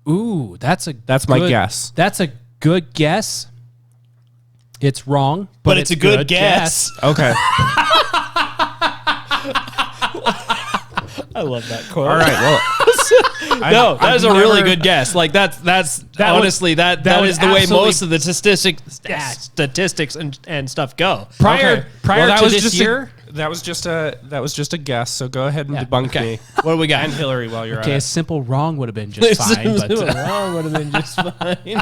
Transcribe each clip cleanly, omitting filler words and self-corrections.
Ooh, that's my guess. That's a good guess. It's wrong, but it's a good guess. Okay. I love that quote. All right. Well, no, that is a really good guess. Like that honestly, that is the way most of the statistics and stuff go. Prior to this year, that was just a guess. So go ahead and debunk me. What do we got? And Hillary, while you're okay, at a simple wrong would have been just fine. But wrong would have been just fine.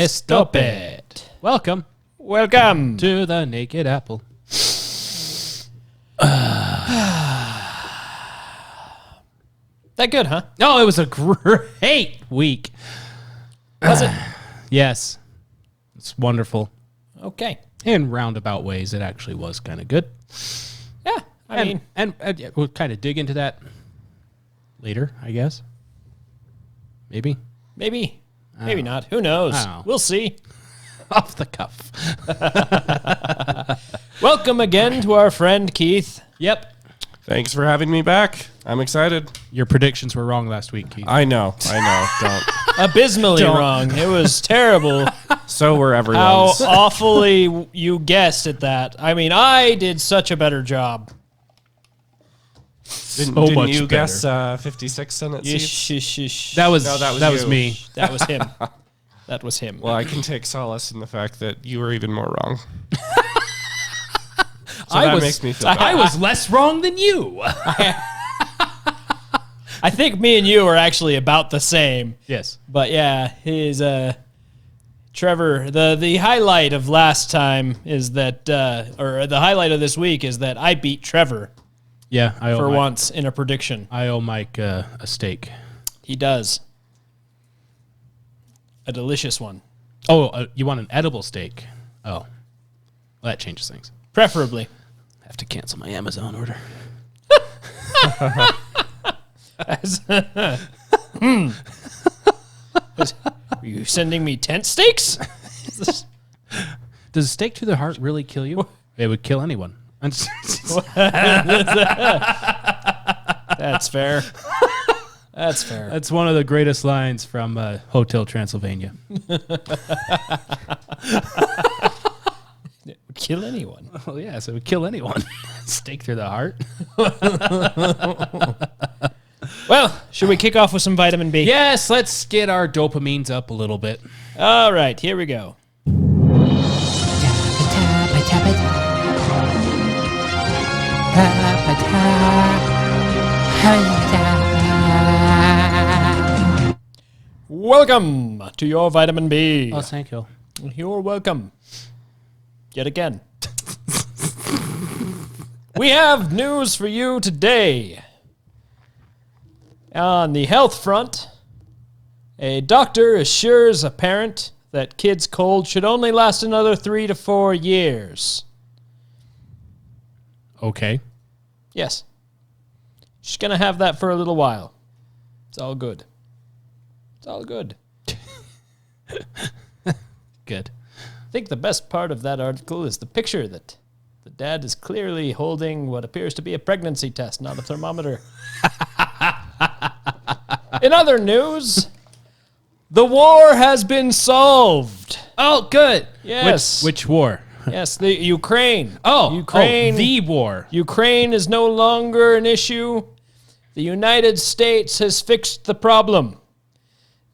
Stop it. Welcome to the Naked Apple. That good, huh? Oh, it was a great week. Was it? Yes. It's wonderful. Okay. In roundabout ways, it actually was kind of good. Yeah. I mean, we'll kind of dig into that later, I guess. Maybe not. Who knows? We'll see. Off the cuff. Welcome again to our friend Keith. Yep. Thanks for having me back. I'm excited. Your predictions were wrong last week, Keith. I know. Don't. Abysmally wrong. It was terrible. So were How everyone's. awfully you guessed at that. I mean, I did such a better job. Didn't much you better. guess 56 Senate seats? That was you. me. That was him. That was him. Well, I can take solace in the fact that you were even more wrong. Makes me feel better. I was less wrong than you. I think me and you are actually about the same. Yes. But yeah, his Trevor, the highlight of last time is that, or the highlight of this week is that I beat Trevor. Yeah, I owe for Mike, once in a prediction. I owe Mike a steak. He does. A delicious one. Oh, you want an edible steak? Oh, well, that changes things. Preferably. I have to cancel my Amazon order. Are you sending me tent steaks? Does a steak to the heart really kill you? It would kill anyone. That's fair. That's fair. That's one of the greatest lines from Hotel Transylvania. It would kill anyone. Oh, yes, it would kill anyone. Steak through the heart. Well, should we kick off with some vitamin B? Yes, let's get our dopamines up a little bit. All right, here we go. Welcome to your vitamin B. Oh, thank you. You're welcome. Yet again. We have news for you today. On the health front, a doctor assures a parent that kid's cold should only last another 3 to 4 years. Okay. Yes. She's going to have that for a little while. It's all good. It's all good. Good. I think the best part of that article is the picture that the dad is clearly holding what appears to be a pregnancy test, not a thermometer. In other news, the war has been solved. Oh, good. Yes. Which war? Yes, the Ukraine. Ukraine. The war. Ukraine is no longer an issue. The United States has fixed the problem.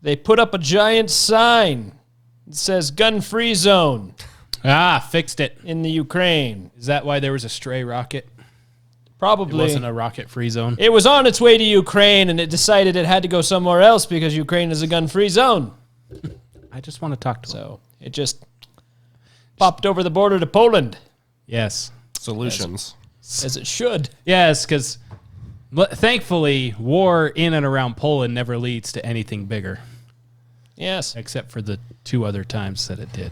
They put up a giant sign. It says gun-free zone. Fixed it. In the Ukraine. Is that why there was a stray rocket? Probably. It wasn't a rocket-free zone? It was on its way to Ukraine, and it decided it had to go somewhere else because Ukraine is a gun-free zone. I just want to talk to him. So it just popped over the border to Poland. Yes. Solutions. As it should. Yes, because But thankfully, war in and around Poland never leads to anything bigger, Yes. except for the 2 other times that it did.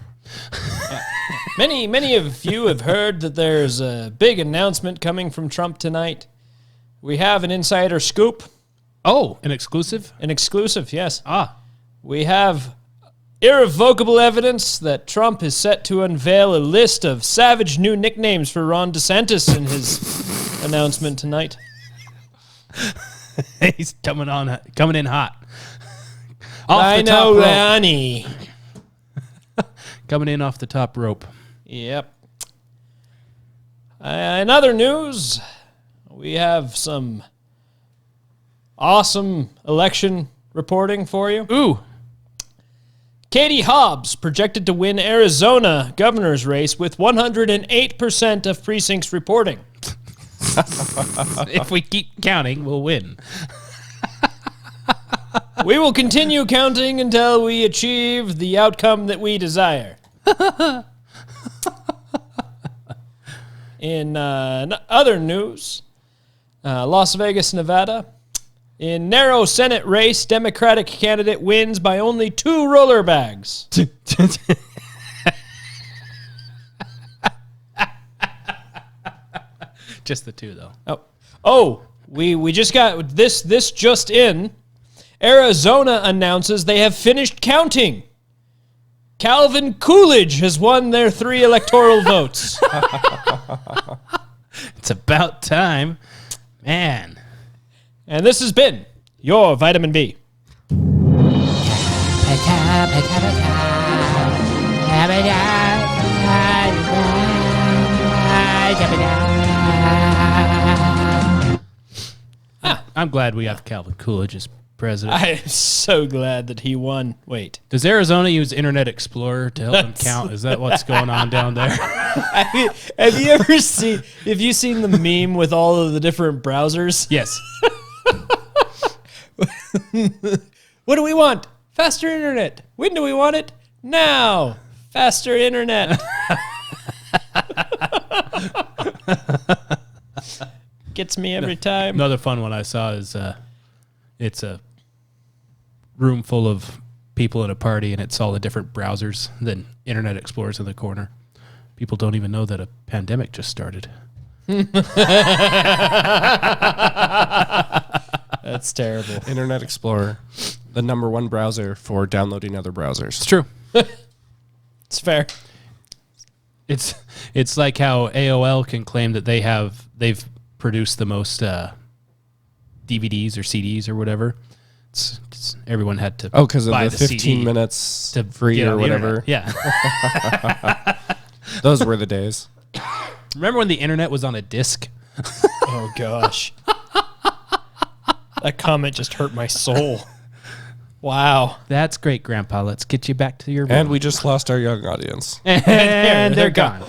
Many of you have heard that there's a big announcement coming from Trump tonight. We have an insider scoop. Oh, an exclusive? An exclusive, yes. Ah. We have irrevocable evidence that Trump is set to unveil a list of savage new nicknames for Ron DeSantis in his announcement tonight. He's coming in hot. Off I the know, top rope. Ronnie. Coming in off the top rope. Yep. In other news, we have some awesome election reporting for you. Ooh. Katie Hobbs projected to win Arizona governor's race with 108% of precincts reporting. If we keep counting, we'll win. We will continue counting until we achieve the outcome that we desire. In other news, Las Vegas, Nevada. In narrow Senate race, Democratic candidate wins by only 2 roller bags. Just the 2, though. We just got this just in. Arizona announces they have finished counting. Calvin Coolidge has won their 3 electoral votes. It's about time. Man. And this has been your Vitamin B. I'm glad we have Calvin Coolidge as president. I am so glad that he won. Wait. Does Arizona use Internet Explorer to help them count? Is that what's going on down there? Have you seen the meme with all of the different browsers? Yes. What do we want? Faster internet. When do we want it? Now. Faster internet. Gets me every time. Another fun one I saw is it's a room full of people at a party, and it's all the different browsers. Then Internet Explorer's in the corner. People don't even know that a pandemic just started. That's terrible. Internet Explorer, the #1 browser for downloading other browsers. It's true. It's fair. It's like how AOL can claim that they've produced the most DVDs or CDs or whatever. Everyone had to because of buy the 15 CD minutes to free get or on the whatever. internet. Yeah. Those were the days. Remember when the internet was on a disc? Oh, gosh. That comment just hurt my soul. Wow. That's great, Grandpa. Let's get you back to your room. And we just lost our young audience. and they're gone.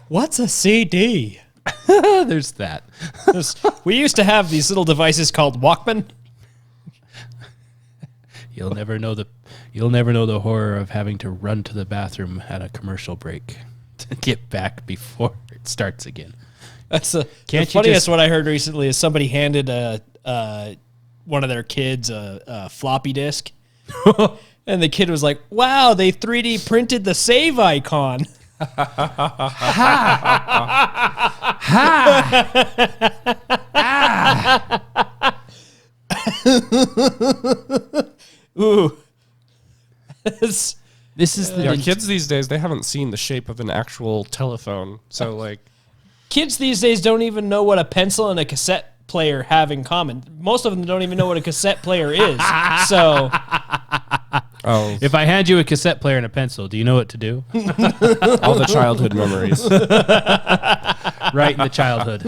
What's a CD? There's that. We used to have these little devices called Walkman. You'll never know the horror of having to run to the bathroom at a commercial break to get back before it starts again. That's the funniest one I heard recently is somebody handed one of their kids a floppy disk. And the kid was like, wow, they 3D printed the save icon. Ooh. This is the Kids these days, they haven't seen the shape of an actual telephone. So, like... Kids these days don't even know what a pencil and a cassette player have in common. Most of them don't even know what a cassette player is. So... Oh. If I hand you a cassette player and a pencil, do you know what to do? All the childhood memories. Right in the childhood.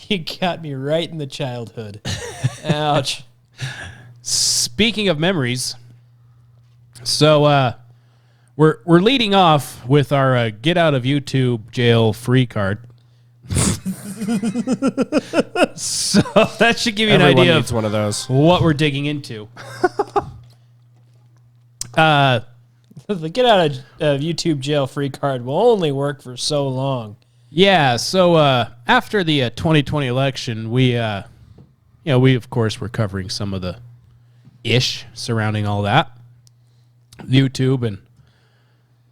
You got me right in the childhood. Ouch. Speaking of memories, so we're leading off with our get out of YouTube jail free card. So that should give you an Everyone idea needs of one of those. what we're digging into. The get out of YouTube jail free card will only work for so long. Yeah, so after the 2020 election, we of course were covering some of the ish surrounding all that. YouTube and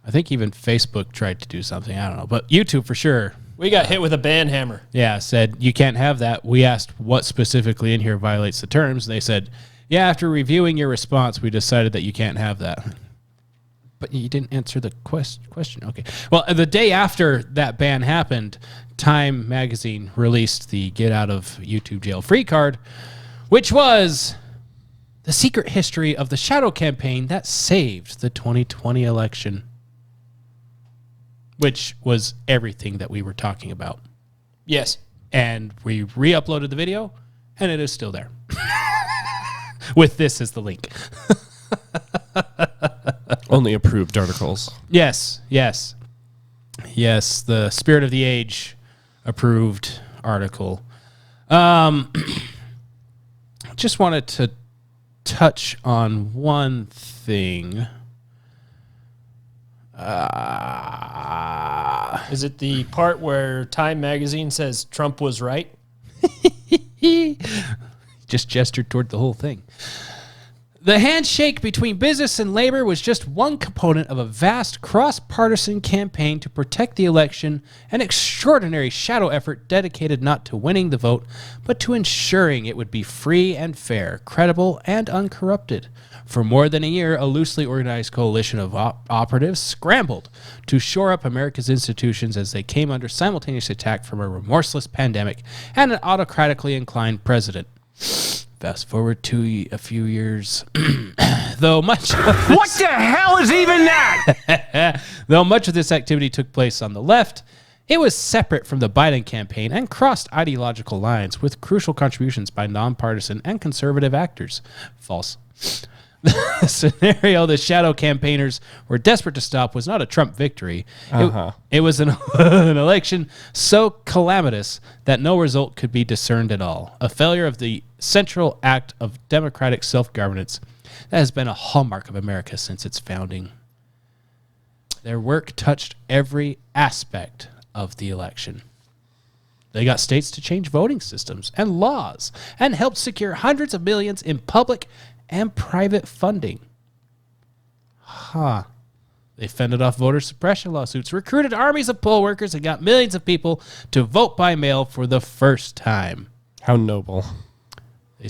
I think even Facebook tried to do something. I don't know, but YouTube for sure. We got hit with a ban hammer. Yeah, said you can't have that. We asked what specifically in here violates the terms. They said, yeah, after reviewing your response, we decided that you can't have that. But you didn't answer the question. Okay. Well, the day after that ban happened, Time magazine released the Get Out of YouTube Jail Free card, which was the secret history of the shadow campaign that saved the 2020 election, which was everything that we were talking about. Yes. And we re-uploaded the video, and it is still there. With this as the link. Only approved articles. Yes. The Spirit of the Age approved article. Just wanted to touch on one thing. Is it the part where Time magazine says Trump was right? Just gestured toward the whole thing. The handshake between business and labor was just one component of a vast cross-partisan campaign to protect the election, an extraordinary shadow effort dedicated not to winning the vote, but to ensuring it would be free and fair, credible and uncorrupted. For more than a year, a loosely organized coalition of operatives scrambled to shore up America's institutions as they came under simultaneous attack from a remorseless pandemic and an autocratically inclined president. Fast forward to a few years, though much of this, what the hell is even that? Though much of this activity took place on the left, it was separate from the Biden campaign and crossed ideological lines with crucial contributions by nonpartisan and conservative actors. False. The scenario the shadow campaigners were desperate to stop was not a Trump victory. It was an election so calamitous that no result could be discerned at all. A failure of the central act of democratic self-governance that has been a hallmark of America since its founding. Their work touched every aspect of the election. They got states to change voting systems and laws and helped secure hundreds of millions in public and private funding. They fended off voter suppression lawsuits, recruited armies of poll workers, and got millions of people to vote by mail for the first time. How noble. They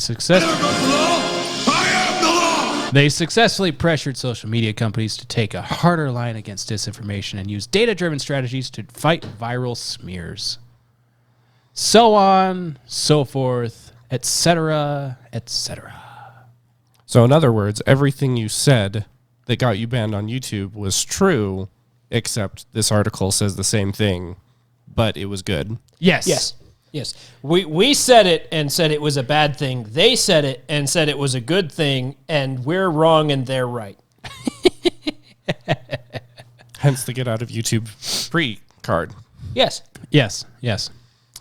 successfully pressured social media companies to take a harder line against disinformation and use data-driven strategies to fight viral smears. So on, so forth, etc., etc. So in other words, everything you said that got you banned on YouTube was true, except this article says the same thing, but it was good. Yes. We said it and said it was a bad thing. They said it and said it was a good thing, and we're wrong and they're right. Hence the Get Out of YouTube Free card. Yes.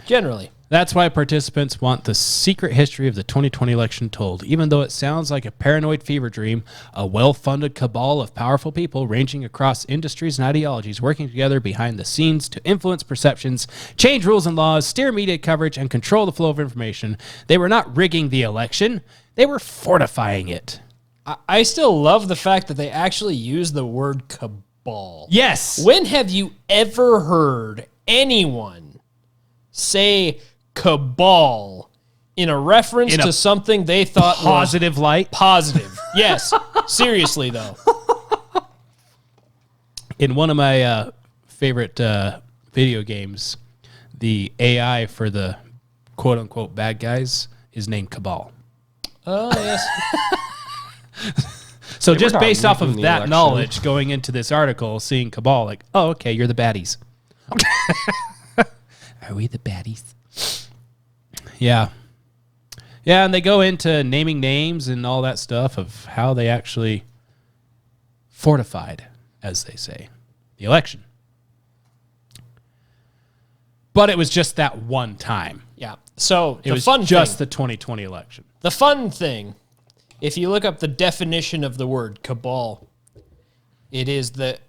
Generally. That's why participants want the secret history of the 2020 election told. Even though it sounds like a paranoid fever dream, a well-funded cabal of powerful people ranging across industries and ideologies working together behind the scenes to influence perceptions, change rules and laws, steer media coverage, and control the flow of information. They were not rigging the election. They were fortifying it. I still love the fact that they actually use the word cabal. Yes. When have you ever heard anyone say cabal in a reference to something they thought positive was light? Positive. Yes. Seriously, though. In one of my favorite video games, the AI for the quote-unquote bad guys is named Cabal. Oh, yes. So just based off of that knowledge going into this article, seeing Cabal, like, oh, okay, you're the baddies. Are we the baddies? Yeah. Yeah, and they go into naming names and all that stuff of how they actually fortified, as they say, the election. But it was just that one time. Yeah. So it was just the 2020 election. The fun thing, if you look up the definition of the word cabal, it is the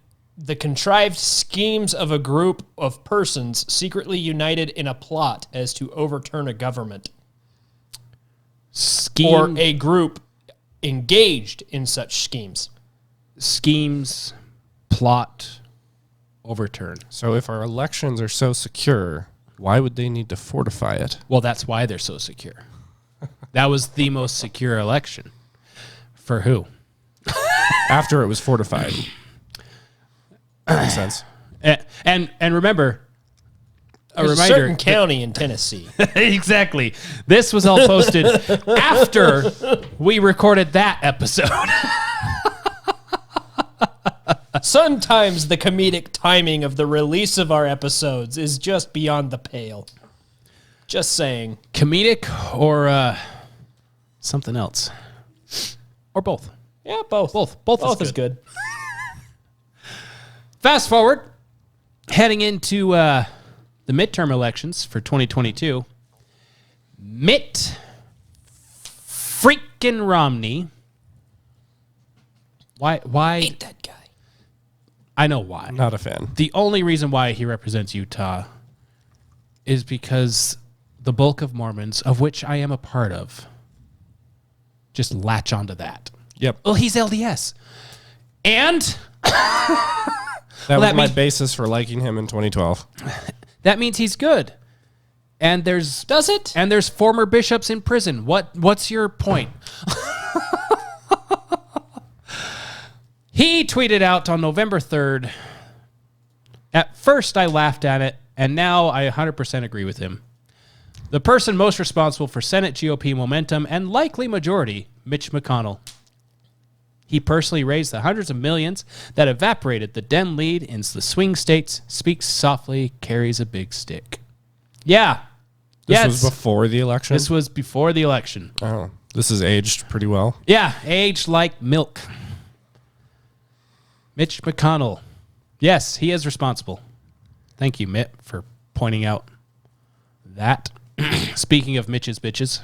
the contrived schemes of a group of persons secretly united in a plot as to overturn a government. Or a group engaged in such schemes. Schemes, plot, overturn. So if our elections are so secure, why would they need to fortify it? Well, that's why they're so secure. That was the most secure election. For who? After it was fortified. That makes sense. And remember, a There's reminder. a certain county in Tennessee. Exactly. This was all posted after we recorded that episode. Sometimes the comedic timing of the release of our episodes is just beyond the pale. Just saying. Comedic or something else. Or both. Yeah, both. Both is good. Fast forward, heading into the midterm elections for 2022. Mitt freaking Romney. Why? Hate that guy. I know why. Not a fan. The only reason why he represents Utah is because the bulk of Mormons, of which I am a part of, just latch onto that. Yep. Well, he's LDS. And That was my means- basis for liking him in 2012. that means he's good. And there's Does it? And there's former bishops in prison. What's your point? He tweeted out on November 3rd. At first, I laughed at it, and now I 100% agree with him. The person most responsible for Senate GOP momentum and likely majority, Mitch McConnell. He personally raised the hundreds of millions that evaporated the Den lead in the swing states, speaks softly, carries a big stick. Yeah. This was before the election? This was before the election. Oh, this is aged pretty well. Yeah, aged like milk. Mitch McConnell. Yes, he is responsible. Thank you, Mitt, for pointing out that. Speaking of Mitch's bitches.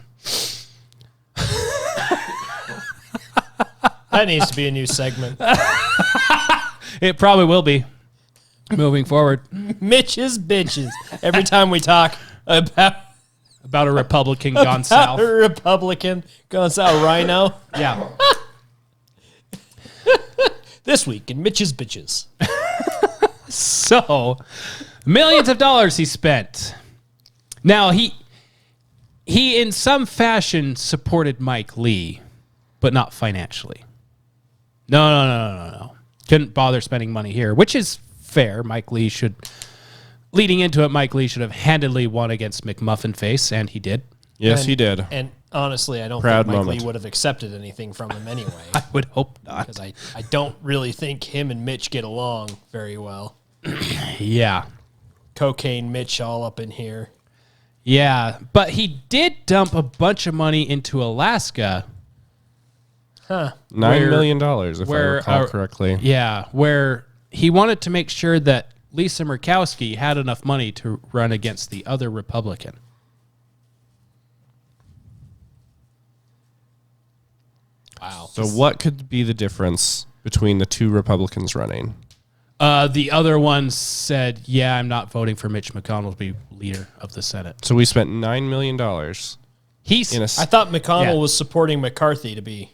That needs to be a new segment. It probably will be moving forward. Mitch's bitches. Every time we talk about About a Republican gone south. a Republican gone south rhino. Yeah. This week in Mitch's bitches. So, millions of dollars he spent. Now, he in some fashion supported Mike Lee, but not financially. No. Couldn't bother spending money here, which is fair. Leading into it, Mike Lee should have handedly won against McMuffin Face, and he did. Yes, he did. And honestly, I don't Proud think Mike moment. Lee would have accepted anything from him anyway. I would hope not. Because I don't really think him and Mitch get along very well. Yeah. Cocaine Mitch all up in here. Yeah, but he did dump a bunch of money into Alaska. Huh. $9 million, if I recall correctly. Yeah, where he wanted to make sure that Lisa Murkowski had enough money to run against the other Republican. Wow. So what could be the difference between the two Republicans running? The other one said, yeah, I'm not voting for Mitch McConnell to be leader of the Senate. So we spent $9 million. He's I thought McConnell Yeah. was supporting McCarthy to be.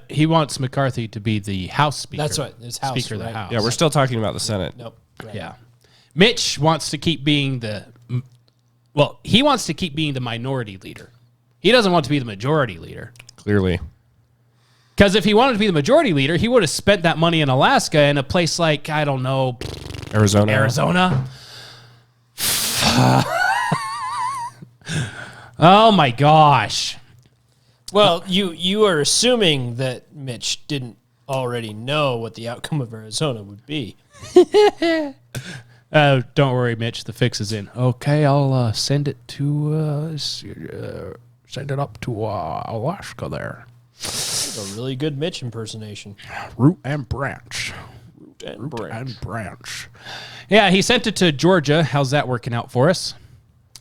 he wants McCarthy to be the House Speaker. That's right. His House, Speaker of the right? House. Yeah, we're still talking about the Senate. Nope. Right. Yeah. Mitch wants to keep being he wants to keep being the minority leader. He doesn't want to be the majority leader. Clearly. Because if he wanted to be the majority leader, he would have spent that money in Alaska in a place like, I don't know, Arizona. Oh my gosh. Well, you are assuming that Mitch didn't already know what the outcome of Arizona would be. Don't worry, Mitch. The fix is in. Okay, I'll send it to send it up to Alaska there. That's a really good Mitch impersonation. Root and branch. And Branch. Yeah, he sent it to Georgia. How's that working out for us?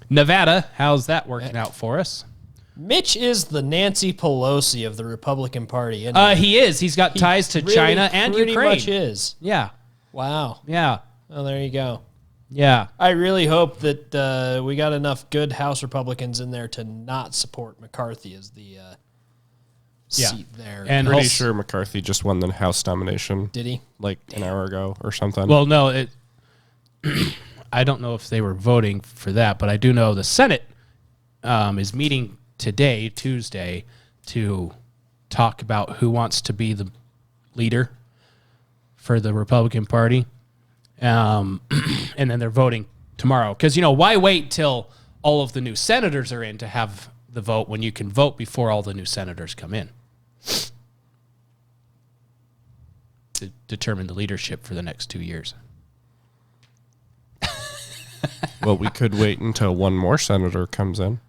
Nevada. How's that working out for us? Mitch is the Nancy Pelosi of the Republican Party. He is. He's got ties to China and Ukraine. Pretty much is. Yeah. Wow. Yeah. Well, there you go. Yeah. I really hope that we got enough good House Republicans in there to not support McCarthy as the seat there. And pretty sure McCarthy just won the House nomination. Did he? Like an hour ago or something. Well, no, I don't know if they were voting for that, but I do know the Senate is meeting today, Tuesday, to talk about who wants to be the leader for the Republican Party. And then they're voting tomorrow. Because, why wait till all of the new senators are in to have the vote when you can vote before all the new senators come in? To determine the leadership for the next 2 years. Well, we could wait until one more senator comes in.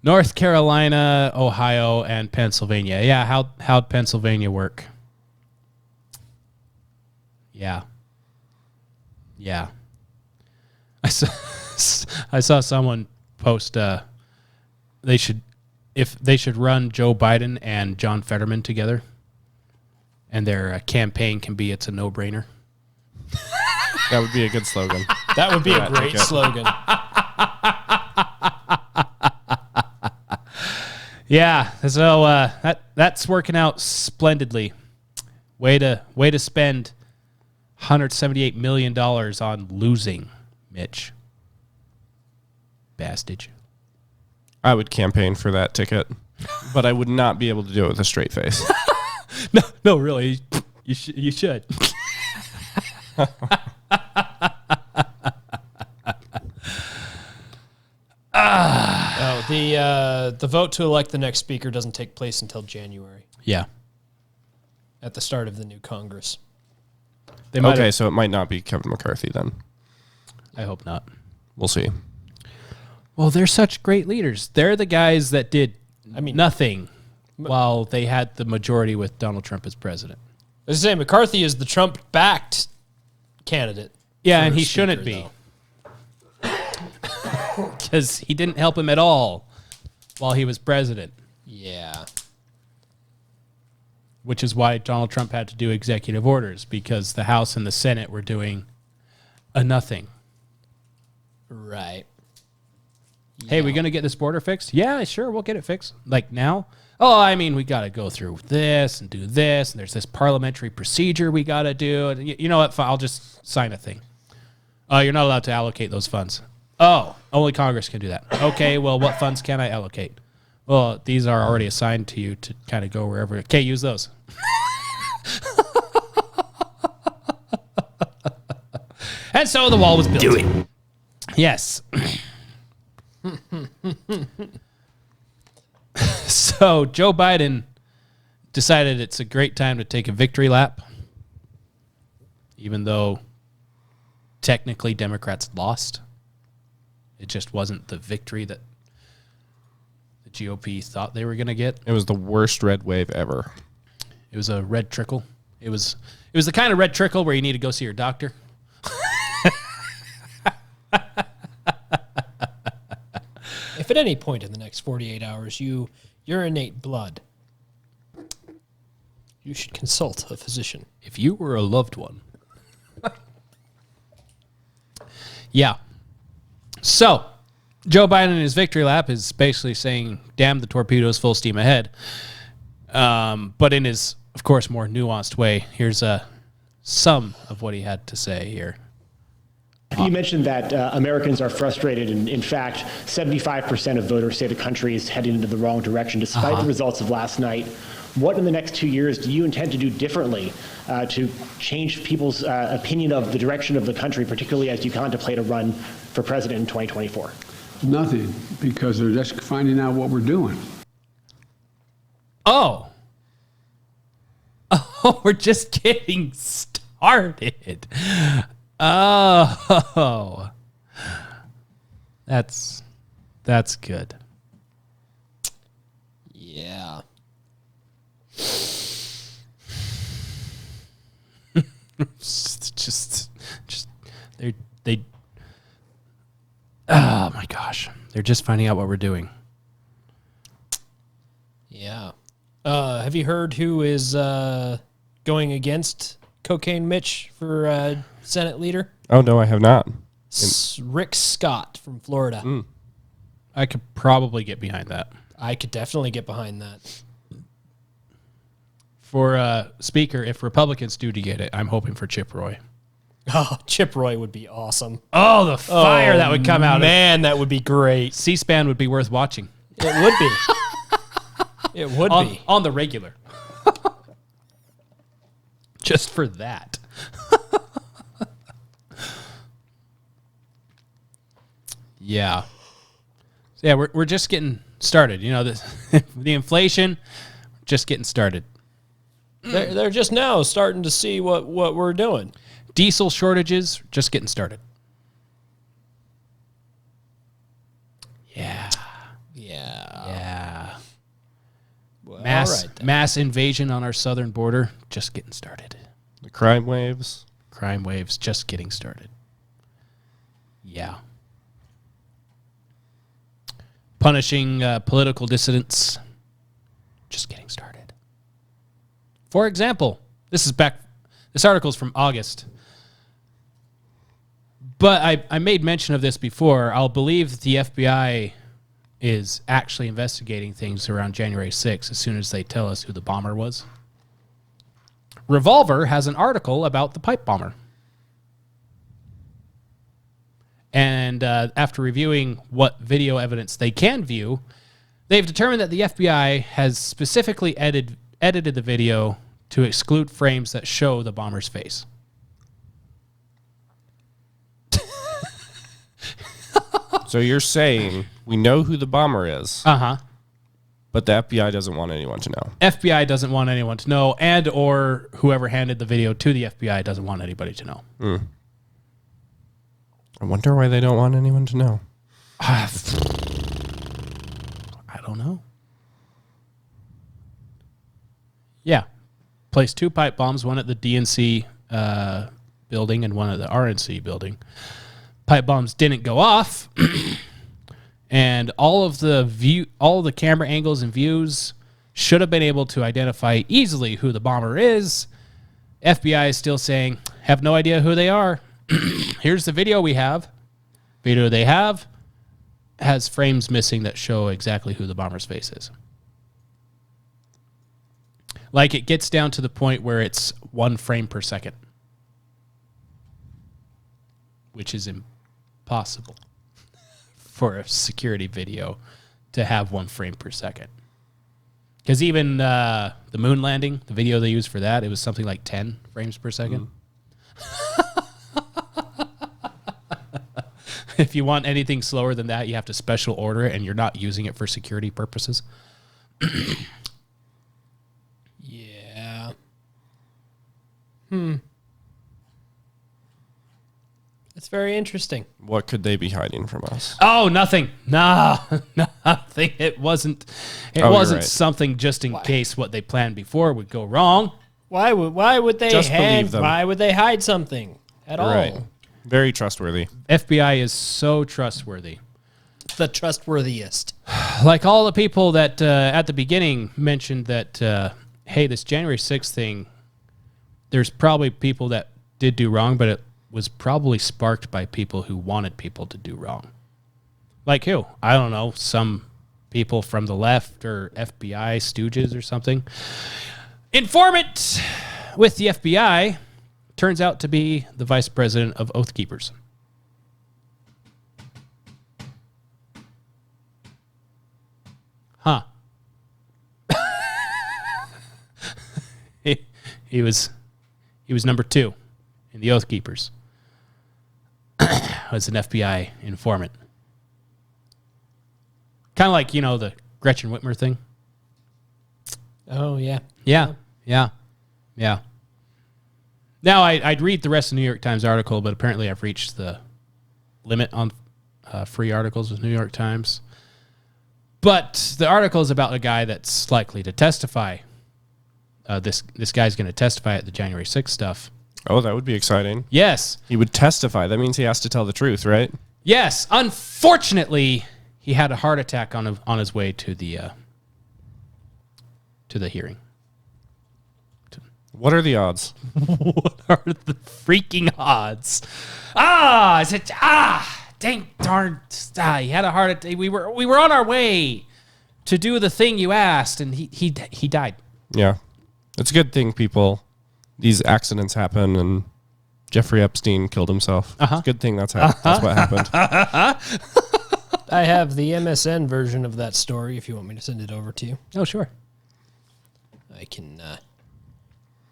North Carolina, Ohio, and Pennsylvania. Yeah, how'd Pennsylvania work? Yeah. I saw someone post they should run Joe Biden and John Fetterman together, and their campaign can be "It's a no-brainer." That would be a good slogan. That would be a great slogan. Yeah, so that's working out splendidly. Way to spend $178 million on losing, Mitch. Bastard. I would campaign for that ticket, but I would not be able to do it with a straight face. No, really, you should. The vote to elect the next speaker doesn't take place until January. Yeah. At the start of the new Congress. So it might not be Kevin McCarthy then. I hope not. We'll see. Well, they're such great leaders. They're the guys that did nothing while they had the majority with Donald Trump as president. I was saying McCarthy is the Trump-backed candidate. Yeah, and he shouldn't be. Because he didn't help him at all while he was president. Yeah. Which is why Donald Trump had to do executive orders, because the House and the Senate were doing a nothing. Right. Hey, we going to get this border fixed? Yeah, sure, we'll get it fixed. Like now? Oh, I mean, we got to go through this and do this, and there's this parliamentary procedure we got to do. And you know what? I'll just sign a thing. You're not allowed to allocate those funds. Oh, only Congress can do that. Okay, well, what funds can I allocate? Well, these are already assigned to you to kind of go wherever. Okay, use those. And so the wall was built. Do it. Yes. So Joe Biden decided it's a great time to take a victory lap, even though technically Democrats lost. It just wasn't the victory that the GOP thought they were going to get. It was the worst red wave ever. It was a red trickle. It was the kind of red trickle where you need to go see your doctor. If at any point in the next 48 hours you urinate blood, you should consult a physician. If you were a loved one. Yeah. So, Joe Biden in his victory lap is basically saying, damn the torpedoes, full steam ahead. But in his, of course, more nuanced way, here's some of what he had to say here. You mentioned that Americans are frustrated, and in fact, 75% of voters say the country is heading into the wrong direction despite the results of last night. What in the next 2 years do you intend to do differently to change people's opinion of the direction of the country, particularly as you contemplate a run for president in 2024? Nothing, because they're just finding out what we're doing. Oh, we're just getting started. Oh, that's good. Yeah. just they my gosh. They're just finding out what we're doing. Yeah. Have you heard who is going against Cocaine Mitch for Senate leader? Oh, no, I have not. Rick Scott from Florida. I could probably get behind that. I could definitely get behind that. For Speaker, if Republicans do get it, I'm hoping for Chip Roy. Oh, Chip Roy would be awesome. Oh, the fire that would come out. Man, that would be great. C-SPAN would be worth watching. It would be. It would be. On the regular. Just for that. Yeah. So yeah, we're just getting started. You know, the inflation, just getting started. They're just now starting to see what we're doing. Diesel shortages, just getting started. Yeah. Well, Mass invasion on our southern border, just getting started. The crime waves. Crime waves, just getting started. Yeah. Punishing political dissidents, just getting started. For example, this article is from August. But I made mention of this before. I'll believe that the FBI is actually investigating things around January 6th as soon as they tell us who the bomber was. Revolver has an article about the pipe bomber. And after reviewing what video evidence they can view, they've determined that the FBI has specifically edited the video to exclude frames that show the bomber's face. So you're saying we know who the bomber is, Uh-huh. but the FBI doesn't want anyone to know. FBI doesn't want anyone to know, and or whoever handed the video to the FBI doesn't want anybody to know. I wonder why they don't want anyone to know. I don't know. Yeah. Placed 2 pipe bombs, one at the DNC building and one at the RNC building. Pipe bombs didn't go off. And all of the camera angles and views should have been able to identify easily who the bomber is. FBI is still saying, have no idea who they are. Here's the video we have. Video they have has frames missing that show exactly who the bomber's face is. Like, it gets down to the point where it's 1 frame per second, which is impossible for a security video to have 1 frame per second. Because even the moon landing, the video they used for that, it was something like 10 frames per second. If you want anything slower than that, you have to special order it, and you're not using it for security purposes. Yeah. It's very interesting. What could they be hiding from us? Oh, nothing. No, nothing. It wasn't Right. something just in case what they planned before would go wrong. Why would they Just believe them. Why would they hide something at Right. all? Very trustworthy. FBI is so trustworthy. The trustworthiest. Like all the people that at the beginning mentioned that, hey, this January 6th thing, there's probably people that did do wrong, but it was probably sparked by people who wanted people to do wrong. Like who? I don't know. Some people from the left or FBI stooges or something. Informant with the FBI turns out to be the vice president of Oath Keepers. Huh. He was number 2 in the Oath Keepers. Was an FBI informant. Kind of like, the Gretchen Whitmer thing. Oh, yeah. Yeah. Now, I'd read the rest of the New York Times article, but apparently I've reached the limit on free articles with New York Times. But the article is about a guy that's likely to testify. This guy's going to testify at the January 6th stuff. Oh, that would be exciting. Yes. He would testify. That means he has to tell the truth, right? Yes, unfortunately, he had a heart attack on his way to the hearing. What are the odds? What are the freaking odds? Dang darn! He had a heart attack. We were on our way to do the thing you asked, and he died. Yeah, it's a good thing, people. These accidents happen, and Jeffrey Epstein killed himself. It's a good thing that's what happened. I have the MSN version of that story if you want me to send it over to you. Oh, sure. I can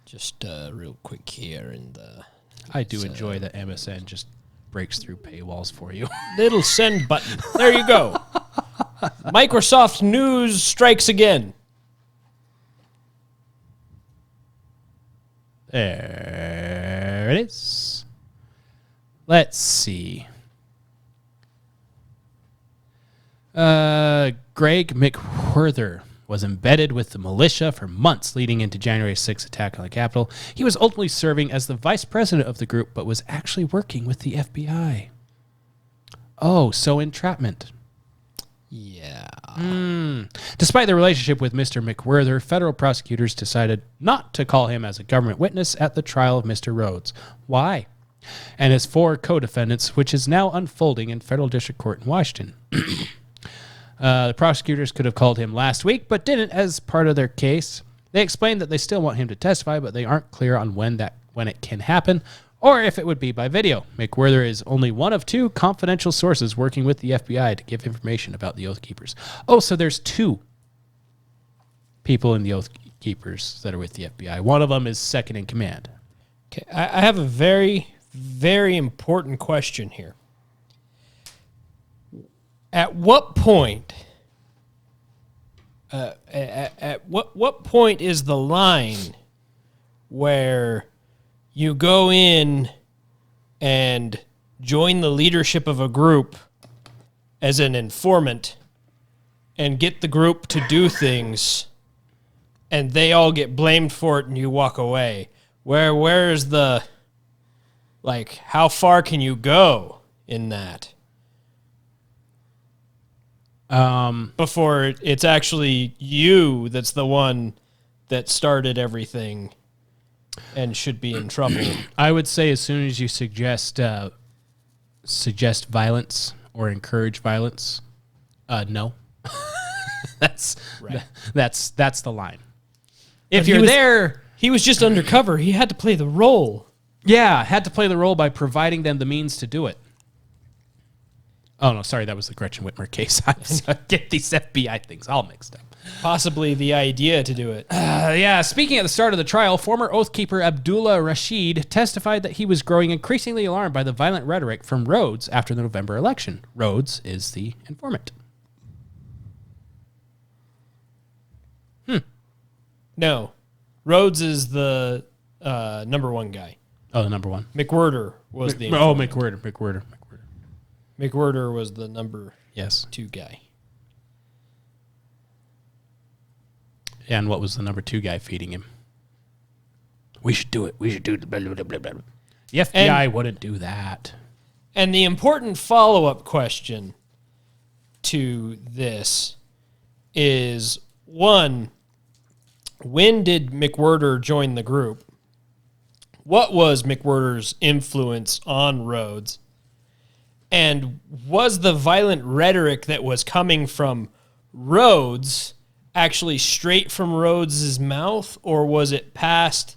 just real quick here in the... I do enjoy that MSN just breaks through paywalls for you. Little send button. There you go. Microsoft News strikes again. There it is. Let's see. Greg McWhirter was embedded with the militia for months leading into January 6th attack on the Capitol. He was ultimately serving as the vice president of the group, but was actually working with the FBI. Oh, so entrapment. Yeah. Despite the relationship with Mr. McWhirter, federal prosecutors decided not to call him as a government witness at the trial of Mr. Rhodes. Why? And his 4 co-defendants, which is now unfolding in federal district court in Washington. The prosecutors could have called him last week, but didn't as part of their case. They explained that they still want him to testify, but they aren't clear on when it can happen, or if it would be by video. McWhirter is only one of 2 confidential sources working with the FBI to give information about the Oath Keepers. Oh, so there's 2 people in the Oath Keepers that are with the FBI. One of them is second in command. Okay, I have a very, very important question here. At what point? At what point is the line where you go in and join the leadership of a group as an informant and get the group to do things, and they all get blamed for it, and you walk away? Where is the, like, how far can you go in that? Before it's actually you that's the one that started everything and should be in trouble. I would say as soon as you suggest violence or encourage violence, no. That's right. That's the line. If you're there, he was just undercover. He had to play the role. Yeah, had to play the role by providing them the means to do it. Oh, no, sorry, that was the Gretchen Whitmer case. I get these FBI things all mixed up. Possibly the idea to do it. Yeah, speaking at the start of the trial, former Oath Keeper Abdullah Rashid testified that he was growing increasingly alarmed by the violent rhetoric from Rhodes after the November election. Rhodes is the informant. No, Rhodes is the number 1 guy. Oh, the number 1. McWhirter was the informant. McWhirter. McWhirter was the number Yes. 2 guy. And what was the number 2 guy feeding him? We should do it. We should do it. Blah, blah, blah, blah, blah. The FBI wouldn't do that. And the important follow-up question to this is, 1, when did McWhirter join the group? What was McWhirter's influence on Rhodes? And was the violent rhetoric that was coming from Rhodes actually straight from Rhodes' mouth, or was it passed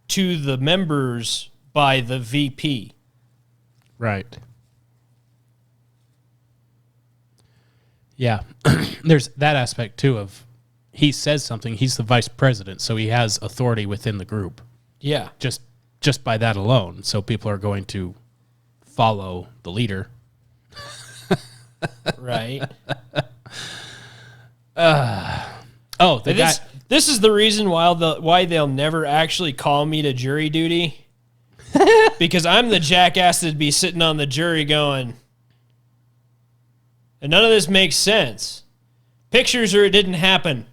to the members by the VP? Right. Yeah. There's that aspect, too, of he says something. He's the vice president, so he has authority within the group. Yeah. Just by that alone. So people are going to follow the leader. Right. This is the reason why they'll never actually call me to jury duty. Because I'm the jackass that'd be sitting on the jury going, and none of this makes sense. Pictures or it didn't happen.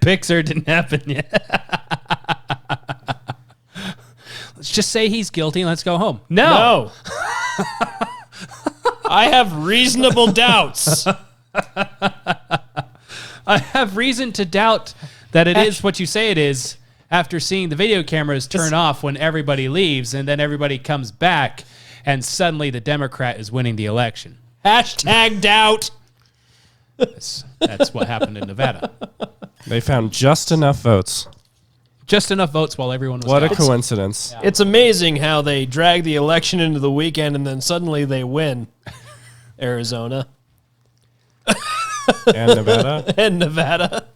Picture didn't happen yet. Let's just say he's guilty and let's go home. No. I have reasonable doubts. I have reason to doubt that it is what you say it is after seeing the video cameras turn off when everybody leaves and then everybody comes back and suddenly the Democrat is winning the election. Hashtag doubt. That's what happened in Nevada. They found just enough votes. Just enough votes while everyone was What a out. coincidence. Yeah. It's amazing how they drag the election into the weekend and then suddenly they win. Arizona. And Nevada. And Nevada.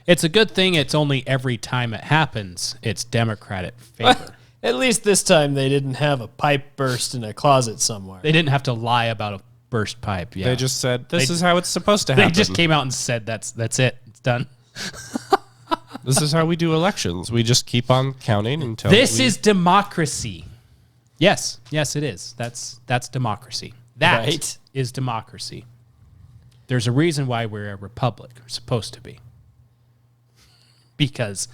It's a good thing it's only every time it happens, it's Democratic favor. At least this time they didn't have a pipe burst in a closet somewhere. They didn't have to lie about a burst pipe. Yeah. They just said, this is how it's supposed to happen. They just came out and said, that's it. It's done. This is how we do elections. We just keep on counting until This is democracy. Yes, it is. That's democracy. That is democracy. There's a reason why we're a republic, or supposed to be. Because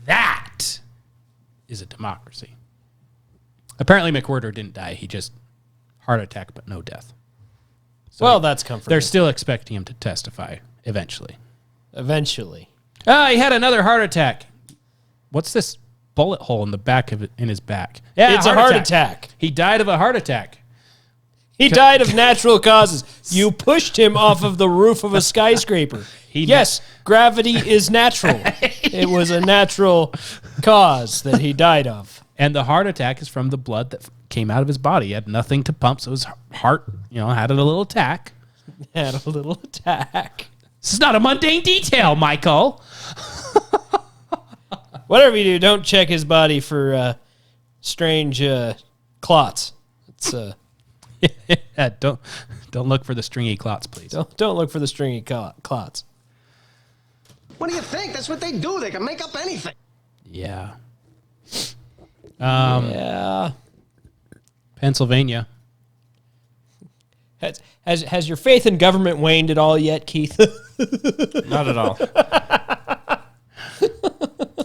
that is a democracy. Apparently McWhorter didn't die. He just heart attack, but no death. So well, that's comforting. They're still expecting him to testify eventually. Eventually. He had another heart attack. What's this bullet hole in the back of it, in his back? Yeah, it's a heart attack. He died of a heart attack. He died of natural causes. You pushed him off of the roof of a skyscraper. Yes, gravity is natural. It was a natural cause that he died of. And the heart attack is from the blood that came out of his body. He had nothing to pump, so his heart, had a little attack. Had a little attack. This is not a mundane detail, Michael. Whatever you do, don't check his body for strange clots. It's Yeah, don't look for the stringy clots, please. Don't look for the stringy clots. What do you think? That's what they do. They can make up anything. Yeah. Yeah. Pennsylvania. Has your faith in government waned at all yet, Keith? Not at all.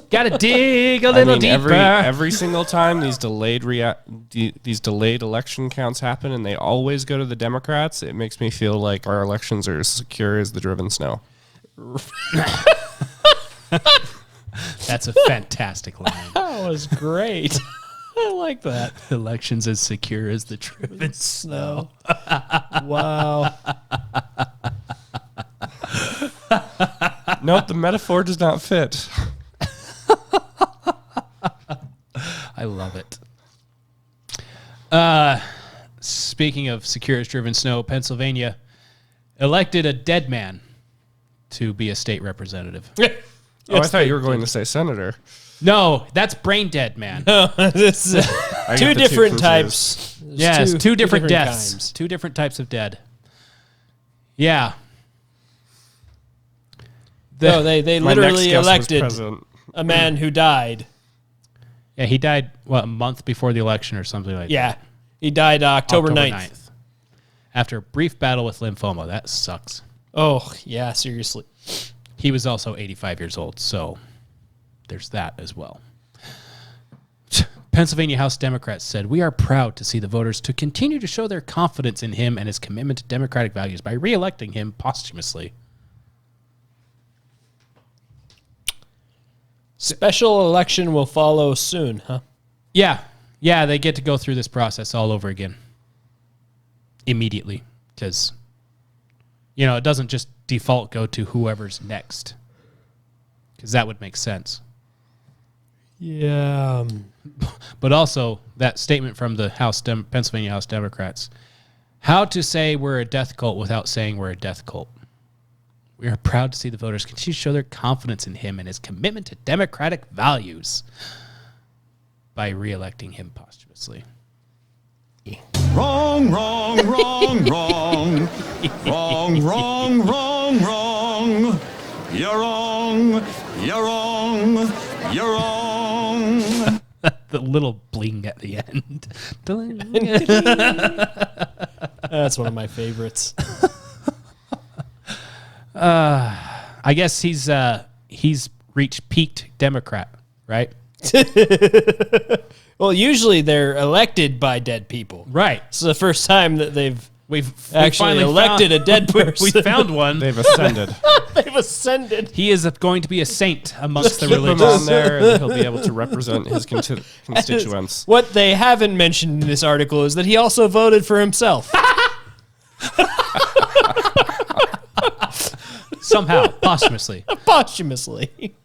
Gotta dig a little deeper. Every single time these delayed election counts happen, and they always go to the Democrats, it makes me feel like our elections are as secure as the driven snow. That's a fantastic line. That was great. I like that. Elections as secure as the driven snow. Wow. Nope, the metaphor does not fit. I love it. Speaking of secure as driven snow, Pennsylvania elected a dead man to be a state representative. I thought you were going to say senator. No, that's brain dead man. This is two different types. Yes, two different deaths. Kinds. Two different types of dead. Yeah. They literally elected a man who died. Yeah, he died, a month before the election or something like that? Yeah, he died October 9th. After a brief battle with lymphoma. That sucks. Oh, yeah, seriously. He was also 85 years old, so there's that as well. Pennsylvania House Democrats said, "We are proud to see the voters to continue to show their confidence in him and his commitment to democratic values by re-electing him posthumously." Special election will follow soon, huh? Yeah, they get to go through this process all over again. Immediately, because, it doesn't just default go to whoever's next, because that would make sense. Yeah. But also, that statement from the Pennsylvania House Democrats, how to say we're a death cult without saying we're a death cult. We are proud to see the voters continue to show their confidence in him and his commitment to democratic values by re-electing him posthumously. Wrong, wrong, wrong, wrong. Wrong, wrong, wrong, wrong. You're wrong, you're wrong, you're wrong. The little bling at the end. That's one of my favorites. I guess he's reached peaked Democrat, right? Well, usually they're elected by dead people. Right. It's the first time that We've actually finally elected a dead person. We found one. They've ascended. They've ascended. He is going to be a saint amongst the Keep him on religious. there, and he'll be able to represent his constituents. What they haven't mentioned in this article is that he also voted for himself. Somehow, posthumously. Posthumously.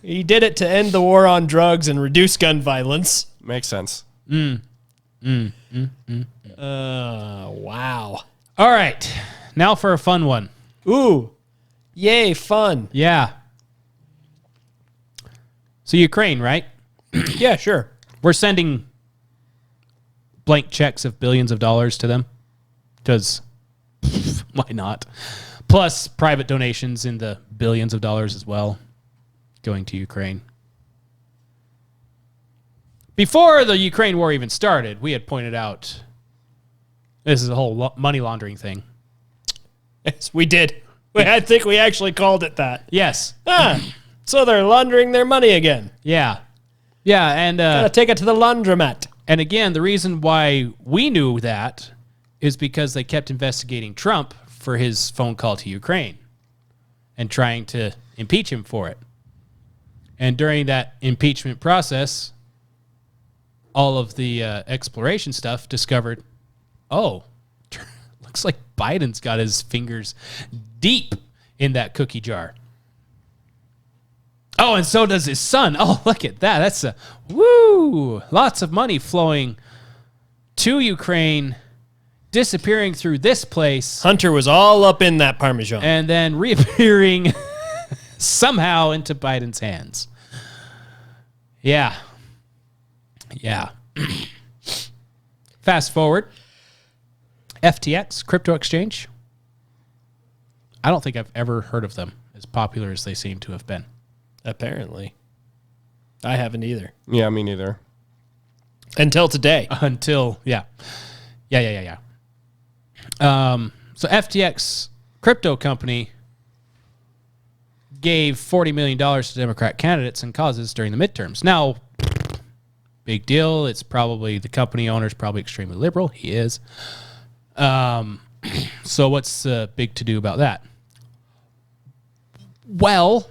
He did it to end the war on drugs and reduce gun violence. Makes sense. Wow. All right. Now for a fun one. Ooh. Yay, fun. Yeah. So Ukraine, right? Yeah, sure. We're sending blank checks of billions of dollars to them because why not? Plus private donations in the billions of dollars as well going to Ukraine. Before the Ukraine war even started, we had pointed out this is a whole money laundering thing. Yes, we did. I think we actually called it that. Yes. So they're laundering their money again. Yeah. Yeah, and Gotta take it to the laundromat. and again, the reason why we knew that is because they kept investigating Trump for his phone call to Ukraine and trying to impeach him for it. And during that impeachment process, all of the exploration stuff discovered, looks like Biden's got his fingers deep in that cookie jar. Oh, and so does his son. Oh, look at that. That's lots of money flowing to Ukraine, disappearing through this place, Hunter was all up in that Parmesan. and then reappearing somehow into Biden's hands. Yeah. Yeah. Fast forward. FTX, crypto exchange. I don't think I've ever heard of them as popular as they seem to have been. Apparently. I haven't either. Yeah, me neither. Until today. So FTX crypto company gave $40 million to Democrat candidates and causes during the midterms. Now, big deal. It's probably the company owner's probably extremely liberal. He is. So what's big to do about that? Well,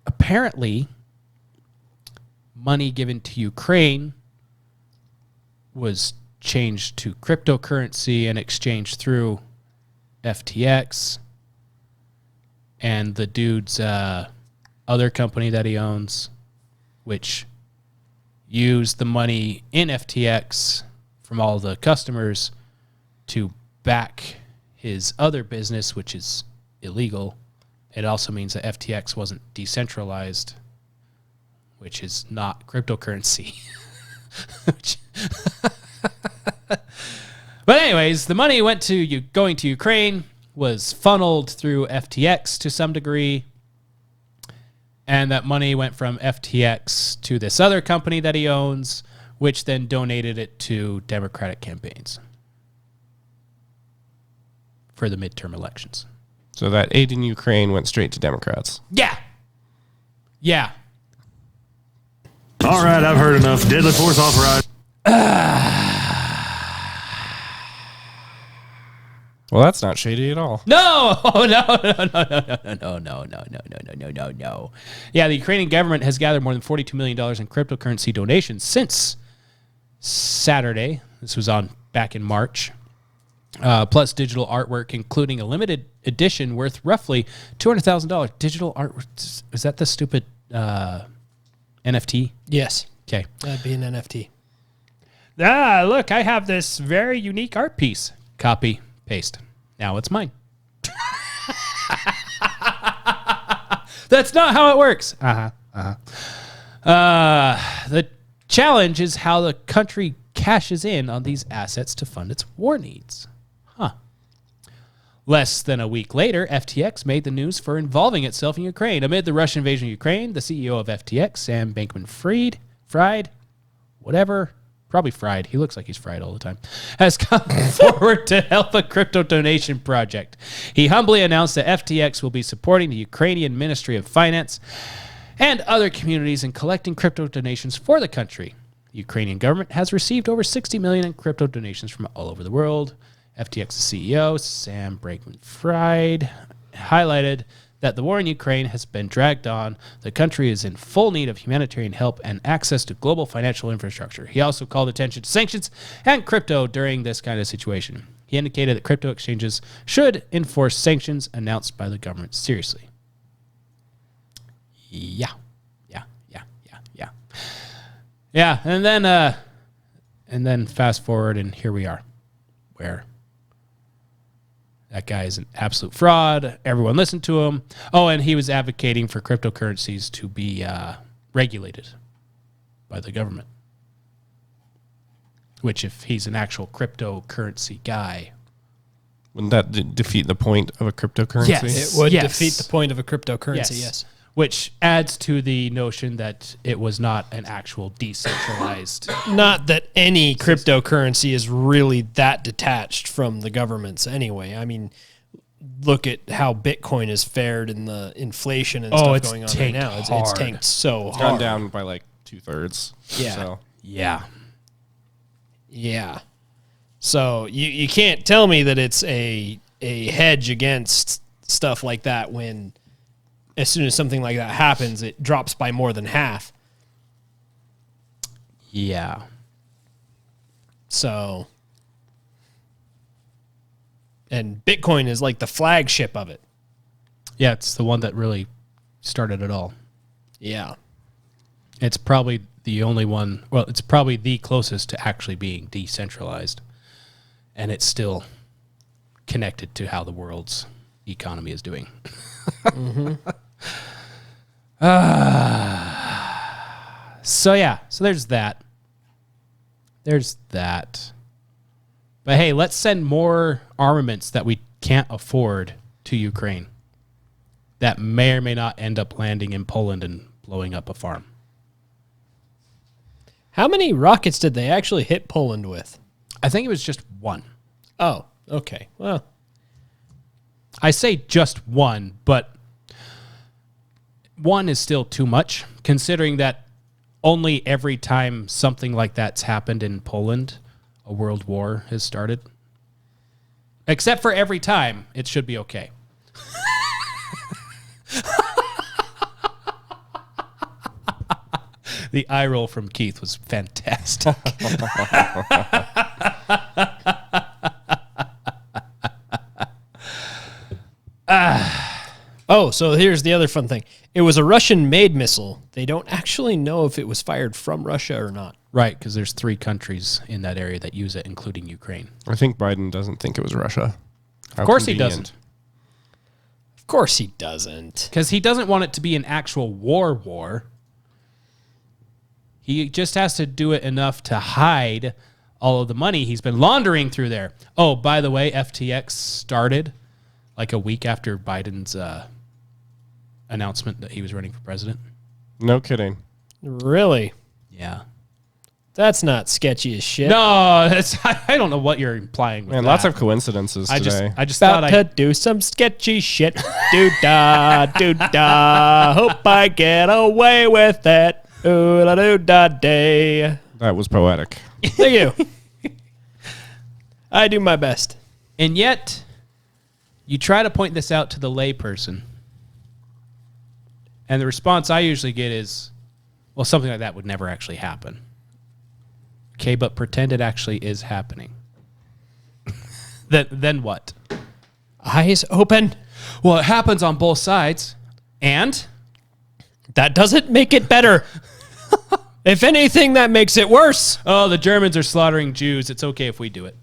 apparently, money given to Ukraine was changed to cryptocurrency and exchanged through FTX and the dude's other company that he owns, which used the money in FTX from all the customers to back his other business, which is illegal. It also means that FTX wasn't decentralized, which is not cryptocurrency. But anyways, the money went to going to Ukraine, was funneled through FTX to some degree, and that money went from FTX to this other company that he owns, which then donated it to Democratic campaigns for the midterm elections. So that aid in Ukraine went straight to Democrats. Yeah. Yeah. All right, I've heard enough. Deadly force authorized. Well, that's not shady at all. No. Yeah, the Ukrainian government has gathered more than $42 million in cryptocurrency donations since Saturday. This was back in March. Plus digital artwork, including a limited edition worth roughly $200,000. Digital artwork. Is that the stupid NFT? Yes. Okay. That'd be an NFT. Look, I have this very unique art piece. Copy, paste. Now it's mine. That's not how it works. The challenge is how the country cashes in on these assets to fund its war needs. Less than a week later, FTX made the news for involving itself in Ukraine. Amid the Russian invasion of Ukraine, the CEO of FTX, Sam Bankman-Fried, probably fried. He looks like he's fried all the time, has come forward to help a crypto donation project. He humbly announced that FTX will be supporting the Ukrainian Ministry of Finance and other communities in collecting crypto donations for the country. The Ukrainian government has received over 60 million in crypto donations from all over the world. FTX's CEO, Sam Bankman-Fried, highlighted that the war in Ukraine has been dragged on. The country is in full need of humanitarian help and access to global financial infrastructure. He also called attention to sanctions and crypto during this kind of situation. He indicated that crypto exchanges should enforce sanctions announced by the government seriously. Yeah, and then fast forward, and here we are, where that guy is an absolute fraud. Everyone listened to him. Oh, and he was advocating for cryptocurrencies to be regulated by the government. Which, if he's an actual cryptocurrency guy, wouldn't that defeat the point of a cryptocurrency? Yes. It would defeat the point of a cryptocurrency, yes. Which adds to the notion that it was not an actual decentralized. Not that any cryptocurrency is really that detached from the governments anyway. I mean, look at how Bitcoin has fared in the inflation and stuff going on right now. It's tanked so hard. It's gone down by like 2/3. Yeah. So. Yeah. So you can't tell me that it's a hedge against stuff like that when as soon as something like that happens, it drops by more than half. Yeah. So, and Bitcoin is like the flagship of it. Yeah, it's the one that really started it all. Yeah. It's probably the only one, well, it's probably the closest to actually being decentralized. And it's still connected to how the world's economy is doing. Mm-hmm. So there's that. But hey, let's send more armaments that we can't afford to Ukraine that may or may not end up landing in Poland and blowing up a farm. How many rockets did they actually hit Poland with? I think it was just one. Oh, okay. Well, I say just one, but one is still too much, considering that only every time something like that's happened in Poland, a world war has started. Except for every time, it should be okay. The eye roll from Keith was fantastic. Oh, so here's the other fun thing. It was a Russian-made missile. They don't actually know if it was fired from Russia or not. Right, because there's 3 countries in that area that use it, including Ukraine. I think Biden doesn't think it was Russia. Of course he doesn't. Of course he doesn't. Because he doesn't want it to be an actual war. He just has to do it enough to hide all of the money he's been laundering through there. Oh, by the way, FTX started like a week after Biden's announcement that he was running for president. No kidding. Really? Yeah. That's not sketchy as shit. No, that's, I don't know what you're implying with Man, that. lots of coincidences today. I just About thought to do some sketchy shit. Do-da. Hope I get away with it. Ooh-la-doo-da-day. That was poetic. Thank you. I do my best. And yet, you try to point this out to the layperson, and the response I usually get is, well, something like that would never actually happen. Okay, but pretend it actually is happening. Then what? Eyes open. Well, it happens on both sides. And? That doesn't make it better. If anything, that makes it worse. Oh, the Germans are slaughtering Jews. It's okay if we do it.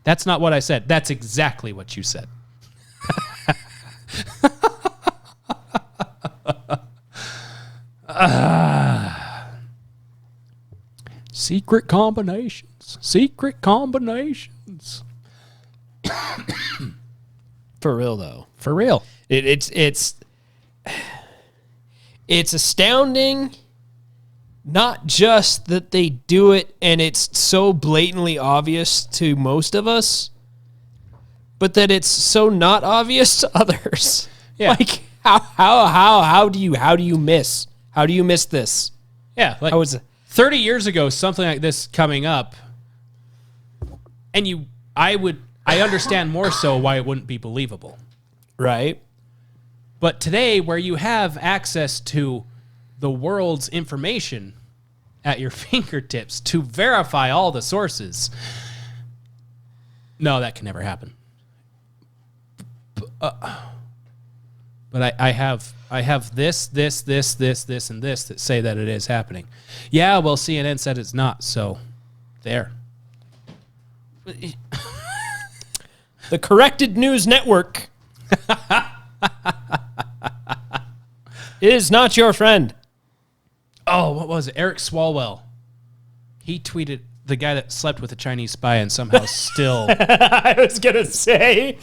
That's not what I said. That's exactly what you said. Secret combinations. Secret combinations. For real, though. For real. It's astounding, not just that they do it and it's so blatantly obvious to most of us, but that it's so not obvious to others. Yeah. Like, How do you miss this? Yeah, like How is it? 30 years ago, something like this coming up, and I understand more so why it wouldn't be believable. Right. But today, where you have access to the world's information at your fingertips to verify all the sources, no, that can never happen. But I have this, and this that say that it is happening. Yeah, well, CNN said it's not, so there. The corrected news network is not your friend. Oh, what was it? Eric Swalwell. He tweeted the guy that slept with a Chinese spy and somehow still... I was going to say,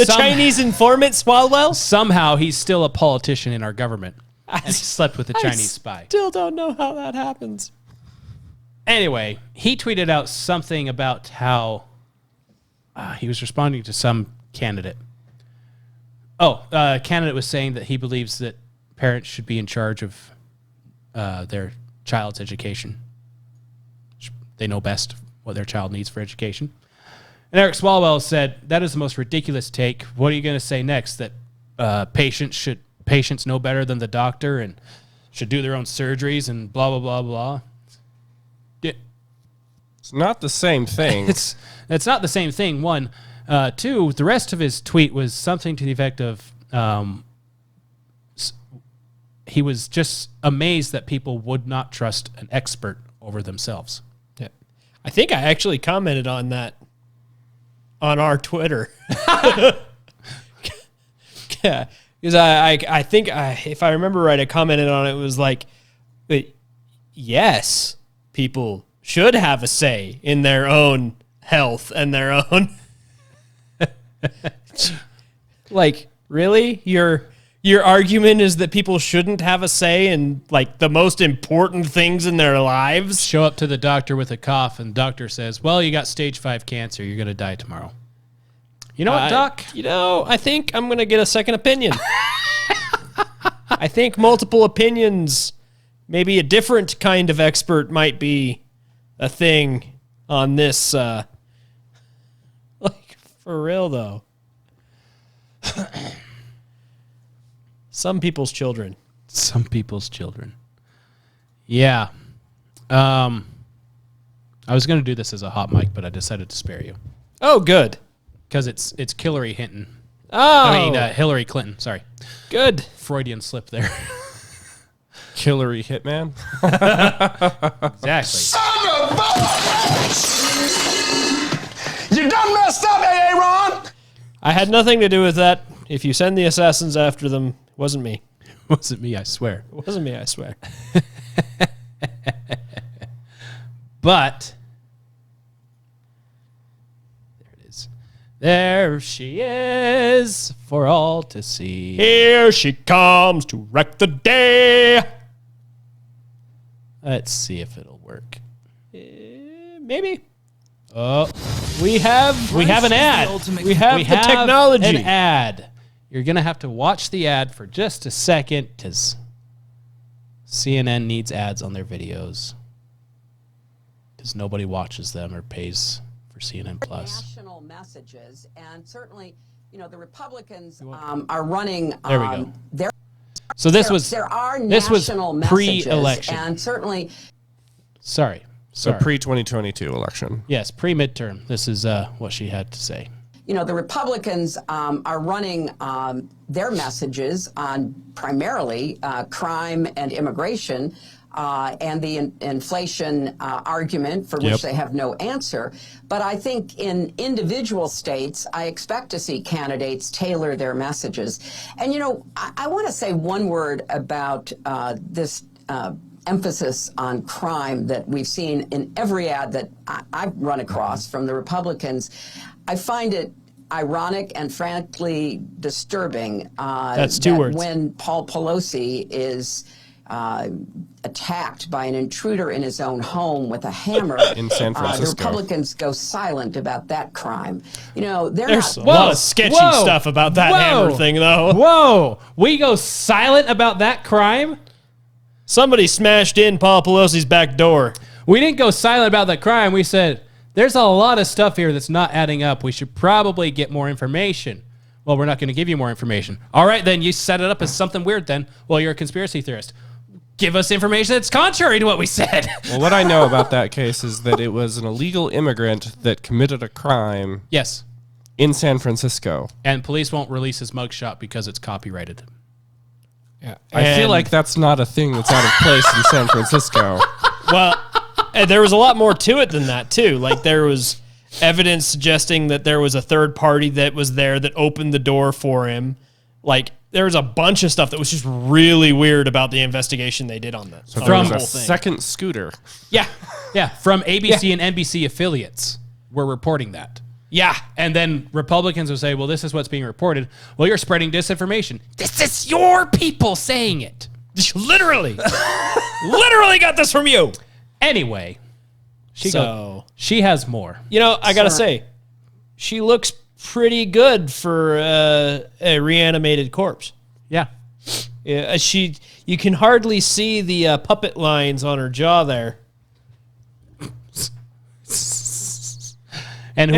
Chinese informant Swalwell? Somehow he's still a politician in our government. And he slept with a Chinese spy. Still don't know how that happens. Anyway, he tweeted out something about how he was responding to some candidate. Candidate was saying that he believes that parents should be in charge of their child's education. They know best what their child needs for education. And Eric Swalwell said, that is the most ridiculous take. What are you going to say next? That patients know better than the doctor and should do their own surgeries and blah, blah, blah, blah. It's not the same thing. It's not the same thing, one. Two, the rest of his tweet was something to the effect of he was just amazed that people would not trust an expert over themselves. Yeah. I think I actually commented on that on our Twitter. Yeah, because I think if I remember right, I commented on it. It was like, yes, people should have a say in their own health and their own. Like, really? Your argument is that people shouldn't have a say in, like, the most important things in their lives? Show up to the doctor with a cough, and the doctor says, well, you got stage 5 cancer. You're going to die tomorrow. You know what, Doc? I think I'm going to get a second opinion. I think multiple opinions, maybe a different kind of expert might be a thing on this. Like, for real, though. Some people's children. Some people's children. Yeah. I was going to do this as a hot mic, but I decided to spare you. Oh, good. Because it's Hillary Hinton. Oh. I mean, Hillary Clinton. Sorry. Good. Freudian slip there. Hillary Hitman? Exactly. Son of a... You done messed up, Aaron! I had nothing to do with that. If you send the assassins after them, it wasn't me. It wasn't me, I swear. It wasn't me, I swear. But there it is. There she is for all to see. Here she comes to wreck the day. Let's see if it'll work. Maybe. Oh, we have an ad. We have the technology. An ad. You're going to have to watch the ad for just a second because CNN needs ads on their videos because nobody watches them or pays for CNN Plus. National messages, and certainly, the Republicans are running. There we go. There was national pre-election, and certainly. Sorry. So pre-2022 election. Yes, pre-midterm. This is what she had to say. The Republicans are running their messages on primarily crime and immigration and the inflation argument for which they have no answer. But I think in individual states, I expect to see candidates tailor their messages. And, I want to say one word about this emphasis on crime that we've seen in every ad that I've run across from the Republicans. I find it ironic and frankly disturbing That's two words. when Paul Pelosi is attacked by an intruder in his own home with a hammer. In San Francisco. The Republicans go silent about that crime. You know, there's a lot of sketchy stuff about that hammer thing, though. Whoa! We go silent about that crime? Somebody smashed in Paul Pelosi's back door. We didn't go silent about that crime. We said, there's a lot of stuff here that's not adding up. We should probably get more information. Well, we're not going to give you more information. All right, then you set it up as something weird then. Well, you're a conspiracy theorist. Give us information that's contrary to what we said. Well, what I know about that case is that it was an illegal immigrant that committed a crime. Yes. In San Francisco. And police won't release his mugshot because it's copyrighted. Yeah. I feel like that's not a thing that's out of place in San Francisco. Well, there was a lot more to it than that, too. Like, there was evidence suggesting that there was a third party that was there that opened the door for him. Like, there was a bunch of stuff that was just really weird about the investigation they did on that. So there was a second scooter. Yeah. Yeah. From ABC and NBC affiliates were reporting that. Yeah. And then Republicans will say, well, this is what's being reported. Well, you're spreading disinformation. This is your people saying it. Literally. Literally got this from you. Anyway. She has more. You know, I got to say, she looks pretty good for a reanimated corpse. Yeah. You can hardly see the puppet lines on her jaw there. And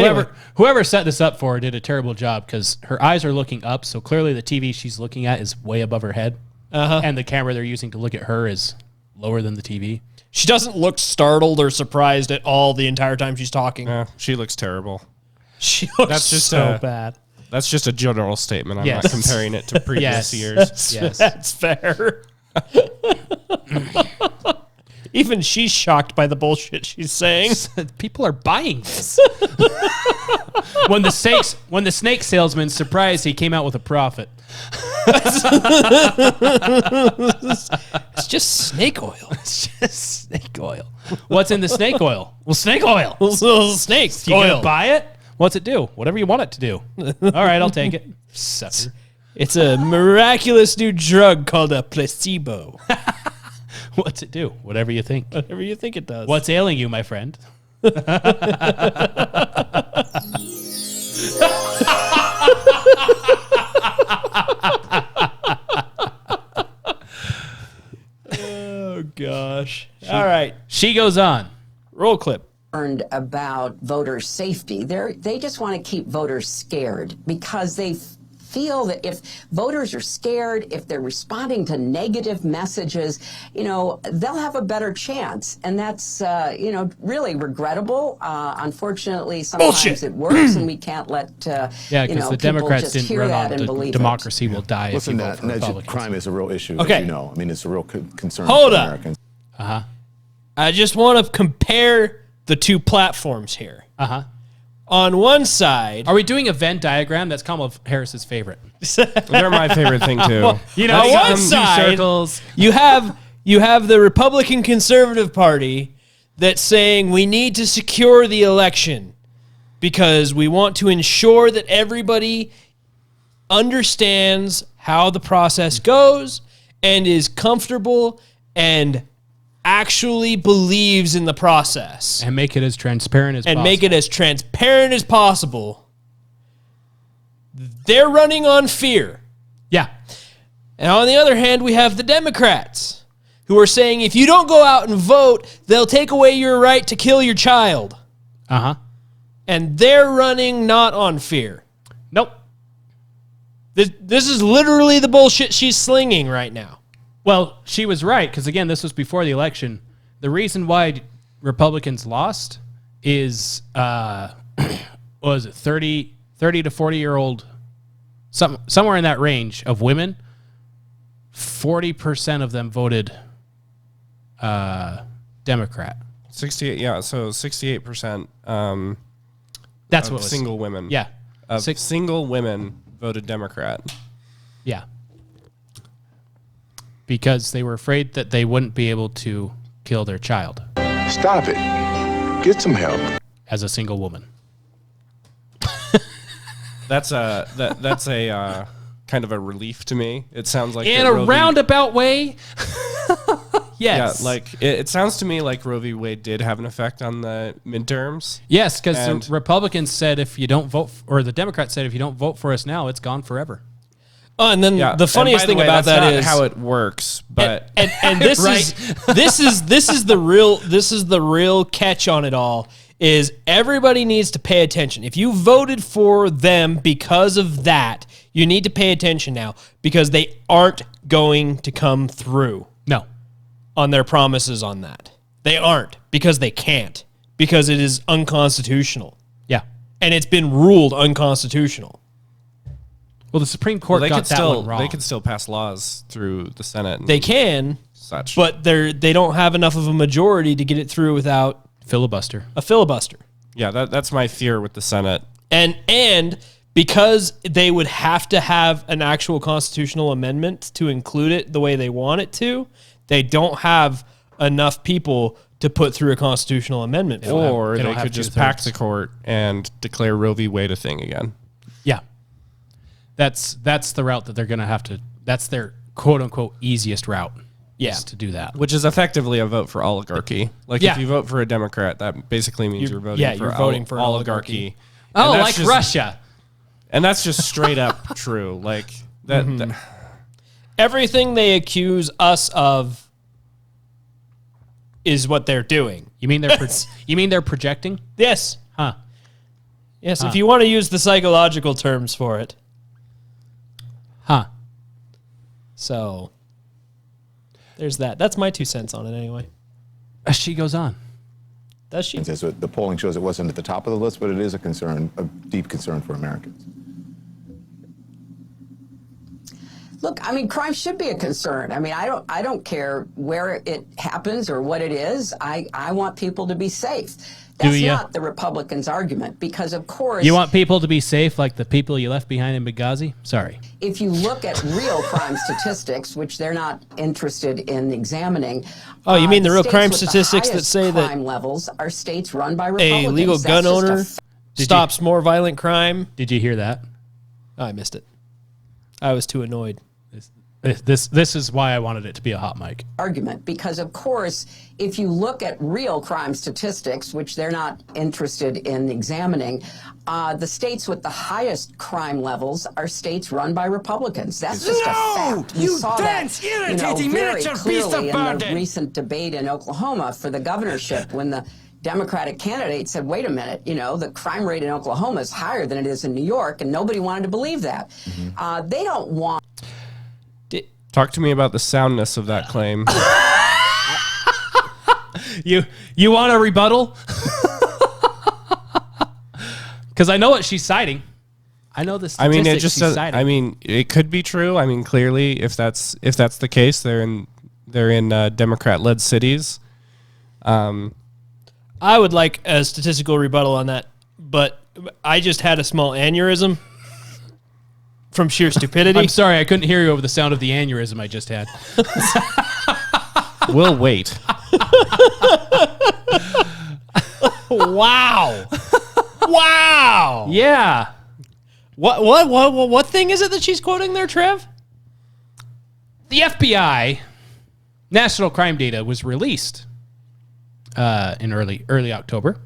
whoever set this up for her did a terrible job because her eyes are looking up, so clearly the TV she's looking at is way above her head. And the camera they're using to look at her is lower than the TV. She doesn't look startled or surprised at all the entire time she's talking. She looks terrible. She looks so bad. That's just a general statement. I'm not comparing it to previous years. Yes. That's fair. Even she's shocked by the bullshit she's saying. People are buying this. When the snake salesman surprised he came out with a profit. It's just snake oil. It's just snake oil. What's in the snake oil? Well, snake oil. Snake You oil. gonna buy it? What's it do? Whatever you want it to do. All right, I'll take it. Sucker. It's a miraculous new drug called a placebo. What's it do? Whatever you think. Whatever you think it does. What's ailing you, my friend? Oh, gosh. All right. She goes on. Roll clip. About voter safety. They just want to keep voters scared because they feel that if voters are scared, if they're responding to negative messages, they'll have a better chance. And that's, really regrettable. Unfortunately, sometimes it works and we can't let, because the Democrats didn't run on democracy will die. Listen, crime is a real issue, okay. as you know. I mean, it's a real concern for Americans. I just want to compare the two platforms here. On one side... Are we doing a Venn diagram? That's Kamala Harris's favorite. They're my favorite thing, too. Well, on one side, circles. You have the Republican Conservative Party that's saying we need to secure the election because we want to ensure that everybody understands how the process goes and is comfortable and actually believes in the process. And make it as transparent as possible. And make it as transparent as possible. They're running on fear. Yeah. And on the other hand, we have the Democrats who are saying if you don't go out and vote, they'll take away your right to kill your child. And they're running not on fear. Nope. This is literally the bullshit she's slinging right now. Well, she was right, because again, this was before the election. The reason why Republicans lost is, what was it, 30 to 40-year-old, somewhere in that range of women, 40% of them voted Democrat. 68, yeah, so 68%. That's what single women. Yeah. Single women voted Democrat. Yeah. Because they were afraid that they wouldn't be able to kill their child. Stop it. Get some help. As a single woman. That's a kind of a relief to me. It sounds like in a roundabout way. Yes. Yeah, like it sounds to me like Roe v. Wade did have an effect on the midterms. Yes, because the Republicans said if you don't vote, or the Democrats said if you don't vote for us now, it's gone forever. Oh, and then the funniest thing about that is how it works. But and this is the real catch on it all. Is everybody needs to pay attention. If you voted for them because of that, you need to pay attention now because they aren't going to come through. No. On their promises on that. They aren't because they can't because it is unconstitutional. Yeah. And it's been ruled unconstitutional. Well, the Supreme Court got that one wrong. They can still pass laws through the Senate. They can, such, but they don't have enough of a majority to get it through without a filibuster. Yeah, that's my fear with the Senate. And because they would have to have an actual constitutional amendment to include it the way they want it to, they don't have enough people to put through a constitutional amendment. Or they could just pack the court and declare Roe v. Wade a thing again. Yeah. That's the route that they're going to have to, that's their quote unquote easiest route. Yeah. To do that. Which is effectively a vote for oligarchy. Like if you vote for a Democrat, that basically means you're voting for oligarchy. Oh, like Russia. And that's just straight up true. Like that. Everything they accuse us of is what they're doing. You mean they're projecting? Yes. Huh. Yes, if you want to use the psychological terms for it. Huh. So there's that. That's my 2 cents on it anyway. As she goes on. Does she? The polling shows it wasn't at the top of the list, but it is a concern, a deep concern for Americans. Look, I mean, crime should be a concern. I mean, I don't care where it happens or what it is. I want people to be safe. That's not the Republicans' argument because, of course... You want people to be safe like the people you left behind in Benghazi? Sorry. If you look at real crime statistics, which they're not interested in examining... Oh, you mean the real crime statistics that say that... crime levels are states run by Republicans. A legal gun owner stops more violent crime? Did you hear that? Oh, I missed it. I was too annoyed. This is why I wanted it to be a hot mic. Argument, because of course, if you look at real crime statistics, which they're not interested in examining, the states with the highest crime levels are states run by Republicans. That's just a fact. We saw that, very clearly in the recent debate in Oklahoma for the governorship when the Democratic candidate said, wait a minute, the crime rate in Oklahoma is higher than it is in New York, and nobody wanted to believe that. They don't want... Talk to me about the soundness of that claim. You want a rebuttal? Because I know what she's citing. I know the statistics she's citing. I mean, it could be true. I mean, clearly, if that's the case, they're in Democrat-led cities. I would like a statistical rebuttal on that, but I just had a small aneurysm. From sheer stupidity. I'm sorry, I couldn't hear you over the sound of the aneurysm I just had. We'll wait. Wow. Wow. Yeah. What thing is it that she's quoting there, Trev? The FBI national crime data was released in early October.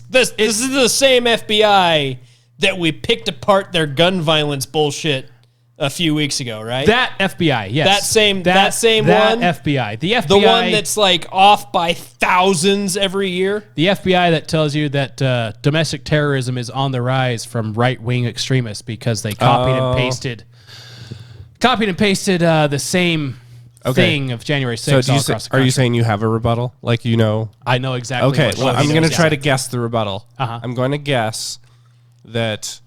This is the same FBI that we picked apart their gun violence bullshit a few weeks ago, right? That FBI, yes. That same that one? FBI. The FBI. The one that's like off by thousands every year? The FBI that tells you that domestic terrorism is on the rise from right-wing extremists because they copied and pasted the same thing of January 6th So are you saying you have a rebuttal? Like, I know exactly. Okay, well, I'm going to try to guess the rebuttal. I'm going to guess that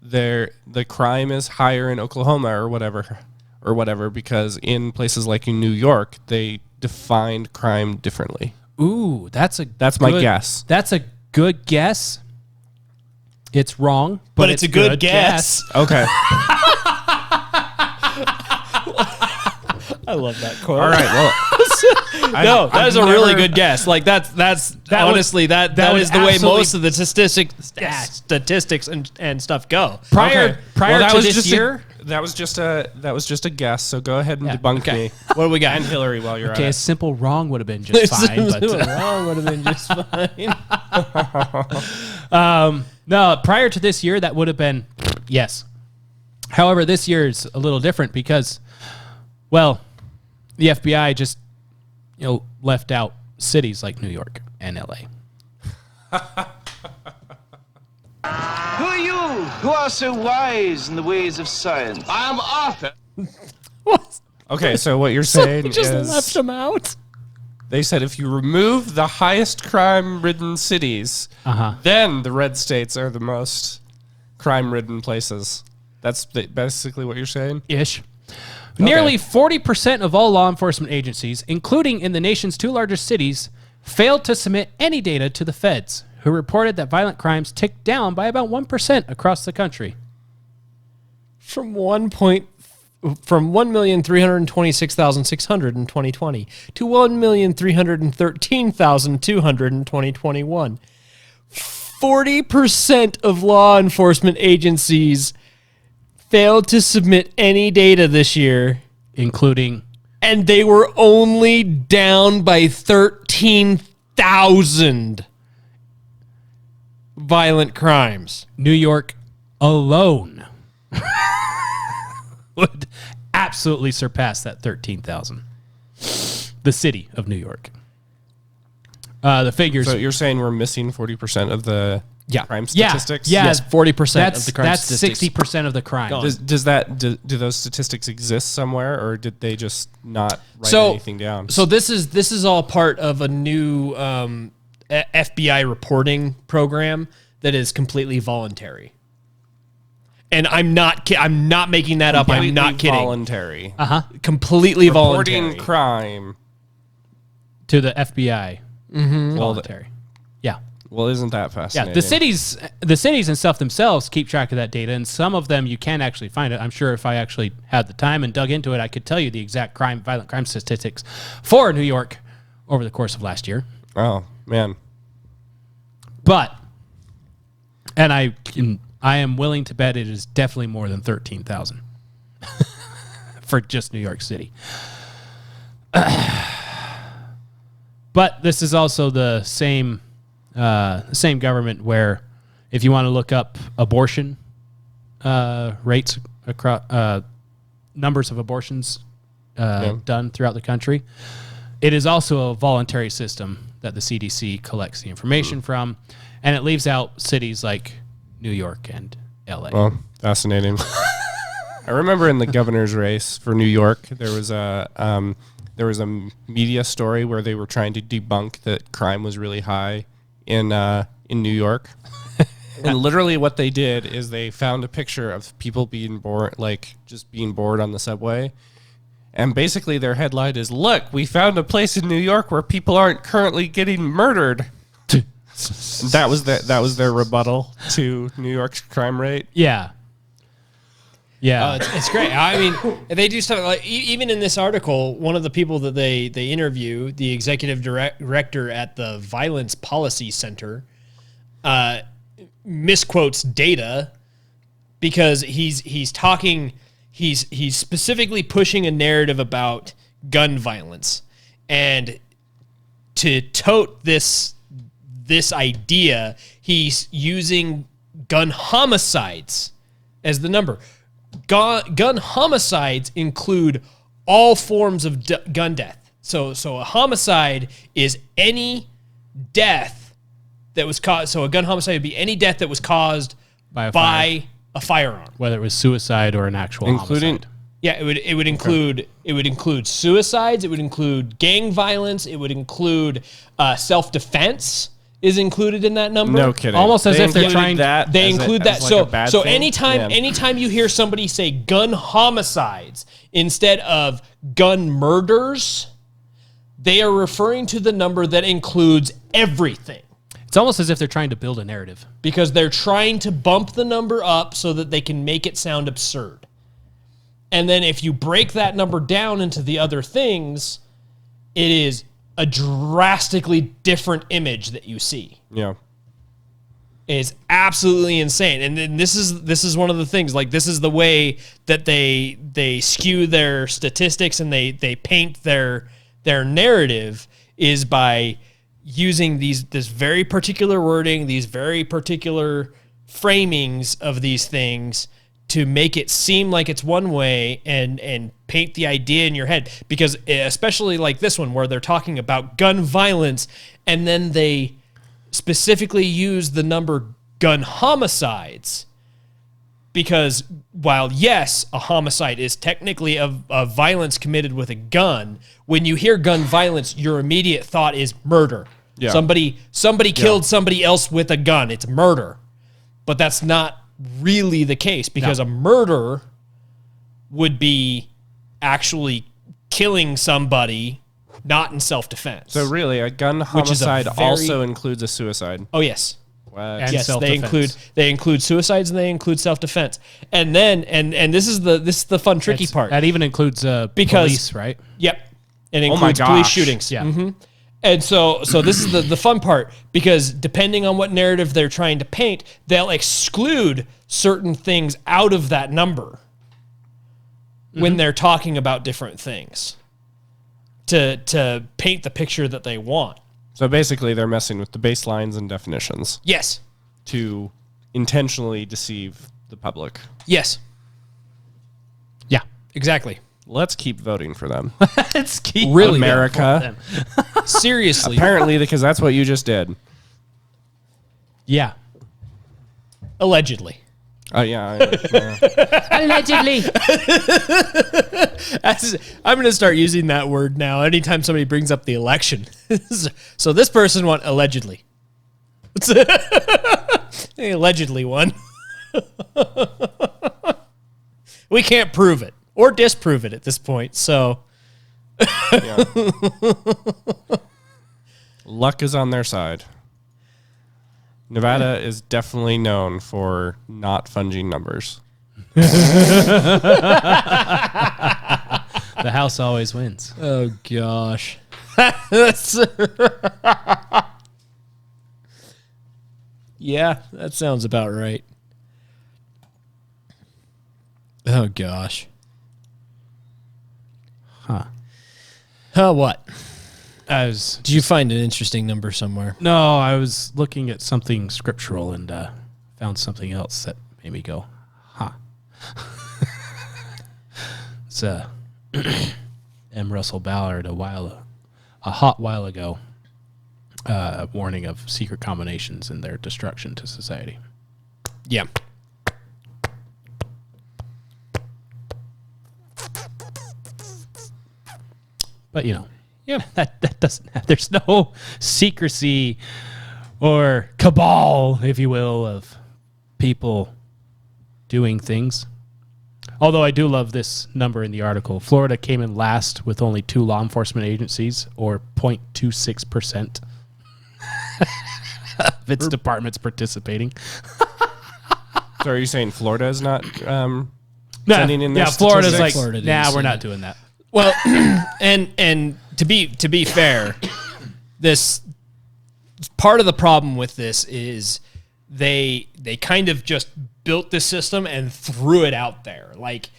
the crime is higher in Oklahoma or whatever because in places like in New York they defined crime differently. Ooh, that's my guess. That's a good guess. It's wrong, but it's a good guess. Okay. I love that quote. All right, well, No, that is a really good guess. Like that honestly that is the way most of the statistics and stuff go. Prior to this year. That was just a guess. So go ahead and debunk me. What do we got? And Hillary while you're Okay, at a simple wrong would have been just fine. Wrong would have been just fine. No, prior to this year, that would have been yes. However, this year is a little different because, well, the FBI just left out cities like New York and LA. Who are you who are so wise in the ways of science? I am Arthur. What? Okay, so what you're saying is just left them out. They said if you remove the highest crime-ridden cities, then the red states are the most crime-ridden places. That's basically what you're saying? Ish. Nearly 40% of all law enforcement agencies, including in the nation's 2 largest cities, failed to submit any data to the feds, who reported that violent crimes ticked down by about 1% across the country. From 1,326,600 in 2020 to 1,313,200 in 2021. 40% of law enforcement agencies failed to submit any data this year, and they were only down by 13,000 violent crimes. New York alone would absolutely surpass that 13,000. The city of New York. The figures. So you're saying we're missing 40% of the crime statistics? Yeah. Yes, 40% of the crime that's statistics. 60% of the crime. Do those statistics exist somewhere, or did they just not write anything down? So this is all part of a new FBI reporting program that is completely voluntary. And I'm not making that up. I'm not kidding. Voluntary. Completely voluntary. Reporting crime to the FBI. Voluntary. Well, isn't that fascinating? Yeah, the cities and stuff themselves keep track of that data, and some of them you can actually find it. I'm sure if I actually had the time and dug into it, I could tell you the exact violent crime statistics for New York over the course of last year. Oh, man. But, and I am willing to bet it is definitely more than 13,000 for just New York City. But this is also the same government where if you want to look up abortion rates across numbers of abortions done throughout the country, it is also a voluntary system that the CDC collects the information from, and it leaves out cities like New York and LA. Well, fascinating. I remember in the governor's race for New York, there was a media story where they were trying to debunk that crime was really high in New York. And literally what they did is they found a picture of people being bored, just being bored on the subway. And basically their headline is, "Look, we found a place in New York where people aren't currently getting murdered." That was their rebuttal to New York's crime rate. Yeah. It's great. I mean, they do stuff like even in this article, one of the people that they interview, the executive director at the Violence Policy Center, misquotes data because he's specifically pushing a narrative about gun violence, and to tote this idea, he's using gun homicides as the number. Gun homicides include all forms of gun death. So a homicide is any death that was caused. So a gun homicide would be any death that was caused by a firearm, whether it was suicide or an actual homicide. Yeah, it would include suicides. It would include gang violence. It would include self-defense. Is included in that number. No kidding. Almost as if they're trying that. They include that. So anytime you hear somebody say gun homicides instead of gun murders, they are referring to the number that includes everything. It's almost as if they're trying to build a narrative. Because they're trying to bump the number up so that they can make it sound absurd. And then if you break that number down into the other things, it is a drastically different image that you see. Yeah. It's absolutely insane. And then this is one of the things, like this is the way that they skew their statistics and they paint their narrative is by using this very particular wording, these very particular framings of these things to make it seem like it's one way and paint the idea in your head. Because especially like this one where they're talking about gun violence and then they specifically use the number gun homicides, because while yes, a homicide is technically a violence committed with a gun, when you hear gun violence, your immediate thought is murder. Yeah. Somebody killed somebody else with a gun. It's murder. But that's not really the case, because a murder would be actually killing somebody not in self-defense. So really, a gun homicide also includes a suicide. Oh, yes. What? Yes, they include suicides and they include self-defense. And then and this is the fun tricky part. That even includes police, right? Yep. It includes police shootings. Yeah. Mm-hmm. And so this is the fun part, because depending on what narrative they're trying to paint, they'll exclude certain things out of that number when they're talking about different things to paint the picture that they want. So basically, they're messing with the baselines and definitions. Yes. To intentionally deceive the public. Yes. Yeah. Exactly. Let's keep voting for them. Let's keep really America. Seriously. Apparently, because that's what you just did. Yeah. Allegedly. Oh, yeah. Allegedly. I'm going to start using that word now anytime somebody brings up the election. So this person won allegedly. The allegedly won. We can't prove it or disprove it at this point, so... Luck is on their side. Nevada is definitely known for not funging numbers. The House always wins. Oh, gosh. Yeah, that sounds about right. Oh, gosh. Huh. What? Did you find an interesting number somewhere? No, I was looking at something scriptural and found something else that made me go, huh. It's M. Russell Ballard a hot while ago, warning of secret combinations and their destruction to society. Yeah. But, yeah, that doesn't have, there's no secrecy or cabal, if you will, of people doing things. Although I do love this number in the article. Florida came in last with only 2 law enforcement agencies, or 0.26% of its departments participating. So are you saying Florida is not sending in their Florida's like, Florida we're not doing that. Well, and to be fair, this part of the problem with this is they kind of just built this system and threw it out there. Like,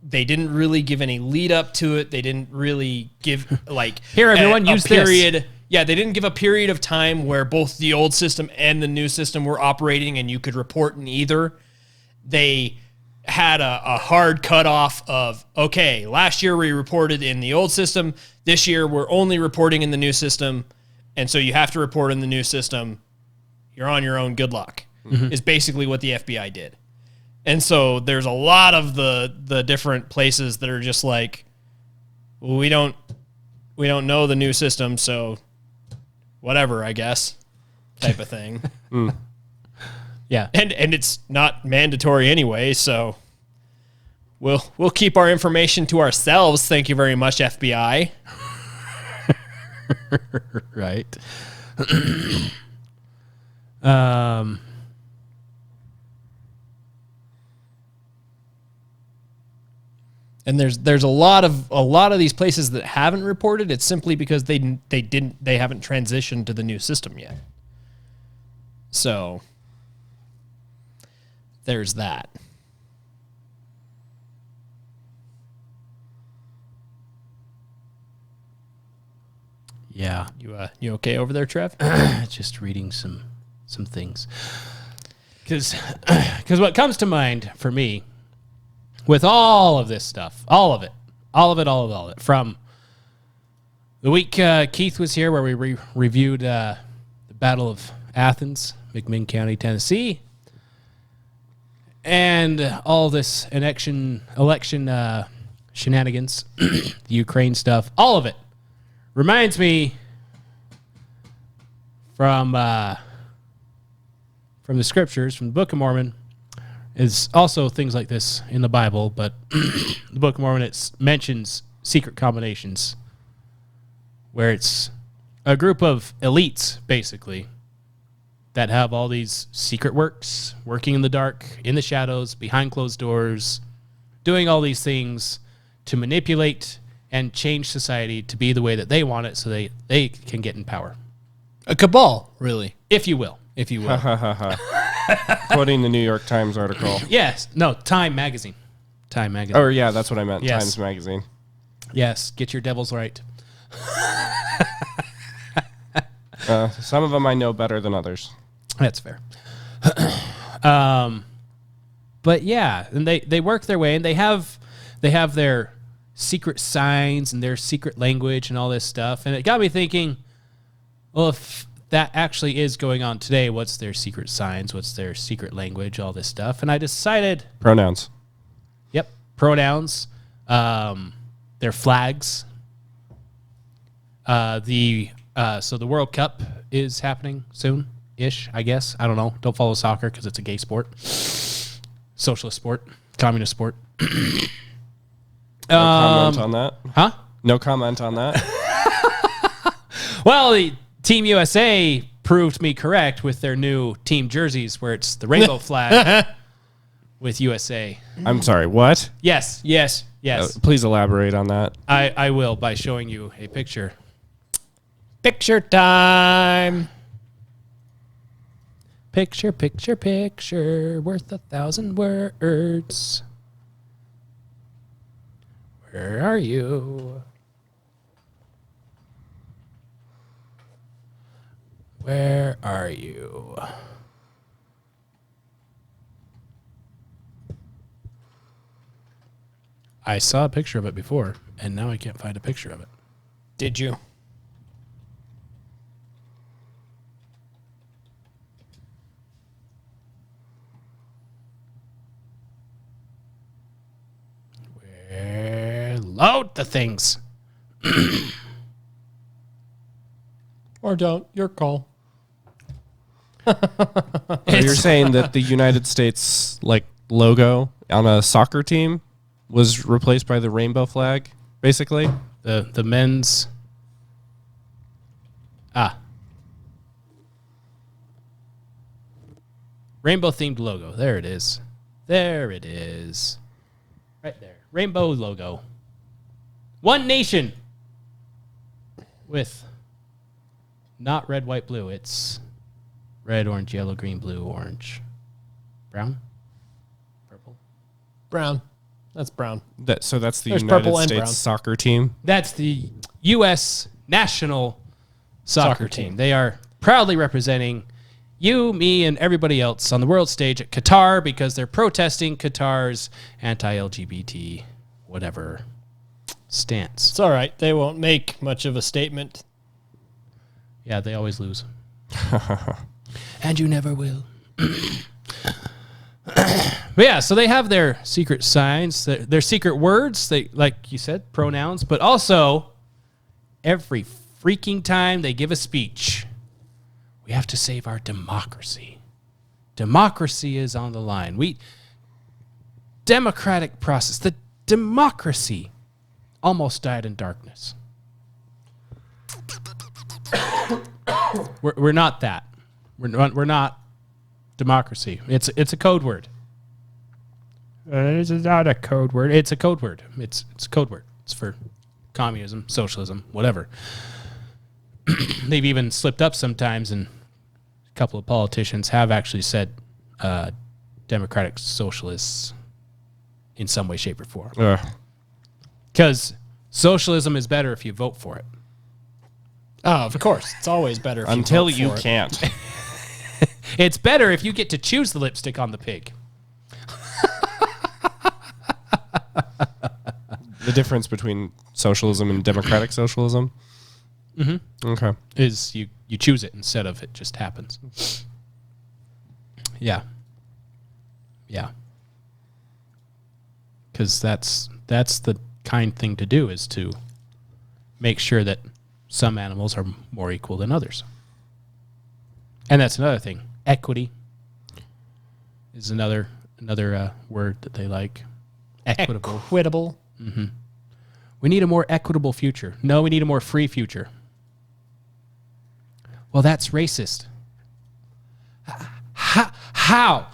they didn't really give any lead up to it. They didn't really give like here everyone use period. This. Yeah, they didn't give a period of time where both the old system and the new system were operating and you could report in either. They had a hard cutoff of, okay, last year we reported in the old system. This year we're only reporting in the new system. And so you have to report in the new system. You're on your own. Good luck. Is basically what the FBI did. And so there's a lot of the different places that are just like, well, we don't know the new system, so whatever, I guess, type of thing. Yeah. And it's not mandatory anyway, so we'll keep our information to ourselves. Thank you very much, FBI. Right. And there's a lot of these places that haven't reported. It's simply because they haven't transitioned to the new system yet. So there's that. Yeah. You okay over there, Trev? Just reading some things. Because what comes to mind for me with all of this stuff, all of it, from the week Keith was here where we reviewed the Battle of Athens, McMinn County, Tennessee, and all this election shenanigans, the Ukraine stuff, all of it reminds me from the scriptures, from the Book of Mormon. Is also things like this in the Bible, but the Book of Mormon, it mentions secret combinations where it's a group of elites, basically, that have all these secret works, working in the dark, in the shadows, behind closed doors, doing all these things to manipulate and change society to be the way that they want it so they can get in power. A cabal, really. If you will. Quoting the New York Times article. Yes. No, Time Magazine. Time Magazine. Oh, yeah, that's what I meant. Yes. Times Magazine. Yes, get your devils right. Some of them I know better than others. That's fair. But yeah, and they work their way, and they have their secret signs and their secret language and all this stuff. And it got me thinking, well, if that actually is going on today, what's their secret signs? What's their secret language? All this stuff. And I decided... Pronouns. Yep. Pronouns. Their flags. So the World Cup is happening soon-ish, I guess. I don't know. Don't follow soccer because it's a gay sport. Socialist sport. Communist sport. No comment on that? Huh? No comment on that? Well, the Team USA proved me correct with their new team jerseys where it's the rainbow flag with USA. I'm sorry, what? Yes. Please elaborate on that. I will by showing you a picture. Picture time. Picture, worth 1,000 words. Where are you? Where are you? I saw a picture of it before, and now I can't find a picture of it. Did you? Where? Load the things. Or don't. Your call. So you're saying that the United States logo on a soccer team was replaced by the rainbow flag, basically? The men's rainbow themed logo. There it is. Right there. Rainbow logo. One nation with not red, white, blue. It's red, orange, yellow, green, blue, orange, brown, purple. Brown. That's brown. So that's the There's United purple and States brown. soccer team? That's the U.S. national soccer team. They are proudly representing you, me, and everybody else on the world stage at Qatar because they're protesting Qatar's anti-LGBT whatever stance. It's all right. They won't make much of a statement. Yeah, they always lose. And you never will. But yeah, so they have their secret signs, their secret words, they, like you said, pronouns, but also every freaking time they give a speech, we have to save our democracy. Democracy is on the line. Democratic process, the democracy almost died in darkness. We're not that. We're not democracy. It's a code word. This is not a code word. It's a code word. It's a code word. It's for communism, socialism, whatever. They've even slipped up sometimes, and a couple of politicians have actually said democratic socialists in some way, shape, or form. Because socialism is better if you vote for it. Oh, of course. It's always better if until you vote for can't. It's better if you get to choose the lipstick on the pig. The difference between socialism and democratic socialism? Mm-hmm. Okay. Is you choose it instead of it just happens. Yeah. Yeah. Because that's the kind thing to do, is to make sure that some animals are more equal than others. And that's another thing. Equity is another word that they like. Equitable. Equitable. Mm-hmm. We need a more equitable future. No, we need a more free future. Well, that's racist. How?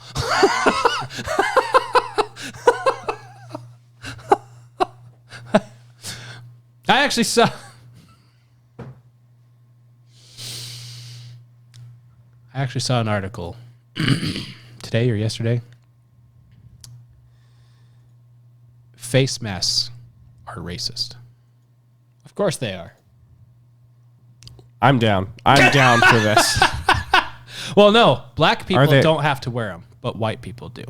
I actually saw an article today or yesterday. Face masks are racist. Of course they are. I'm down. I'm down for this. Well, no, black people don't have to wear them, but white people do.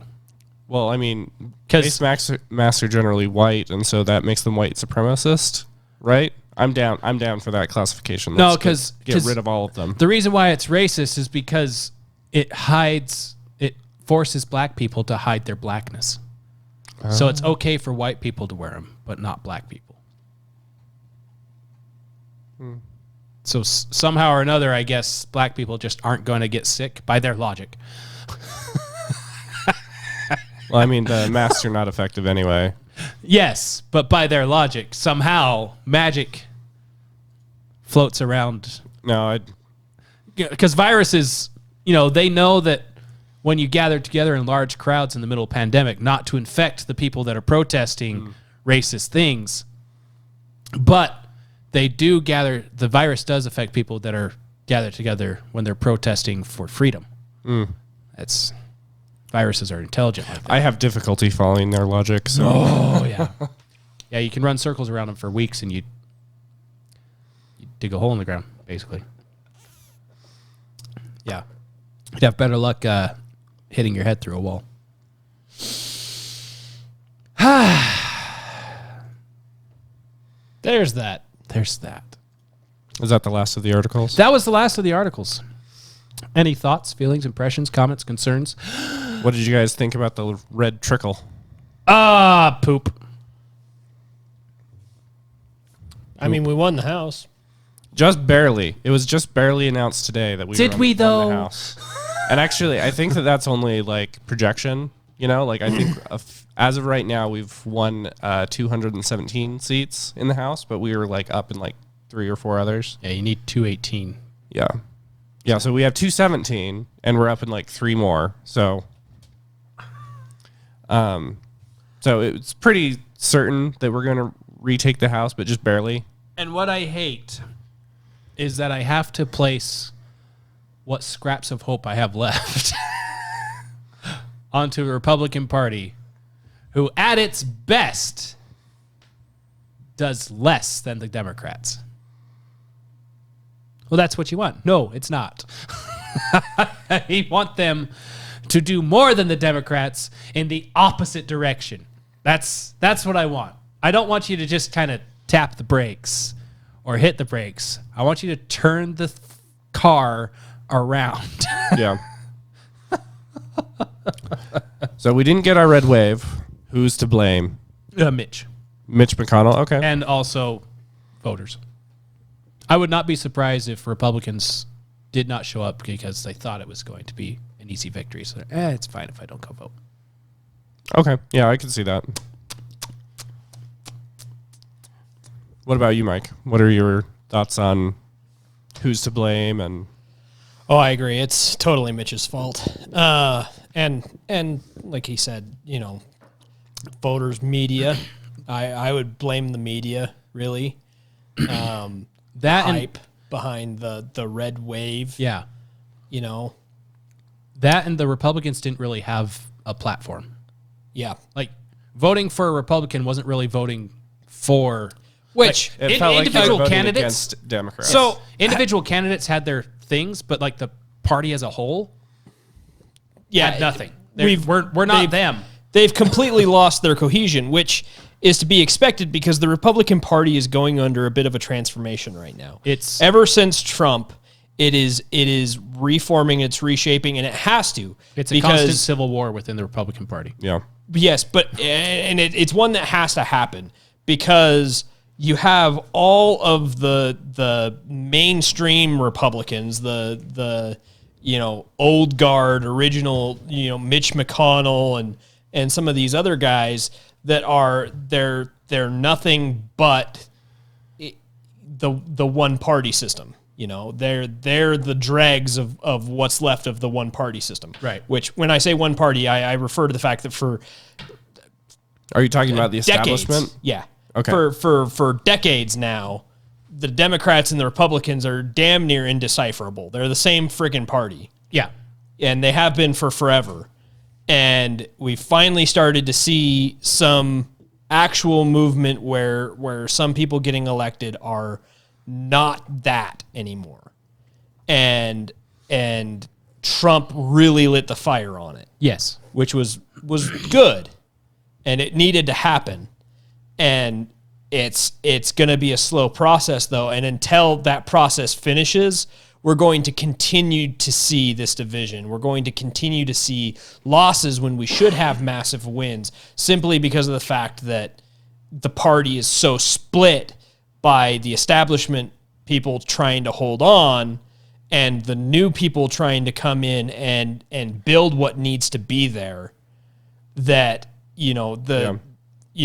Well, I mean, face masks are generally white, and so that makes them white supremacist, right? I'm down. I'm down for that classification. No, because get rid of all of them. The reason why it's racist is because it forces black people to hide their blackness. So it's okay for white people to wear them, but not black people. So somehow or another, I guess black people just aren't going to get sick by their logic. Well, I mean, the masks are not effective anyway. Yes, but by their logic, somehow magic floats around. No, because viruses, they know that when you gather together in large crowds in the middle of a pandemic, not to infect the people that are protesting racist things, but they do gather. The virus does affect people that are gathered together when they're protesting for freedom. Viruses are intelligent like that. I have difficulty following their logic. So. Oh, yeah. Yeah, you can run circles around them for weeks and you dig a hole in the ground, basically. Yeah. You'd have better luck hitting your head through a wall. There's that. There's that. Is that the last of the articles? That was the last of the articles. Any thoughts, feelings, impressions, comments, concerns? What did you guys think about the red trickle? Poop. I mean, we won the House. Just barely. It was just barely announced today that we won the House. And actually, I think that's only like projection. I think as of right now, we've won 217 seats in the House, but we were like up in like 3 or 4 others. Yeah, you need 218. Yeah. Yeah, so we have 217, and we're up in like 3 more. So it's pretty certain that we're going to retake the House, but just barely. And what I hate is that I have to place what scraps of hope I have left onto the Republican Party, who at its best does less than the Democrats. Well, that's what you want. No, it's not. You want them to do more than the Democrats in the opposite direction. That's what I want. I don't want you to just kind of tap the brakes or hit the brakes. I want you to turn the car around. Yeah. So we didn't get our red wave. Who's to blame? Mitch. Mitch McConnell. Okay. And also voters. I would not be surprised if Republicans did not show up because they thought it was going to be an easy victory. So it's fine if I don't go vote. Okay. Yeah, I can see that. What about you, Mike? What are your thoughts on who's to blame? And I agree. It's totally Mitch's fault. And like he said, Voters, media. I would blame the media, really. That hype behind the red wave. Yeah. You know. That and the Republicans didn't really have a platform. Yeah. Like, voting for a Republican wasn't really voting for... Which it felt individual like candidates against Democrats. So individual candidates had their things, but like the party as a whole, had nothing. We're not them. They've completely lost their cohesion, which is to be expected because the Republican Party is going under a bit of a transformation right now. It's ever since Trump, it is reforming, it's reshaping, and it has to. It's a constant civil war within the Republican Party. Yeah. Yes, but it's one that has to happen because you have all of the mainstream Republicans, the old guard, original, Mitch McConnell and some of these other guys that are they're nothing but the one party system. They're the dregs of what's left of the one party system. Right. Which when I say one party, I refer to the fact that for Are you talking about the establishment? Decades, yeah. Okay. For decades now, the Democrats and the Republicans are damn near indecipherable. They're the same friggin' party. Yeah. And they have been for forever. And we finally started to see some actual movement where some people getting elected are not that anymore. And Trump really lit the fire on it. Yes. Which was good. And it needed to happen. And it's going to be a slow process, though. And until that process finishes, we're going to continue to see this division. We're going to continue to see losses when we should have massive wins, simply because of the fact that the party is so split by the establishment people trying to hold on and the new people trying to come in and build what needs to be there, that,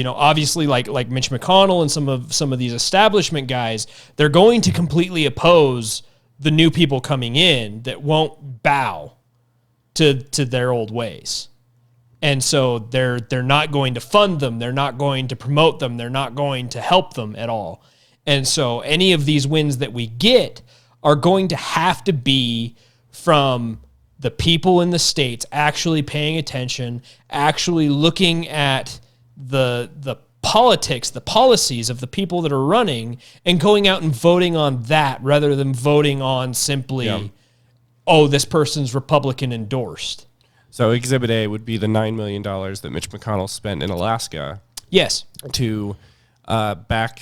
obviously like Mitch McConnell and some of these establishment guys, they're going to completely oppose the new people coming in that won't bow to their old ways. And so they're not going to fund them. They're not going to promote them. They're not going to help them at all. And so any of these wins that we get are going to have to be from the people in the states actually paying attention, actually looking at the politics, the policies of the people that are running, and going out and voting on that rather than voting on simply, this person's Republican endorsed. So Exhibit A would be the $9 million that Mitch McConnell spent in Alaska. Yes. To back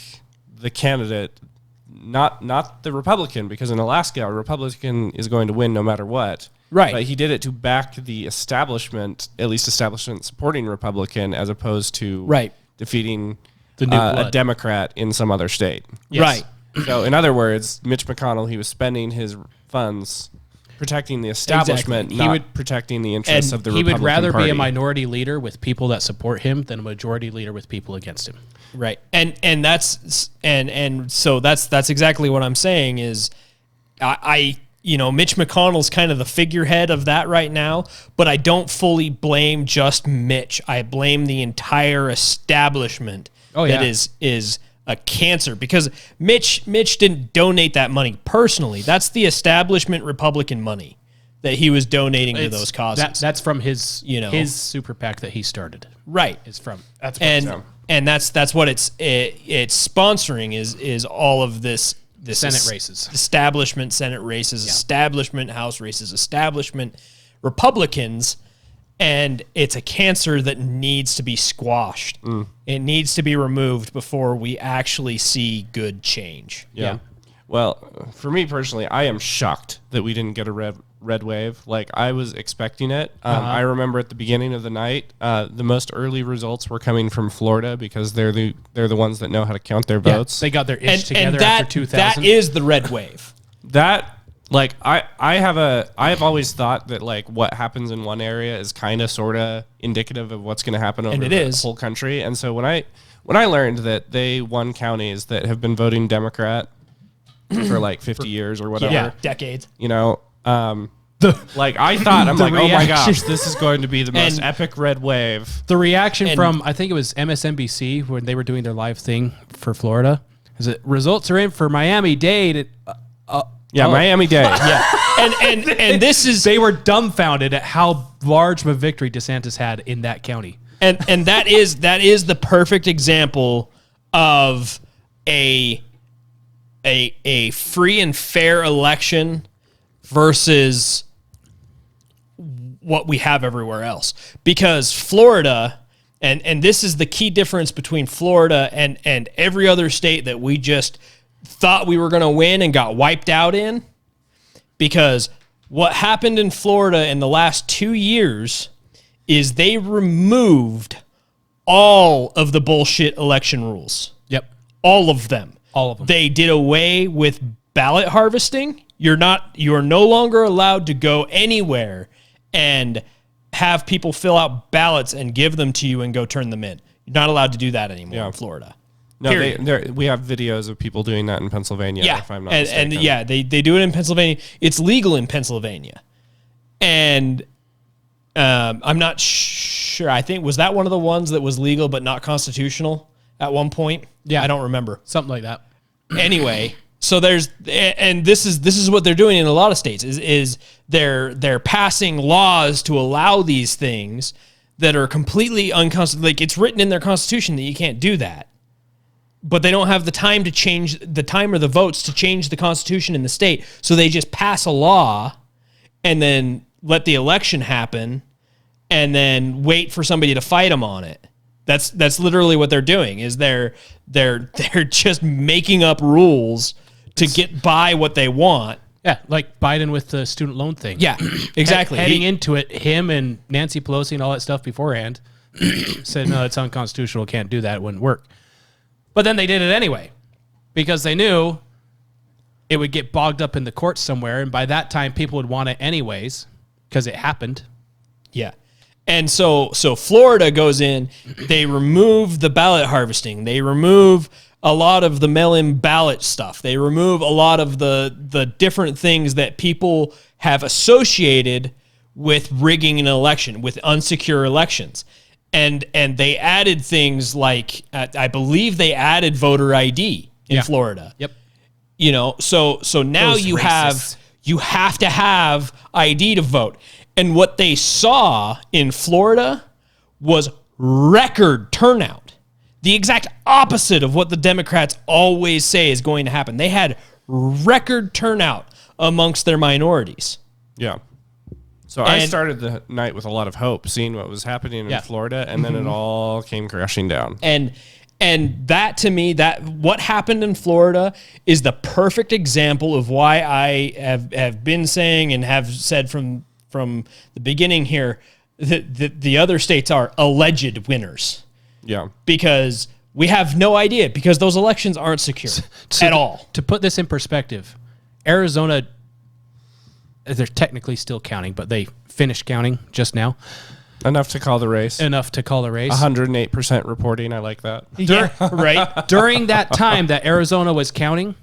the candidate, not the Republican, because in Alaska, a Republican is going to win no matter what. Right. But he did it to back the establishment, at least establishment supporting Republican, as opposed to defeating the new a Democrat in some other state. Yes. Right. So in other words, Mitch McConnell, he was spending his funds protecting the establishment, not protecting the interests of the Republican Party. He would rather be a minority leader with people that support him than a majority leader with people against him. Right. And that's so that's exactly what I'm saying is Mitch McConnell's kind of the figurehead of that right now, but I don't fully blame just Mitch. I blame the entire establishment that is a cancer, because Mitch didn't donate that money personally. That's the establishment Republican money that he was donating to those causes. That's from his super PAC that he started. Right. It's from that's what it's sponsoring is all of this Senate races, establishment Senate races, establishment House races, establishment Republicans, and it's a cancer that needs to be squashed. It needs to be removed before we actually see good change. Yeah. Well, for me personally, I am shocked that we didn't get a red wave. Like, I was expecting it. I remember at the beginning of the night, the most early results were coming from Florida because they're the ones that know how to count their votes. They got their ish together after 2000. That is the red wave. I have always thought that like what happens in one area is kind of sort of indicative of what's going to happen over the whole country. And so when I learned that they won counties that have been voting Democrat for like 50 years or whatever, decades, Like I thought, I'm like, oh my gosh, this is going to be the most epic red wave. The reaction from, I think it was MSNBC when they were doing their live thing for Florida, is that results are in for Miami-Dade. Miami-Dade. And this is, they were dumbfounded at how large of a victory DeSantis had in that county. And that is the perfect example of a free and fair election versus what we have everywhere else. Because Florida, and this is the key difference between Florida and every other state that we just thought we were going to win and got wiped out in, because what happened in Florida in the last 2 years is they removed all of the bullshit election rules. Yep. All of them. All of them. They did away with ballot harvesting. You are no longer allowed to go anywhere and have people fill out ballots and give them to you and go turn them in. You're not allowed to do that anymore in Florida. No, we have videos of people doing that in Pennsylvania, if I'm not mistaken. And they do it in Pennsylvania. It's legal in Pennsylvania. And I'm not sure. I think, was that one of the ones that was legal but not constitutional at one point? Yeah. I don't remember. Something like that. Anyway, so this is what they're doing in a lot of states is they're passing laws to allow these things that are completely unconstitutional. Like, it's written in their constitution that you can't do that. But they don't have the time to change the time or the votes to change the constitution in the state. So they just pass a law and then let the election happen and then wait for somebody to fight them on it. That's literally what they're doing, is they're just making up rules to get by what they want. Yeah, like Biden with the student loan thing. Yeah, exactly. Heading into it, him and Nancy Pelosi and all that stuff beforehand said, no, it's unconstitutional, can't do that, it wouldn't work. But then they did it anyway because they knew it would get bogged up in the courts somewhere, and by that time people would want it anyways because it happened. Yeah. And so Florida goes in, they remove the ballot harvesting, they remove a lot of the mail-in ballot stuff, they remove a lot of the different things that people have associated with rigging an election, with unsecure elections. And they added things like, I believe they added voter ID in Florida. Yep. You know, so now you have to have ID to vote. And what they saw in Florida was record turnout. The exact opposite of what the Democrats always say is going to happen. They had record turnout amongst their minorities. Yeah. So I started the night with a lot of hope, seeing what was happening in Florida, and then it all came crashing down. And that, to me, that what happened in Florida is the perfect example of why I have been saying and have said from the beginning here that the other states are alleged winners. Yeah. Because we have no idea, because those elections aren't secure at all. To put this in perspective, Arizona, they're technically still counting, but they finished counting just now. Enough to call the race. 108% reporting. I like that. Right. During that time that Arizona was counting,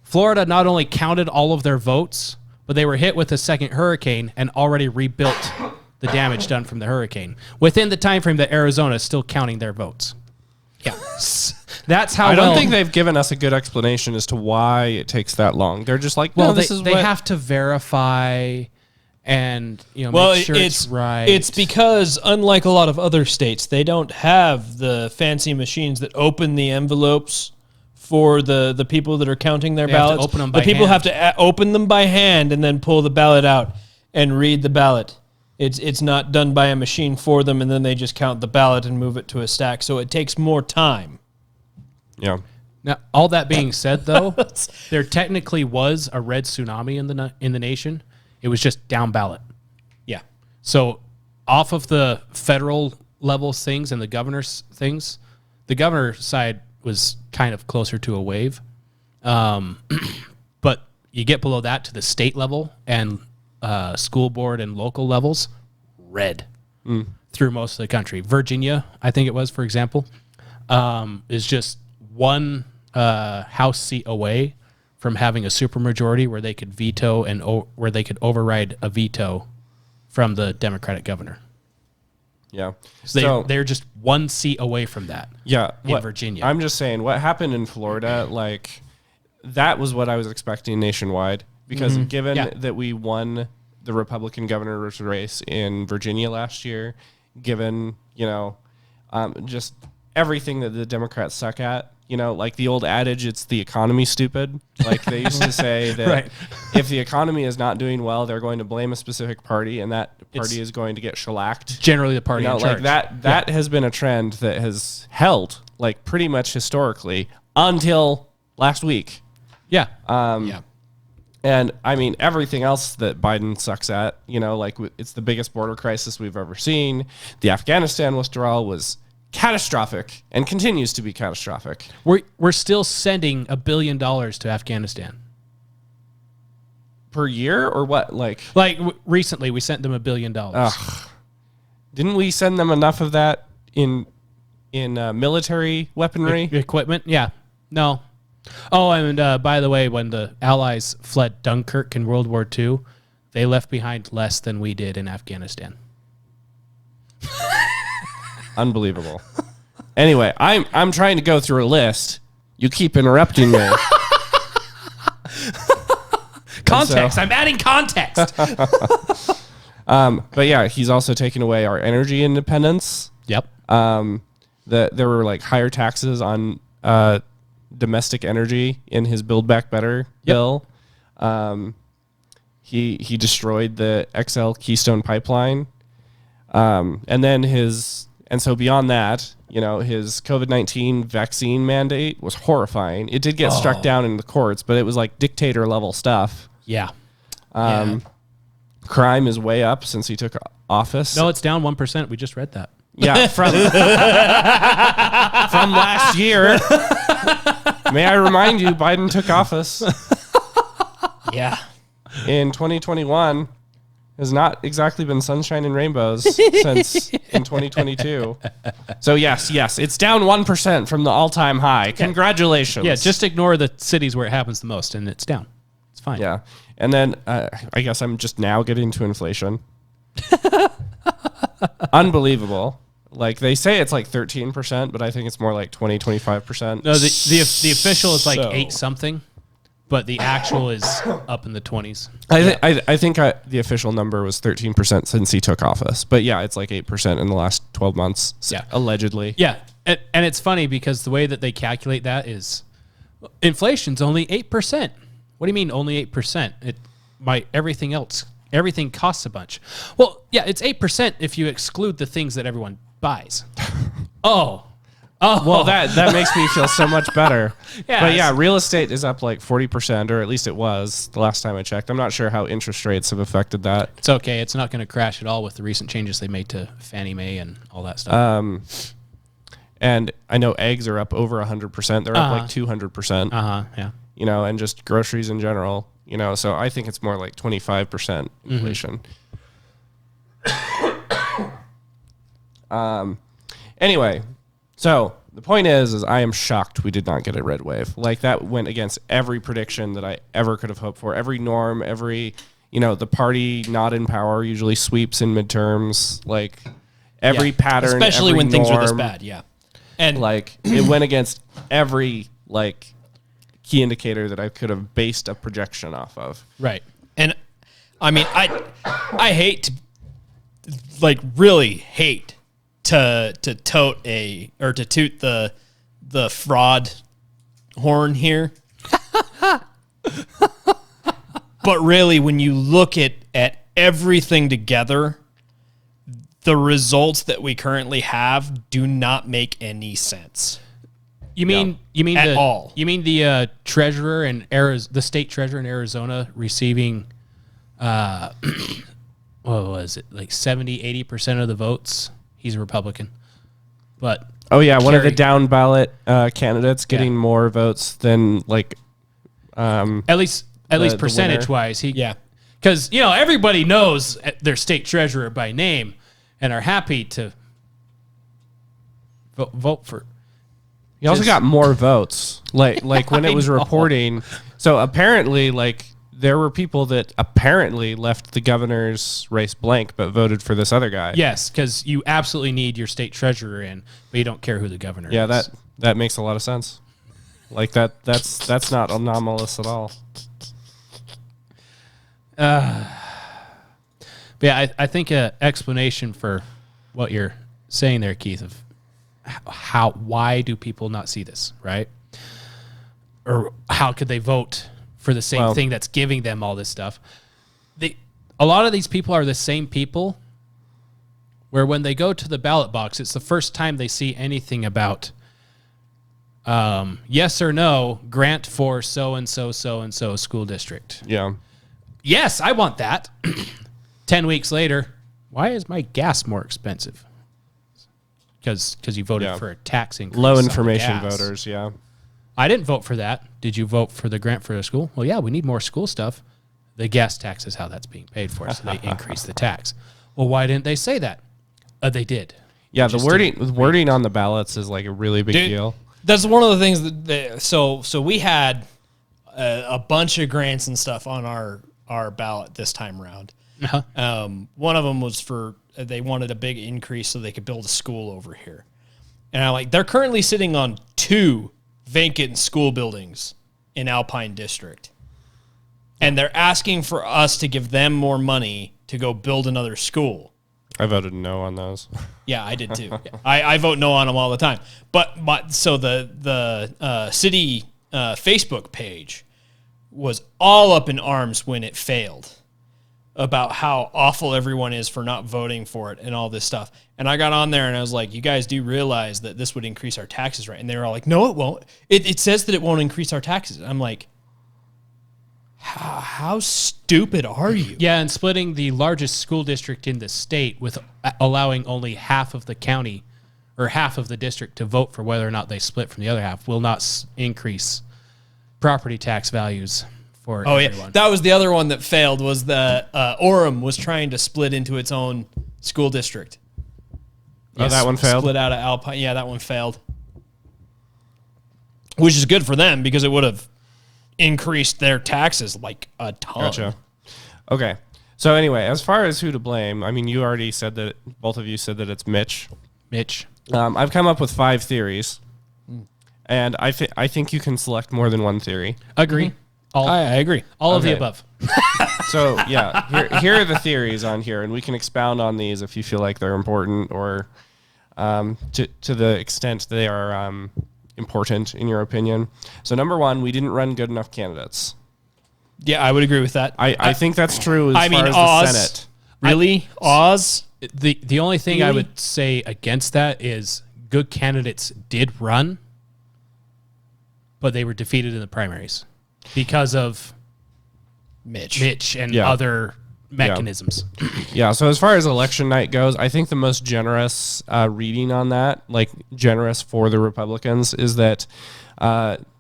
Florida not only counted all of their votes, but they were hit with a second hurricane and already rebuilt the damage done from the hurricane within the time frame that Arizona is still counting their votes. Yeah. That's how I don't think they've given us a good explanation as to why it takes that long. They're just like, no, they have to verify and make sure it's right. It's because, unlike a lot of other states, they don't have the fancy machines that open the envelopes for the people that are counting their ballots. Open them by the people hand. have to open them by hand and then pull the ballot out and read the ballot. It's not done by a machine for them, and then they just count the ballot and move it to a stack. So it takes more time. Yeah. Now, all that being said, though, there technically was a red tsunami in the nation. It was just down ballot. Yeah. So off of the federal level things and the governor's things, the governor's side was kind of closer to a wave. But you get below that to the state level and school board and local levels, red through most of the country. Virginia, I think it was, for example, is just one House seat away from having a supermajority where they could veto and where they could override a veto from the Democratic governor. Yeah. So they're just one seat away from that. Yeah. In Virginia. I'm just saying what happened in Florida, like that was what I was expecting nationwide because given that we won the Republican governor's race in Virginia last year, given, just everything that the Democrats suck at, like the old adage, it's the economy, stupid. Like they used to say that if the economy is not doing well, they're going to blame a specific party and that party is going to get shellacked. Generally the party in charge. Like that has been a trend that has held like pretty much historically until last week. Yeah. And I mean, everything else that Biden sucks at, like it's the biggest border crisis we've ever seen. The Afghanistan withdrawal was catastrophic and continues to be catastrophic. We're still sending $1 billion to Afghanistan per year, or what? Like recently, we sent them $1 billion. Didn't we send them enough of that in military weaponry equipment? Yeah. No. Oh, and by the way, when the Allies fled Dunkirk in World War II, they left behind less than we did in Afghanistan. Unbelievable. Anyway, I'm trying to go through a list. You keep interrupting me. Context. I'm adding context. But yeah, he's also taken away our energy independence. Yep. There were like higher taxes on domestic energy in his Build Back Better bill. He destroyed the XL Keystone pipeline. And so beyond that, his COVID-19 vaccine mandate was horrifying. It did get struck down in the courts, but it was like dictator level stuff. Yeah. Crime is way up since he took office. No, it's down 1%. We just read that. Yeah, from last year. May I remind you, Biden took office. Yeah. In 2021. Has not exactly been sunshine and rainbows since in 2022. So yes, it's down 1% from the all-time high. Congratulations. Yeah, just ignore the cities where it happens the most, and it's down. It's fine. Yeah, and then I guess I'm just now getting to inflation. Unbelievable. Like they say it's like 13%, but I think it's more like 25%. No, the official is like 8 something. But the actual is up in the 20s. I think the official number was 13% since he took office. But yeah, it's like 8% in the last 12 months, allegedly. Yeah, and it's funny because the way that they calculate that is inflation's only 8%. What do you mean only 8%? Everything costs a bunch. Well, yeah, it's 8% if you exclude the things that everyone buys. Oh, well, that makes me feel so much better. But yeah, real estate is up like 40%, or at least it was the last time I checked. I'm not sure how interest rates have affected that. It's okay. It's not going to crash at all with the recent changes they made to Fannie Mae and all that stuff. And I know eggs are up over 100%. They're up like 200%. Yeah. And just groceries in general. So I think it's more like 25% inflation. Anyway. So the point is I am shocked we did not get a red wave. Like that went against every prediction that I ever could have hoped for. Every norm, the party not in power usually sweeps in midterms. Like every pattern, especially when things are this bad. Yeah, and like it went against every like key indicator that I could have based a projection off of. Right, and I mean I hate to really hate. To toot the fraud horn here. But really, when you look at everything together, the results that we currently have do not make any sense. You mean at all? You mean the treasurer in the state treasurer in Arizona receiving what was it, like 70-80% of the votes? He's a Republican, but one of the down ballot candidates getting more votes than like at least percentage wise. Because everybody knows their state treasurer by name and are happy to vote for. He also got more votes. Like when it was reporting. So apparently, like, there were people that apparently left the governor's race blank but voted for this other guy. Yes, because you absolutely need your state treasurer in, but you don't care who the governor is. Yeah, that makes a lot of sense. Like that's not anomalous at all. But yeah, I think an explanation for what you're saying there, Keith, of why do people not see this, right? Or how could they vote for the same thing that's giving them all this stuff? A lot of these people are the same people where when they go to the ballot box, it's the first time they see anything about yes or no, grant for so-and-so, so-and-so school district. Yeah. Yes, I want that. 10 weeks later, why is my gas more expensive? Because you voted for a tax increase. Low information voters, yeah. I didn't vote for that. Did you vote for the grant for the school? Well, yeah, we need more school stuff. The gas tax is how that's being paid for, so they increase the tax. Well, why didn't they say that? They did. Yeah, the wording on the ballots is like a really big deal. That's one of the things that so we had a bunch of grants and stuff on our ballot this time around. Uh-huh. One of them was for they wanted a big increase so they could build a school over here, and I'm like, they're currently sitting on 2 vacant school buildings in Alpine District, and they're asking for us to give them more money to go build another school. I voted no on those. Yeah, I did too. I vote no on them all the time. But so the city Facebook page was all up in arms when it failed about how awful everyone is for not voting for it and all this stuff. And I got on there and I was like, you guys do realize that this would increase our taxes, right? And they were all like, no, it won't. It says that it won't increase our taxes. And I'm like, how stupid are you? Yeah, and splitting the largest school district in the state with allowing only half of the county or half of the district to vote for whether or not they split from the other half will not increase property tax values for everyone. Yeah, that was the other one that failed. Was the Orem was trying to split into its own school district. Oh, that one failed? Split out of Alpine. Yeah, that one failed. Which is good for them because it would have increased their taxes like a ton. Gotcha. Okay. So anyway, as far as who to blame, I mean, you already said that, both of you said that it's Mitch. I've come up with 5 theories, and I think you can select more than one theory. Agree. I agree. All of the above. So yeah, here are the theories on here, and we can expound on these if you feel like they're important or to the extent they are important in your opinion. So number 1, we didn't run good enough candidates. Yeah, I would agree with that. I think that's true as far as Oz, the Senate. Really? Oz? The only thing really? I would say against that is good candidates did run, but they were defeated in the primaries because of Mitch and other mechanisms. Yeah, so as far as election night goes, I think the most generous reading on that, like generous for the Republicans, is that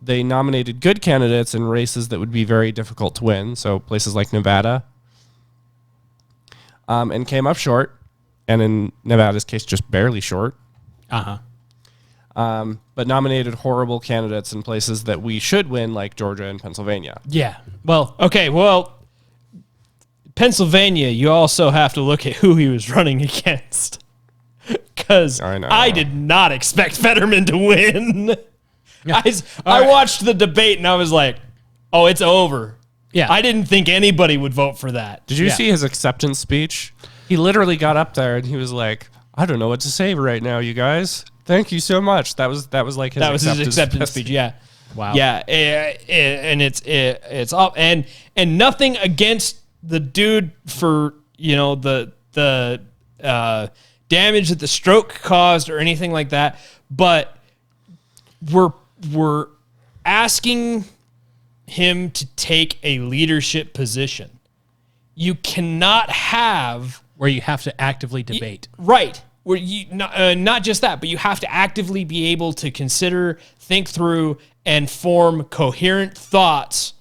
they nominated good candidates in races that would be very difficult to win, so places like Nevada, and came up short, and in Nevada's case, just barely short. But nominated horrible candidates in places that we should win, like Georgia and Pennsylvania. Yeah. Well, okay, Pennsylvania, you also have to look at who he was running against. Because I did not expect Fetterman to win. Yeah. I watched the debate and I was like, oh, it's over. Yeah. I didn't think anybody would vote for that. Did you see his acceptance speech? He literally got up there and he was like, I don't know what to say right now, you guys. Thank you so much. That was like his acceptance speech. Yeah. Wow. Yeah. And it's up and nothing against the dude for, the damage that the stroke caused or anything like that. But we're asking him to take a leadership position. You cannot have where you have to actively debate. Right. Where you not just that, but you have to actively be able to consider, think through, and form coherent thoughts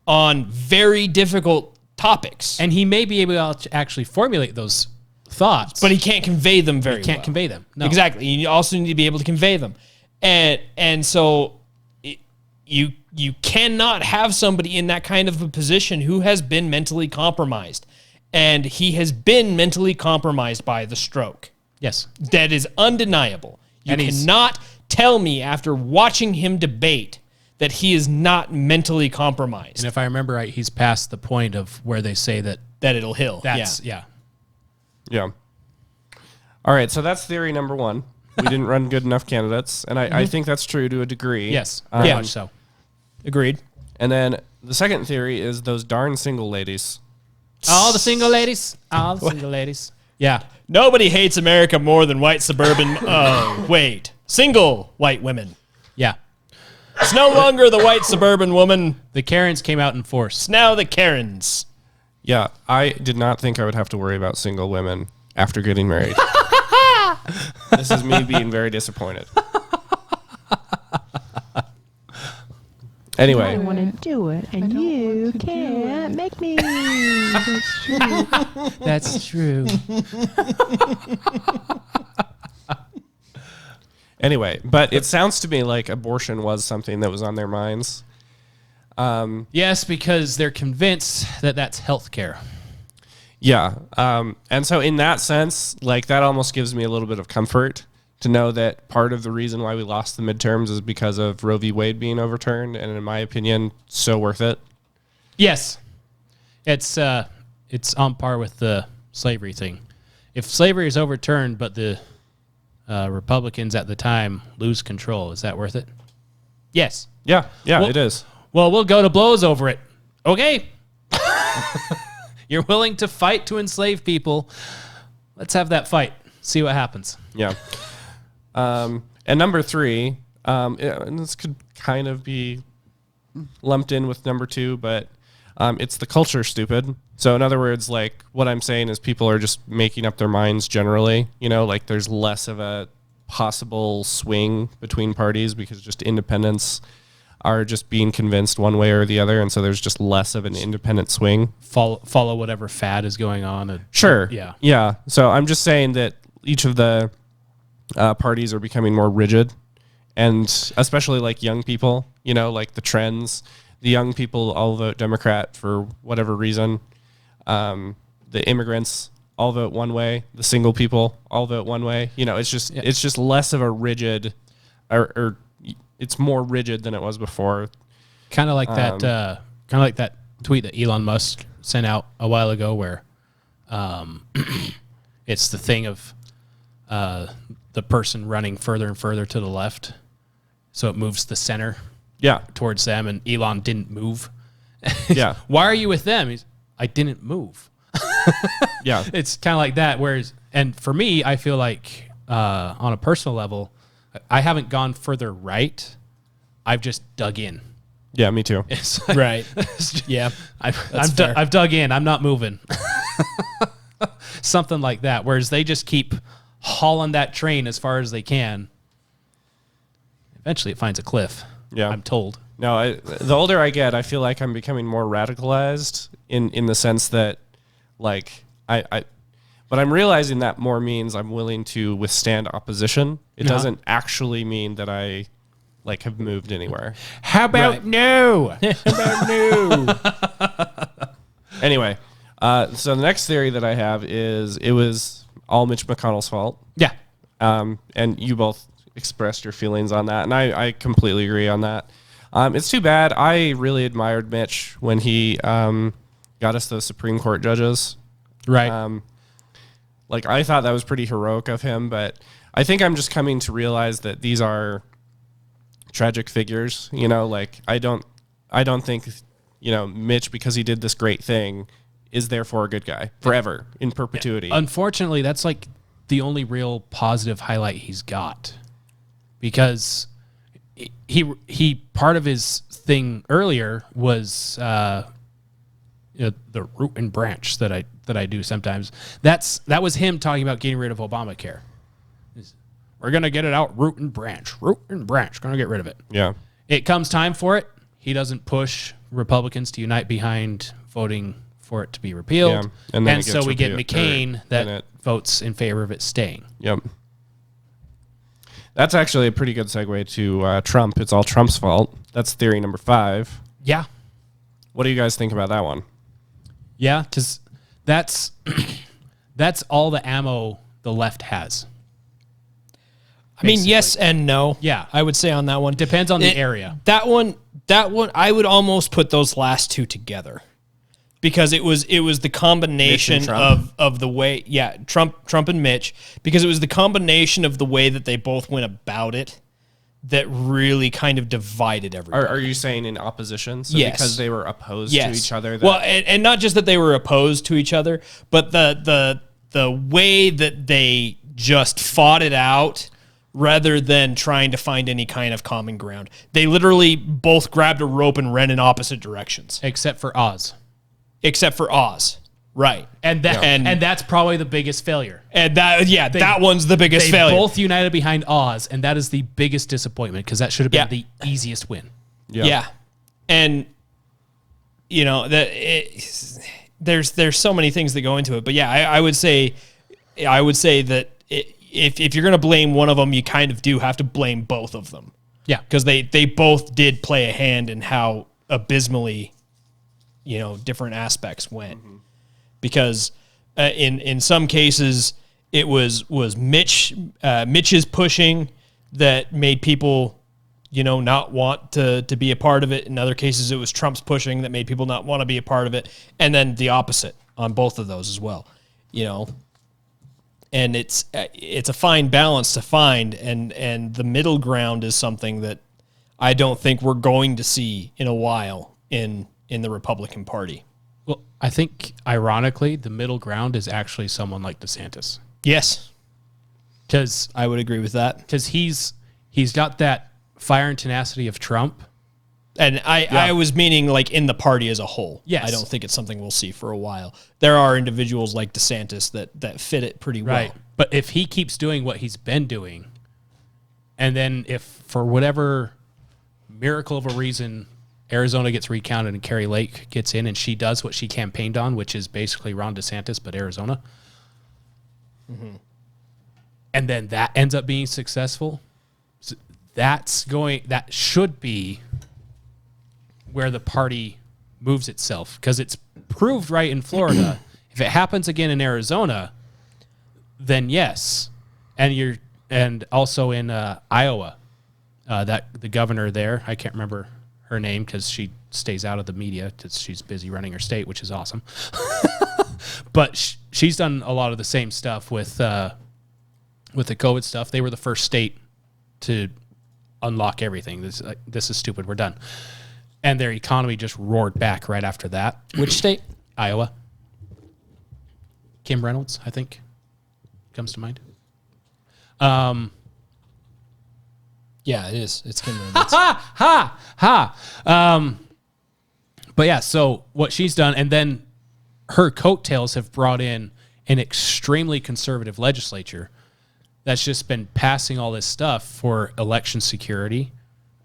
on very difficult topics. And he may be able to actually formulate those thoughts, but he can't convey them very well. He can't convey them. No. Exactly. You also need to be able to convey them. And so you cannot have somebody in that kind of a position who has been mentally compromised. And he has been mentally compromised by the stroke. Yes. That is undeniable. You cannot tell me after watching him debate that he is not mentally compromised. And if I remember right, he's past the point of where they say that it'll heal. Yeah. All right, so that's theory number one. We didn't run good enough candidates, and I think that's true to a degree. Yes, very much so. Agreed. And then the second theory is those darn single ladies. All the single ladies. All the single ladies. Yeah. Nobody hates America more than white suburban. Single white women. Yeah. It's no longer the white suburban woman. The Karens came out in force. It's now the Karens. Yeah, I did not think I would have to worry about single women after getting married. This is me being very disappointed. Anyway. I want to do it, and you can't make me. That's true. That's true. Anyway, but it sounds to me like abortion was something that was on their minds. Yes, because they're convinced that that's healthcare. Yeah. And so in that sense, like that almost gives me a little bit of comfort to know that part of the reason why we lost the midterms is because of Roe v. Wade being overturned. And in my opinion, so worth it. Yes. It's on par with the slavery thing. If slavery is overturned, but the Republicans at the time lose control, is that worth it? Yes. Yeah, it is. Well, we'll go to blows over it. Okay. You're willing to fight to enslave people. Let's have that fight. See what happens. Yeah. And number three, and this could kind of be lumped in with number two, but it's the culture stupid. So in other words, like what I'm saying is people are just making up their minds generally, like there's less of a possible swing between parties because just independents are just being convinced one way or the other. And so there's just less of an independent swing. Follow whatever fad is going on. Sure. Yeah. Yeah. So I'm just saying that each of the parties are becoming more rigid, and especially like young people, like the trends, the young people all vote Democrat for whatever reason. The immigrants all vote one way. The single people all vote one way. It's just less of a rigid or it's more rigid than it was before. Kind of like that tweet that Elon Musk sent out a while ago where it's the thing of the person running further and further to the left. So it moves the center towards them, and Elon didn't move. Yeah. Why are you with them? I didn't move. Yeah. It's kind of like that. Whereas, and for me, I feel like on a personal level, I haven't gone further right. I've just dug in. Yeah, me too. It's like, right. Yeah. I've dug in. I'm not moving. Something like that. Whereas they just keep hauling that train as far as they can. Eventually it finds a cliff. Yeah. I'm told. No, the older I get, I feel like I'm becoming more radicalized in the sense that like but I'm realizing that more means I'm willing to withstand opposition. It doesn't actually mean that I like have moved anywhere. How about no? How about no? Anyway, so the next theory that I have is it was all Mitch McConnell's fault. Yeah. And you both expressed your feelings on that, and I completely agree on that. It's too bad. I really admired Mitch when he got us those Supreme Court judges. Right. Like I thought that was pretty heroic of him, but I think I'm just coming to realize that these are tragic figures. Like I don't think Mitch, because he did this great thing, is therefore a good guy forever in perpetuity. Yeah. Unfortunately, that's like the only real positive highlight he's got, because he part of his thing earlier was the root and branch that I do sometimes. That was him talking about getting rid of Obamacare. We're gonna get it out root and branch, gonna get rid of it. Yeah. It comes time for it. He doesn't push Republicans to unite behind voting for it to be repealed. Yeah. And so we get McCain that votes in favor of it staying. Yep. That's actually a pretty good segue to Trump. It's all Trump's fault. That's theory number 5. Yeah. What do you guys think about that one? Yeah, because that's all the ammo the left has. I mean, yes and no. Yeah. I would say on that one. Depends on the area. That one, I would almost put those last two together. Because it was the combination of the way, Trump and Mitch, because it was the combination of the way that they both went about it that really kind of divided everybody. Are you saying in opposition? So yes. Because they were opposed to each other? Well, and not just that they were opposed to each other, but the way that they just fought it out rather than trying to find any kind of common ground. They literally both grabbed a rope and ran in opposite directions. Except for Oz. Right. And that's probably the biggest failure. And that one's the biggest failure. They both united behind Oz, and that is the biggest disappointment because that should have been the easiest win. Yeah. And you know, there's so many things that go into it. But yeah, I would say that if you're going to blame one of them, you kind of do have to blame both of them. Yeah. Because they both did play a hand in how abysmally different aspects went, because in some cases it was Mitch's pushing that made people not want to be a part of it. In other cases, it was Trump's pushing that made people not want to be a part of it, and then the opposite on both of those as well. And it's a fine balance to find, and the middle ground is something that I don't think we're going to see in a while in the Republican Party. Well, I think, ironically, the middle ground is actually someone like DeSantis. Yes. Because I would agree with that. Because he's got that fire and tenacity of Trump. And I was meaning like in the party as a whole. Yes. I don't think it's something we'll see for a while. There are individuals like DeSantis that fit it pretty well. Right. But if he keeps doing what he's been doing, and then if for whatever miracle of a reason Arizona gets recounted and Carrie Lake gets in and she does what she campaigned on, which is basically Ron DeSantis, but Arizona. Mm-hmm. And then that ends up being successful. So that should be where the party moves itself, because it's proved right in Florida. If it happens again in Arizona, then yes. And also in Iowa, that the governor there, I can't remember her name because she stays out of the media because she's busy running her state, which is awesome. But she's done a lot of the same stuff with the COVID stuff. They were the first state to unlock everything. This is stupid. We're done. And their economy just roared back right after that. Which state? Iowa. Kim Reynolds, I think, comes to mind. Yeah, it is. It's Kim Reynolds. But yeah, so what she's done, and then her coattails have brought in an extremely conservative legislature that's just been passing all this stuff for election security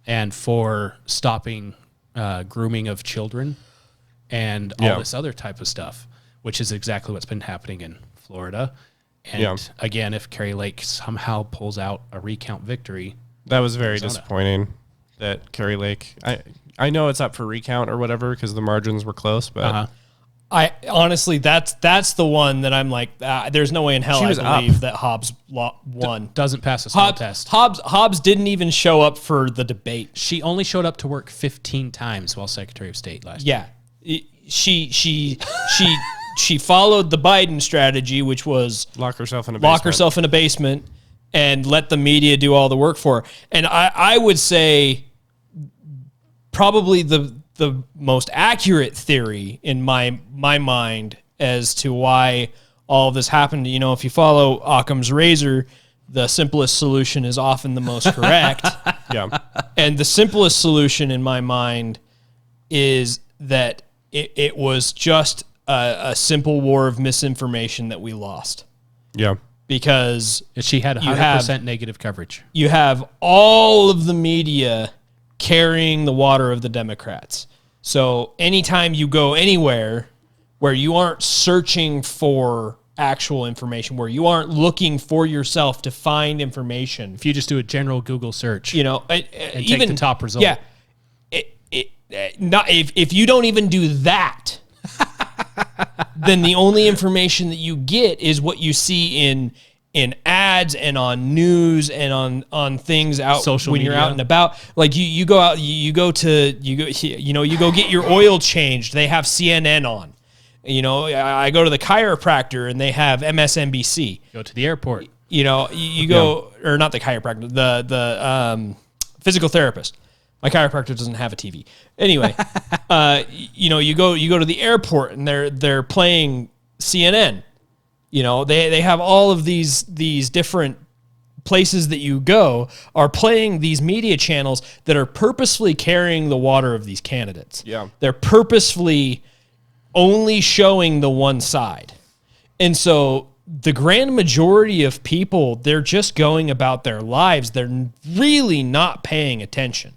and for stopping grooming of children and all this other type of stuff, which is exactly what's been happening in Florida. And again, if Carrie Lake somehow pulls out a recount victory, that was very disappointing. That Carrie Lake, I know it's up for recount or whatever because the margins were close, but I honestly, that's the one that I'm like, there's no way in hell I believe that Hobbs won. Doesn't pass a smell test. Hobbs didn't even show up for the debate. She only showed up to work 15 times while Secretary of State last year. She followed the Biden strategy, which was lock herself in a basement and let the media do all the work for her. And I would say probably the most accurate theory in my mind as to why all of this happened. If you follow Occam's razor, the simplest solution is often the most correct. And the simplest solution in my mind is that it was just a simple war of misinformation that we lost. Yeah. Because she had 100% negative coverage. You have all of the media carrying the water of the Democrats. So anytime you go anywhere where you aren't searching for actual information, where you aren't looking for yourself to find information. If you just do a general Google search, you know, and even take the top result. Yeah. Not if you don't even do that, then the only information that you get is what you see in ads and on news and on things out social when media. You're out and about. Like you go out, you go get your oil changed. They have CNN on. You know, I go to the chiropractor and they have MSNBC. Go to the airport. You know, you go or not the chiropractor, the physical therapist. My chiropractor doesn't have a TV. Anyway, you know, you go to the airport and they're playing CNN. You know, they have all of these different places that you go are playing these media channels that are purposefully carrying the water of these candidates. Yeah. They're purposefully only showing the one side. And so the grand majority of people, they're just going about their lives. They're really not paying attention.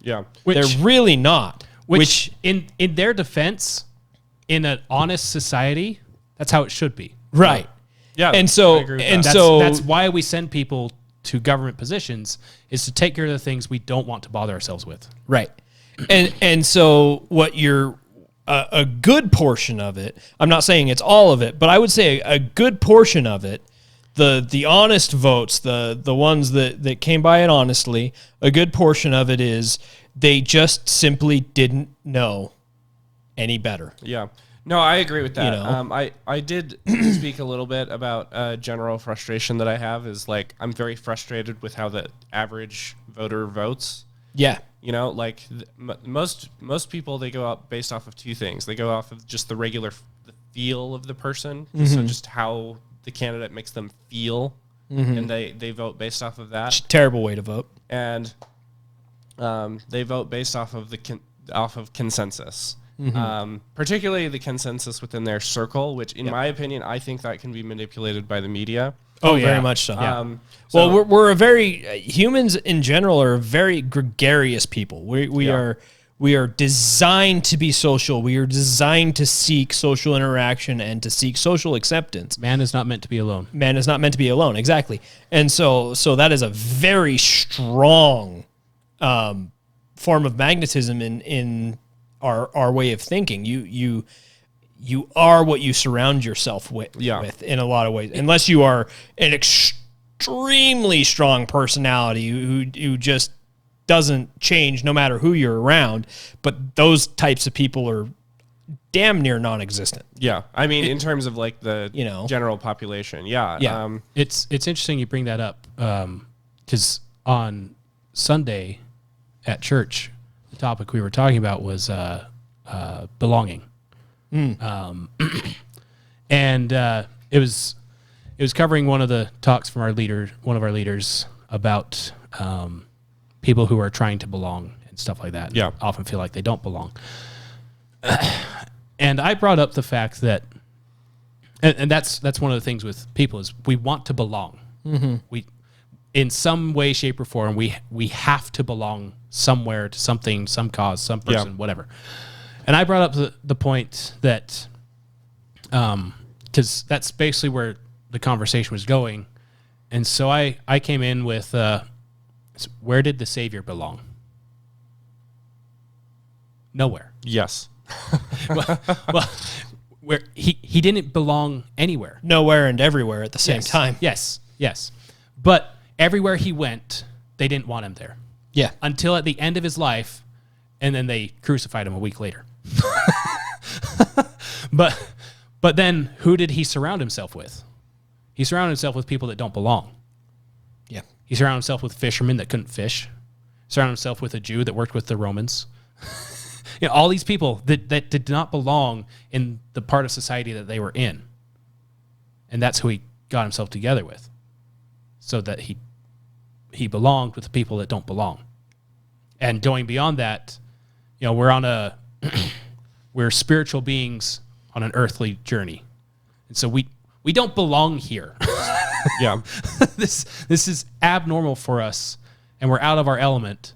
Yeah. They're really not. Which in their defense, in an honest society, that's how it should be. Right. Yeah. And so, I agree with and that. so that's why we send people to government positions, is to take care of the things we don't want to bother ourselves with. right. And so what you're, a good portion of it, I'm not saying it's all of it, but I would say a good portion of it, the honest votes, the ones that came by it honestly, a good portion of it is they just simply didn't know any better. Yeah. No, I agree with that. You know? I did speak a little bit about general frustration that I have is like I'm very frustrated with how the average voter votes. Yeah. You know, like most people, they go out based off of two things. They go off of just the the feel of the person, so just how the candidate makes them feel, and they vote based off of that. Terrible way to vote. And they vote based off of consensus. Particularly the consensus within their circle, which in my opinion, I think that can be manipulated by the media. Oh, yeah. Very much so. So well, we're a very humans in general are very gregarious people. We are designed to be social. We are designed to seek social interaction and to seek social acceptance. Man is not meant to be alone. Man is not meant to be alone. Exactly. And so that is a very strong form of magnetism in our way of thinking. You are what you surround yourself with in a lot of ways. Unless you are an extremely strong personality who just doesn't change no matter who you're around. But those types of people are damn near non-existent. Yeah. I mean, in terms of like the general population. Yeah. Yeah. It's interesting you bring that up because on Sunday at church, the topic we were talking about was belonging. And it was covering one of the talks from one of our leaders about people who are trying to belong and stuff like that. Yeah. Often feel like they don't belong. And I brought up the fact that, and that's one of the things with people is we want to belong. We, in some way, shape, or form, we have to belong somewhere to something, some cause, some person, whatever. And I brought up the point that, because that's basically where the conversation was going. And so I came in with, where did the Savior belong? Nowhere. Yes. well, where he didn't belong anywhere. Nowhere and everywhere at the same time. Yes. But everywhere he went, they didn't want him there. Yeah. Until at the end of his life, and then they crucified him a week later. But then who did he surround himself with? He surrounded himself with people that don't belong. Yeah. He surrounded himself with fishermen that couldn't fish. Surrounded himself with a Jew that worked with the Romans. All these people that did not belong in the part of society that they were in. And that's who he got himself together with. So that he belonged with the people that don't belong. And going beyond that, we're spiritual beings on an earthly journey. And so we don't belong here. Yeah. This is abnormal for us, and we're out of our element,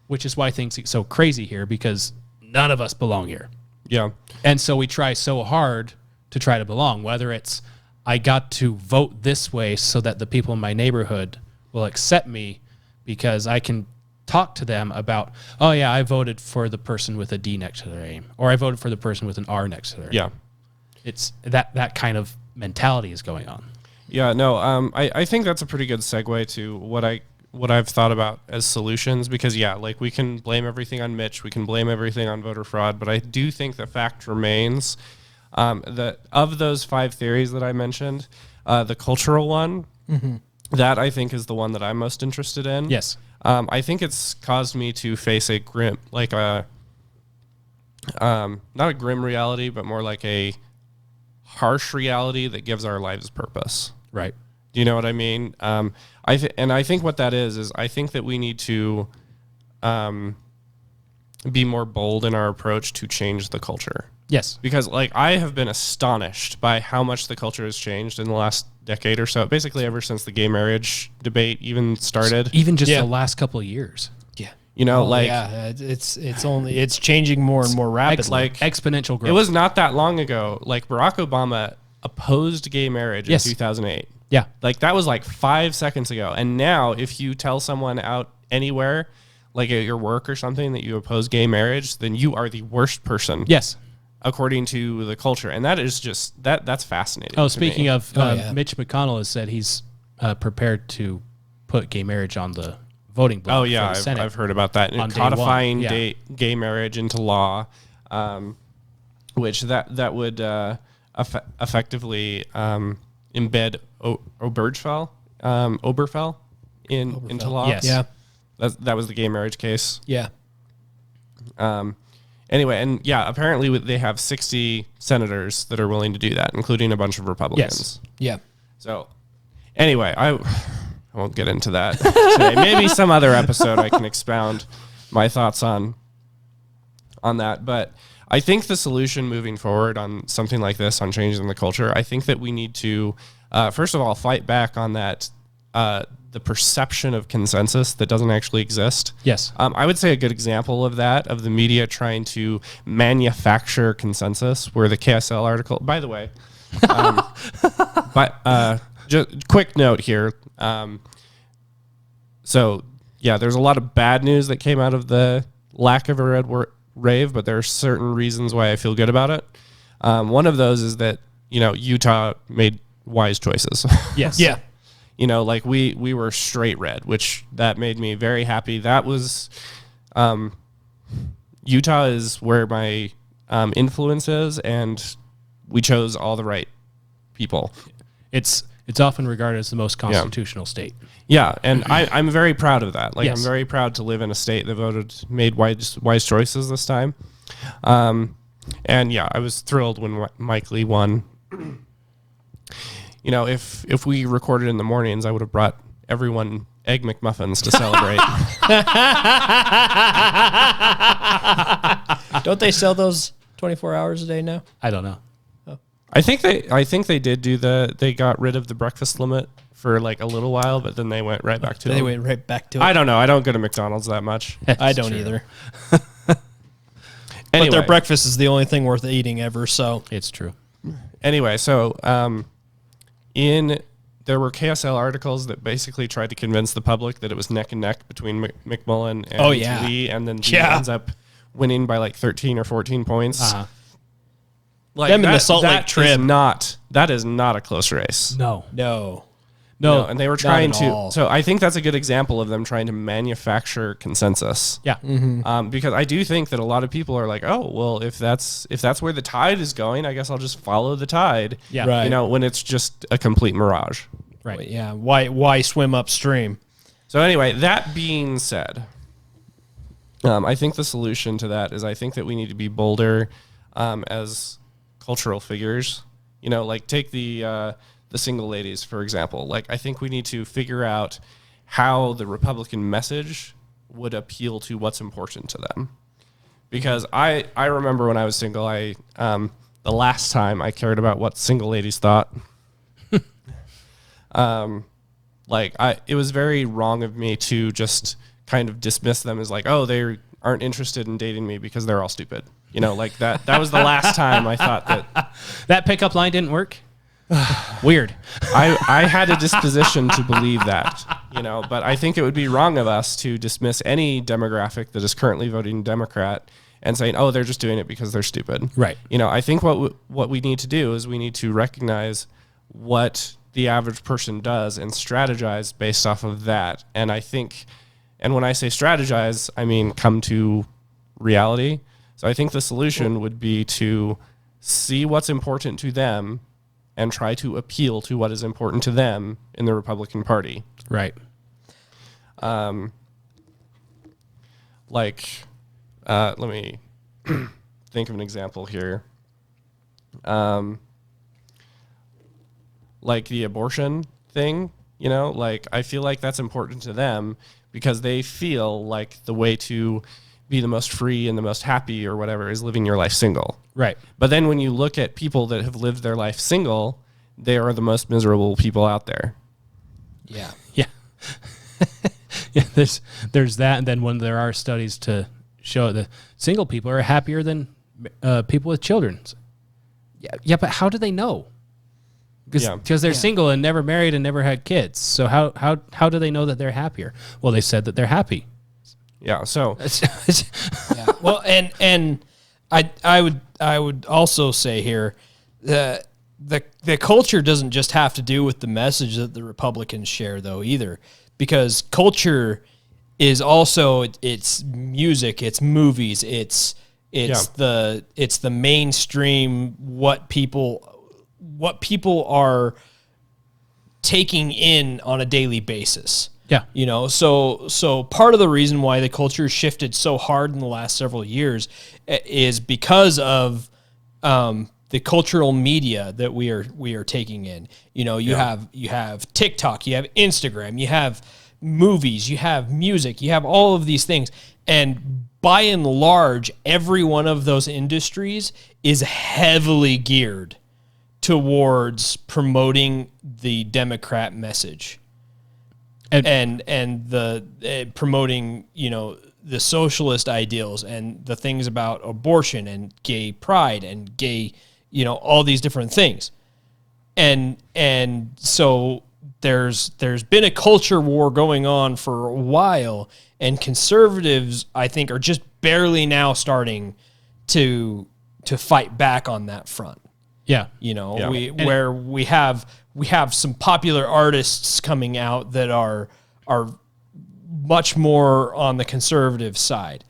which is why things get so crazy here, because none of us belong here. Yeah. And so we try so hard to try to belong, whether it's I got to vote this way so that the people in my neighborhood will accept me because I can talk to them about, oh yeah, I voted for the person with a D next to their name, or I voted for the person with an R next to their name. Yeah. It's that kind of mentality is going on. Yeah, no, I think that's a pretty good segue to what I've thought about as solutions, because yeah, like we can blame everything on Mitch, we can blame everything on voter fraud, but I do think the fact remains that of those 5 theories that I mentioned, the cultural one, that I think is the one that I'm most interested in. Yes. I think it's caused me to face a grim, like a, not a grim reality, but more like a harsh reality that gives our lives purpose. Right. Do you know what I mean? I think what that is I think that we need to be more bold in our approach to change the culture. Yes. Because like I have been astonished by how much the culture has changed in the last decade or so, basically ever since the gay marriage debate even started. Even just the last couple of years. Yeah. You know, it's changing more and more rapidly. Like exponential growth. It was not that long ago. Like Barack Obama opposed gay marriage in 2008. Yeah. Like that was like 5 seconds ago. And now if you tell someone out anywhere, like at your work or something, that you oppose gay marriage, then you are the worst person. Yes. According to the culture. And that is just, that's fascinating. Oh, speaking of, Mitch McConnell has said he's prepared to put gay marriage on the voting block. Oh yeah, I've heard about that. And codifying gay marriage into law, which that would effectively embed Oberfell into law. Yes. Yeah. That was the gay marriage case. Yeah. Anyway, and yeah, apparently they have 60 senators that are willing to do that, including a bunch of Republicans. Yes. Yeah. So anyway, I won't get into that today. Maybe some other episode I can expound my thoughts on that. But I think the solution moving forward on something like this, on changing the culture, I think that we need to, first of all, fight back on that, the perception of consensus that doesn't actually exist. Yes. I would say a good example of that, of the media trying to manufacture consensus, where the KSL article, by the way, just quick note here. So yeah, there's a lot of bad news that came out of the lack of a red rave, but there are certain reasons why I feel good about it. One of those is that, Utah made wise choices. Yes. Yeah. Like we were straight red, which that made me very happy. That was, Utah is where my influence is, and we chose all the right people. It's often regarded as the most constitutional state. Yeah, and I'm very proud of that. Like, yes. I'm very proud to live in a state that made wise choices this time. And yeah, I was thrilled when Mike Lee won. If we recorded in the mornings, I would have brought everyone Egg McMuffins to celebrate. Don't they sell those 24 hours a day now? I don't know. Oh. I think they did they got rid of the breakfast limit for like a little while, but then they went right back to it. They went right back to it. I don't know. I don't go to McDonald's that much. I don't either. Anyway. But their breakfast is the only thing worth eating ever, so. It's true. Anyway, so there were KSL articles that basically tried to convince the public that it was neck and neck between McMullen and Lee, and then Lee ends up winning by like 13 or 14 points. Uh-huh. Like them in the Salt Lake Trib. That is not a close race. No. And they were trying to. So I think that's a good example of them trying to manufacture consensus. Yeah. Mm-hmm. Because I do think that a lot of people are like, oh, well, if that's where the tide is going, I guess I'll just follow the tide. Yeah. Right. When it's just a complete mirage. Right. Well, yeah. Why swim upstream? So anyway, that being said, I think the solution to that is I think that we need to be bolder as cultural figures. Like take the single ladies, for example. Like, I think we need to figure out how the Republican message would appeal to what's important to them. Because I remember when I was single, the last time I cared about what single ladies thought. It was very wrong of me to just kind of dismiss them as like, oh, they aren't interested in dating me because they're all stupid. Like that was the last time I thought that that pickup line didn't work. Weird. I had a disposition to believe that, but I think it would be wrong of us to dismiss any demographic that is currently voting Democrat and saying, oh, they're just doing it because they're stupid. Right. I think what we need to do is we need to recognize what the average person does and strategize based off of that. And I think, and when I say strategize, I mean come to reality. So I think the solution would be to see what's important to them and try to appeal to what is important to them in the Republican Party. Right. Let me think of an example here. Like the abortion thing, I feel like that's important to them because they feel like the way to be the most free and the most happy or whatever is living your life single. Right. But then when you look at people that have lived their life single, they are the most miserable people out there. Yeah. Yeah. Yeah. There's that. And then when there are studies to show that single people are happier than people with children. Yeah. But how do they know? Because they're single and never married and never had kids. So how do they know that they're happier? Well, they said that they're happy. Yeah. So yeah. Well, and I would also say here that the culture doesn't just have to do with the message that the Republicans share though either, because culture is also it's music, it's movies, it's the mainstream what people are taking in on a daily basis. Yeah. So part of the reason why the culture shifted so hard in the last several years is because of the cultural media that we are taking in. You have TikTok, you have Instagram, you have movies, you have music, you have all of these things. And by and large, every one of those industries is heavily geared towards promoting the Democrat message. And the promoting, the socialist ideals and the things about abortion and gay pride and gay, all these different things. And so there's been a culture war going on for a while, and conservatives, I think, are just barely now starting to fight back on that front. Yeah. Where we have some popular artists coming out that are much more on the conservative side,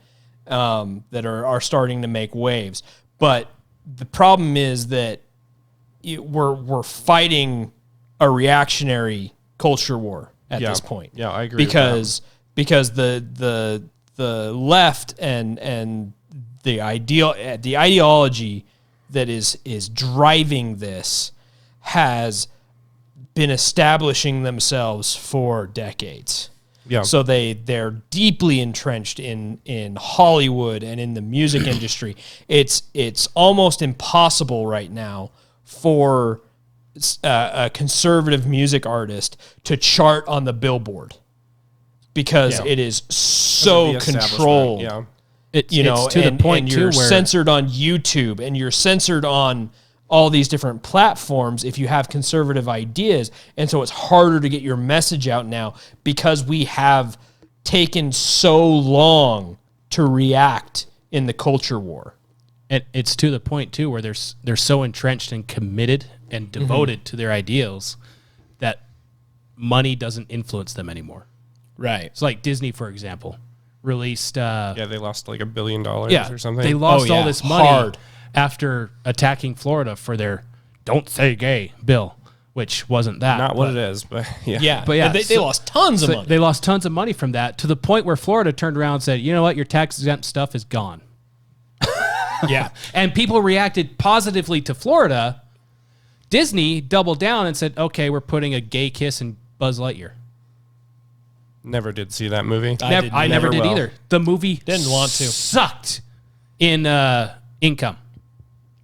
that are starting to make waves. But the problem is that we're fighting a reactionary culture war at this point. Yeah, I agree. Because the left and the ideology that is driving this has been establishing themselves for decades. Yeah. So they're deeply entrenched in Hollywood and in the music industry. It's almost impossible right now for a conservative music artist to chart on the Billboard because it is so controlled. Yeah. It's to the point and you're too where censored on YouTube and you're censored on all these different platforms if you have conservative ideas. And so it's harder to get your message out now because we have taken so long to react in the culture war. And it's to the point too where they're so entrenched and committed and devoted to their ideals that money doesn't influence them anymore. Right. It's like Disney, for example, released they lost like $1 billion or something. They lost all this money after attacking Florida for their "Don't Say Gay" bill, which wasn't that. Not what it is, but yeah. But they lost tons of money. They lost tons of money from that to the point where Florida turned around and said, "You know what? Your tax exempt stuff is gone." Yeah. And people reacted positively to Florida. Disney doubled down and said, "Okay, we're putting a gay kiss in Buzz Lightyear." Never did see that movie. I never did either. The movie didn't want to. Sucked in income.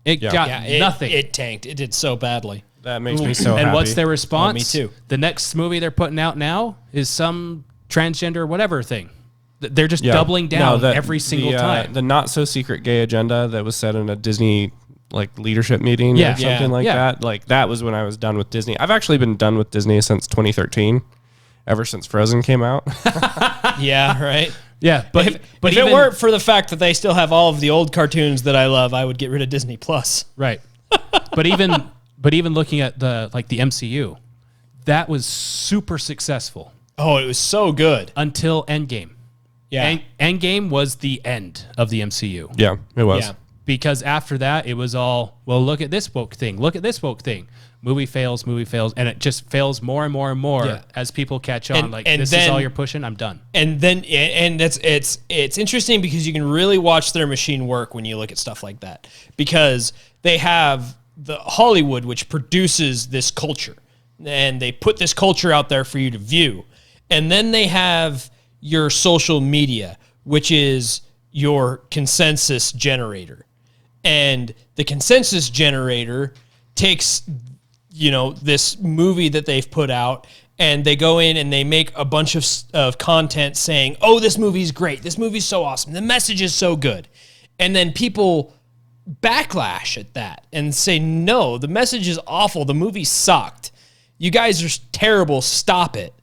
It got nothing. It tanked. It did so badly. That makes me so happy. And what's their response? Me too. The next movie they're putting out now is some transgender whatever thing. They're just doubling down every single time. The not so secret gay agenda that was set in a Disney like leadership meeting or something like that. Like that was when I was done with Disney. I've actually been done with Disney since 2013, ever since Frozen came out. Yeah, right. Yeah, but if it weren't for the fact that they still have all of the old cartoons that I love, I would get rid of Disney Plus. Right. But even looking at the MCU, that was super successful. Oh, it was so good until Endgame. Yeah, Endgame was the end of the MCU. Yeah, it was. Yeah. Because after that, it was all, well, look at this woke thing. Look at this woke thing. Movie fails, and it just fails more and more and more as people catch on. And this is all you're pushing. I'm done. And then, it's interesting because you can really watch their machine work when you look at stuff like that, because they have the Hollywood, which produces this culture, and they put this culture out there for you to view, and then they have your social media, which is your consensus generator, and the consensus generator takes this movie that they've put out, and they go in and they make a bunch of content saying, oh, this movie's great. This movie's so awesome. The message is so good. And then people backlash at that and say, no, the message is awful. The movie sucked. You guys are terrible. Stop it.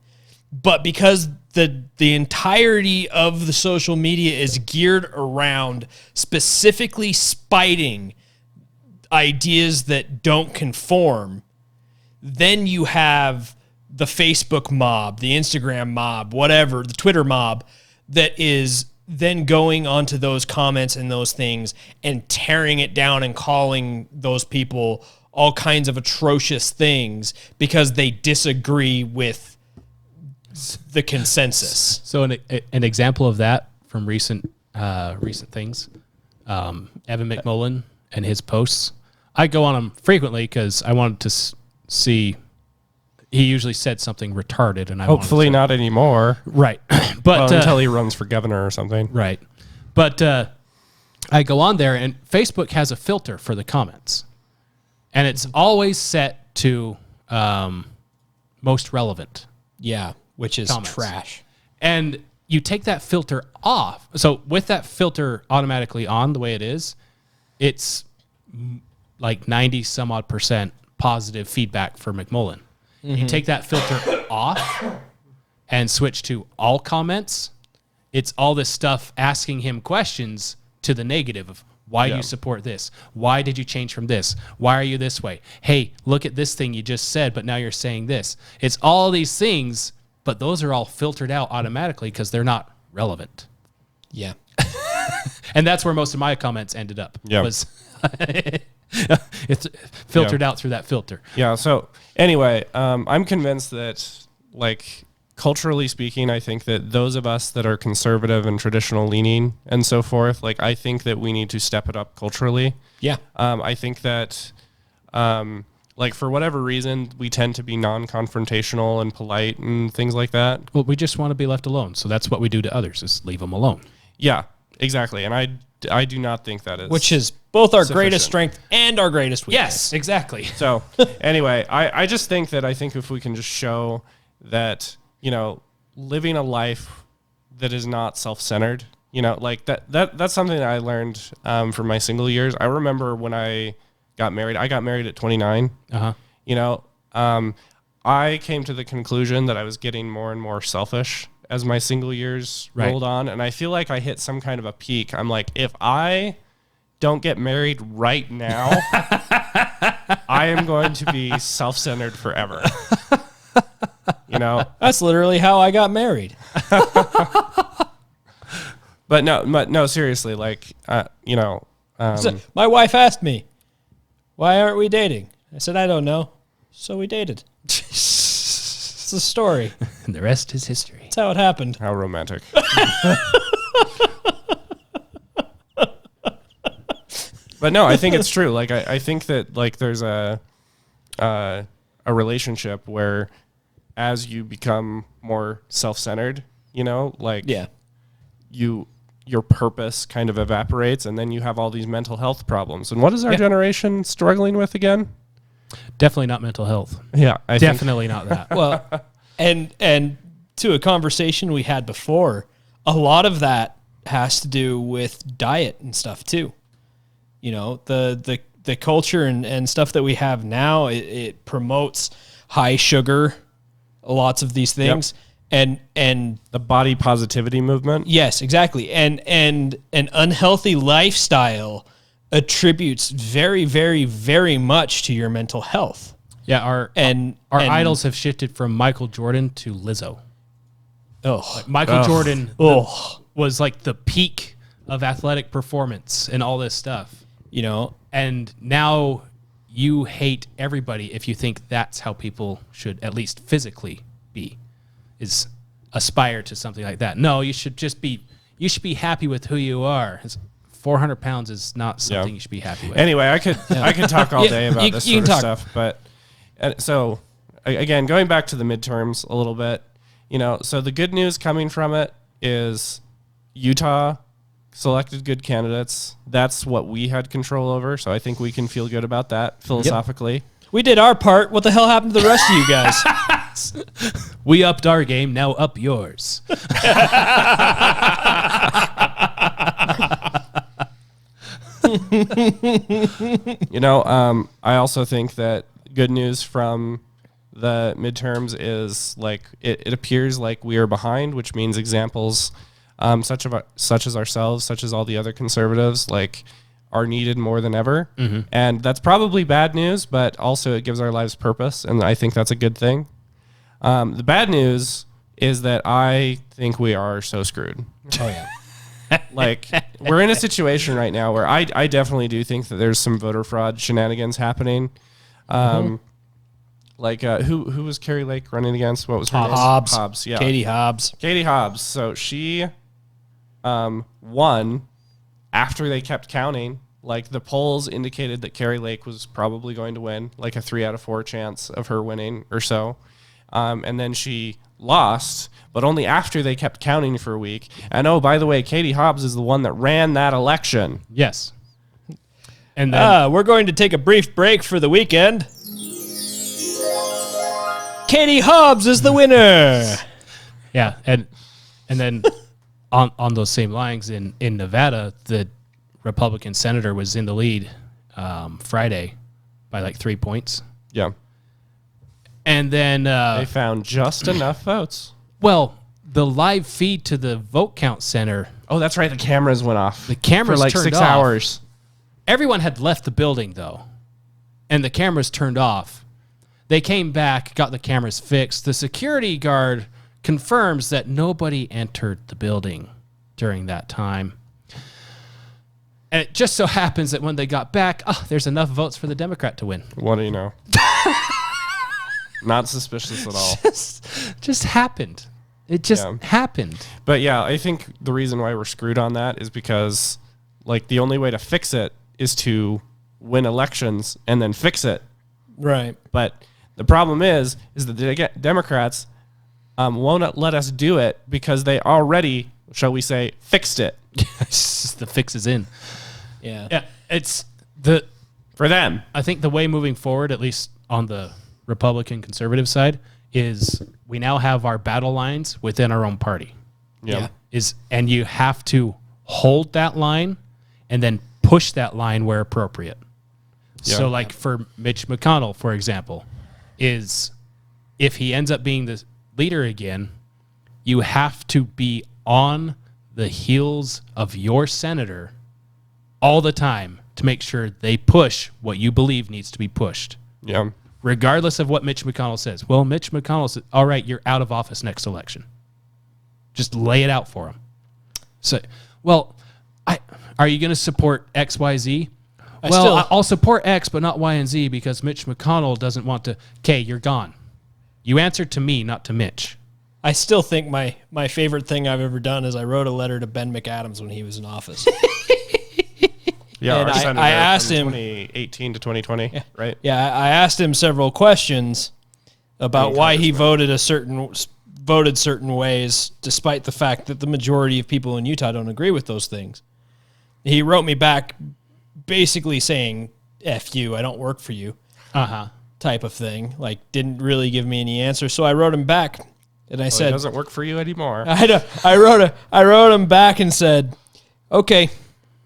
But because the entirety of the social media is geared around specifically spiting ideas that don't conform, then you have the Facebook mob, the Instagram mob, whatever, the Twitter mob, that is then going onto those comments and those things and tearing it down and calling those people all kinds of atrocious things because they disagree with the consensus. So an example of that from recent things, Evan McMullen and his posts, I go on them frequently because I wanted to see. He usually said something retarded, and I hopefully not anymore. Right, but until he runs for governor or something. Right, but I go on there, and Facebook has a filter for the comments, and it's always set to most relevant. Yeah, which is comments. Trash. And you take that filter off. So with that filter automatically on the way it is, it's like 90 some odd % positive feedback for McMullen. Mm-hmm. You take that filter off and switch to all comments, it's all this stuff asking him questions to the negative of why do you support this? Why did you change from this? Why are you this way? Hey, look at this thing you just said, but now you're saying this. It's all these things, but those are all filtered out automatically because they're not relevant. Yeah. And that's where most of my comments ended up. Yeah. Was it's filtered out through that filter. Yeah. So anyway, I'm convinced that, like, culturally speaking, I think that those of us that are conservative and traditional leaning and so forth, like, I think that we need to step it up culturally. Yeah. I think that, like, for whatever reason, we tend to be non-confrontational and polite and things like that. Well, we just want to be left alone. So that's what we do to others, is leave them alone. Yeah, exactly. And I do not think that is, which is both our sufficient. Greatest strength and our greatest weakness. Yes, exactly. So anyway, I just think if we can just show that, living a life that is not self-centered, like that's something that I learned from my single years. I remember when I got married at 29. I came to the conclusion that I was getting more and more selfish as my single years rolled on. And I feel like I hit some kind of a peak. I'm like, if I don't get married right now, I am going to be self-centered forever. That's literally how I got married. But no, seriously, like, So my wife asked me, why aren't we dating? I said, I don't know. So we dated. It's a story. And the rest is history. That's how it happened. How romantic. But no, I think it's true. Like, I think that, like, there's a relationship where as you become more self-centered, like, your purpose kind of evaporates, and then you have all these mental health problems. And what is our generation struggling with again? Definitely not mental health. Yeah, definitely not that. Well, and to a conversation we had before, a lot of that has to do with diet and stuff too. The the culture and stuff that we have now, it promotes high sugar, lots of these things. Yep. And the body positivity movement. Yes, exactly. And an unhealthy lifestyle attributes very, very, very much to your mental health. Yeah, our idols have shifted from Michael Jordan to Lizzo. Oh, Michael Jordan was like the peak of athletic performance and all this stuff, you know. And now you hate everybody if you think that's how people should at least physically be, is aspire to something like that. No, you should be happy with who you are. 400 pounds is not something you should be happy with. Anyway, I could talk all day about this sort of stuff, but so again, going back to the midterms a little bit, you know, so the good news coming from it is Utah selected good candidates. That's what we had control over, so I think we can feel good about that philosophically. Yep. We did our part. What the hell happened to the rest of you guys? We upped our game, now up yours. You know, I also think that good news from the midterms is like it appears like we are behind, which means examples such as ourselves, such as all the other conservatives, like are needed more than ever. Mm-hmm. And that's probably bad news, but also it gives our lives purpose, and I think that's a good thing. The bad news is that I think we are so screwed. Oh yeah. Like, we're in a situation right now where I definitely do think that there's some voter fraud shenanigans happening. Like, who was Carrie Lake running against? What was her name? Hobbs. Yeah. Katie Hobbs. So she won after they kept counting. Like, the polls indicated that Carrie Lake was probably going to win, like a 3 out of 4 chance of her winning or so. And then she lost, but only after they kept counting for a week. And oh, by the way, Katie Hobbs is the one that ran that election. Yes. And then we're going to take a brief break for the weekend. Katie Hobbs is the winner. Yeah, and then on those same lines in Nevada, the Republican senator was in the lead Friday by like 3 points. Yeah. And then they found just enough votes. Well, the live feed to the vote count center. Oh, that's right. The cameras went off. The cameras for like turned 6 off. hours. Everyone had left the building though, and the cameras turned off. They came back, got the cameras fixed. The security guard confirms that nobody entered the building during that time. And it just so happens that when they got back, there's enough votes for the Democrat to win. What do you know? Not suspicious at all. Just happened. It just happened. But yeah, I think the reason why we're screwed on that is because, like, the only way to fix it is to win elections and then fix it. Right. But the problem is that the Democrats won't let us do it because they already, shall we say, fixed it. The fix is in. Yeah. Yeah. It's for them. I think the way moving forward, at least on the Republican conservative side, is we now have our battle lines within our own party. Yeah. And you have to hold that line and then push that line where appropriate. Yeah. So like for Mitch McConnell, for example, is if he ends up being the leader again, you have to be on the heels of your senator all the time to make sure they push what you believe needs to be pushed. Yeah. Regardless of what Mitch McConnell says. Well, Mitch McConnell says, all right, you're out of office next election. Just lay it out for him. So, well, are you going to support X, Y, Z? I'll support X, but not Y and Z because Mitch McConnell doesn't want to. Okay, you're gone. You answered to me, not to Mitch. I still think my favorite thing I've ever done is I wrote a letter to Ben McAdams when he was in office. Yeah, and I asked him 2018 to 2020, right? Yeah, I asked him several questions about why he voted certain ways, despite the fact that the majority of people in Utah don't agree with those things. He wrote me back, basically saying "F you, I don't work for you," type of thing. Like, didn't really give me any answer. So I wrote him back, and I said, "It doesn't work for you anymore." I wrote him back and said, "Okay.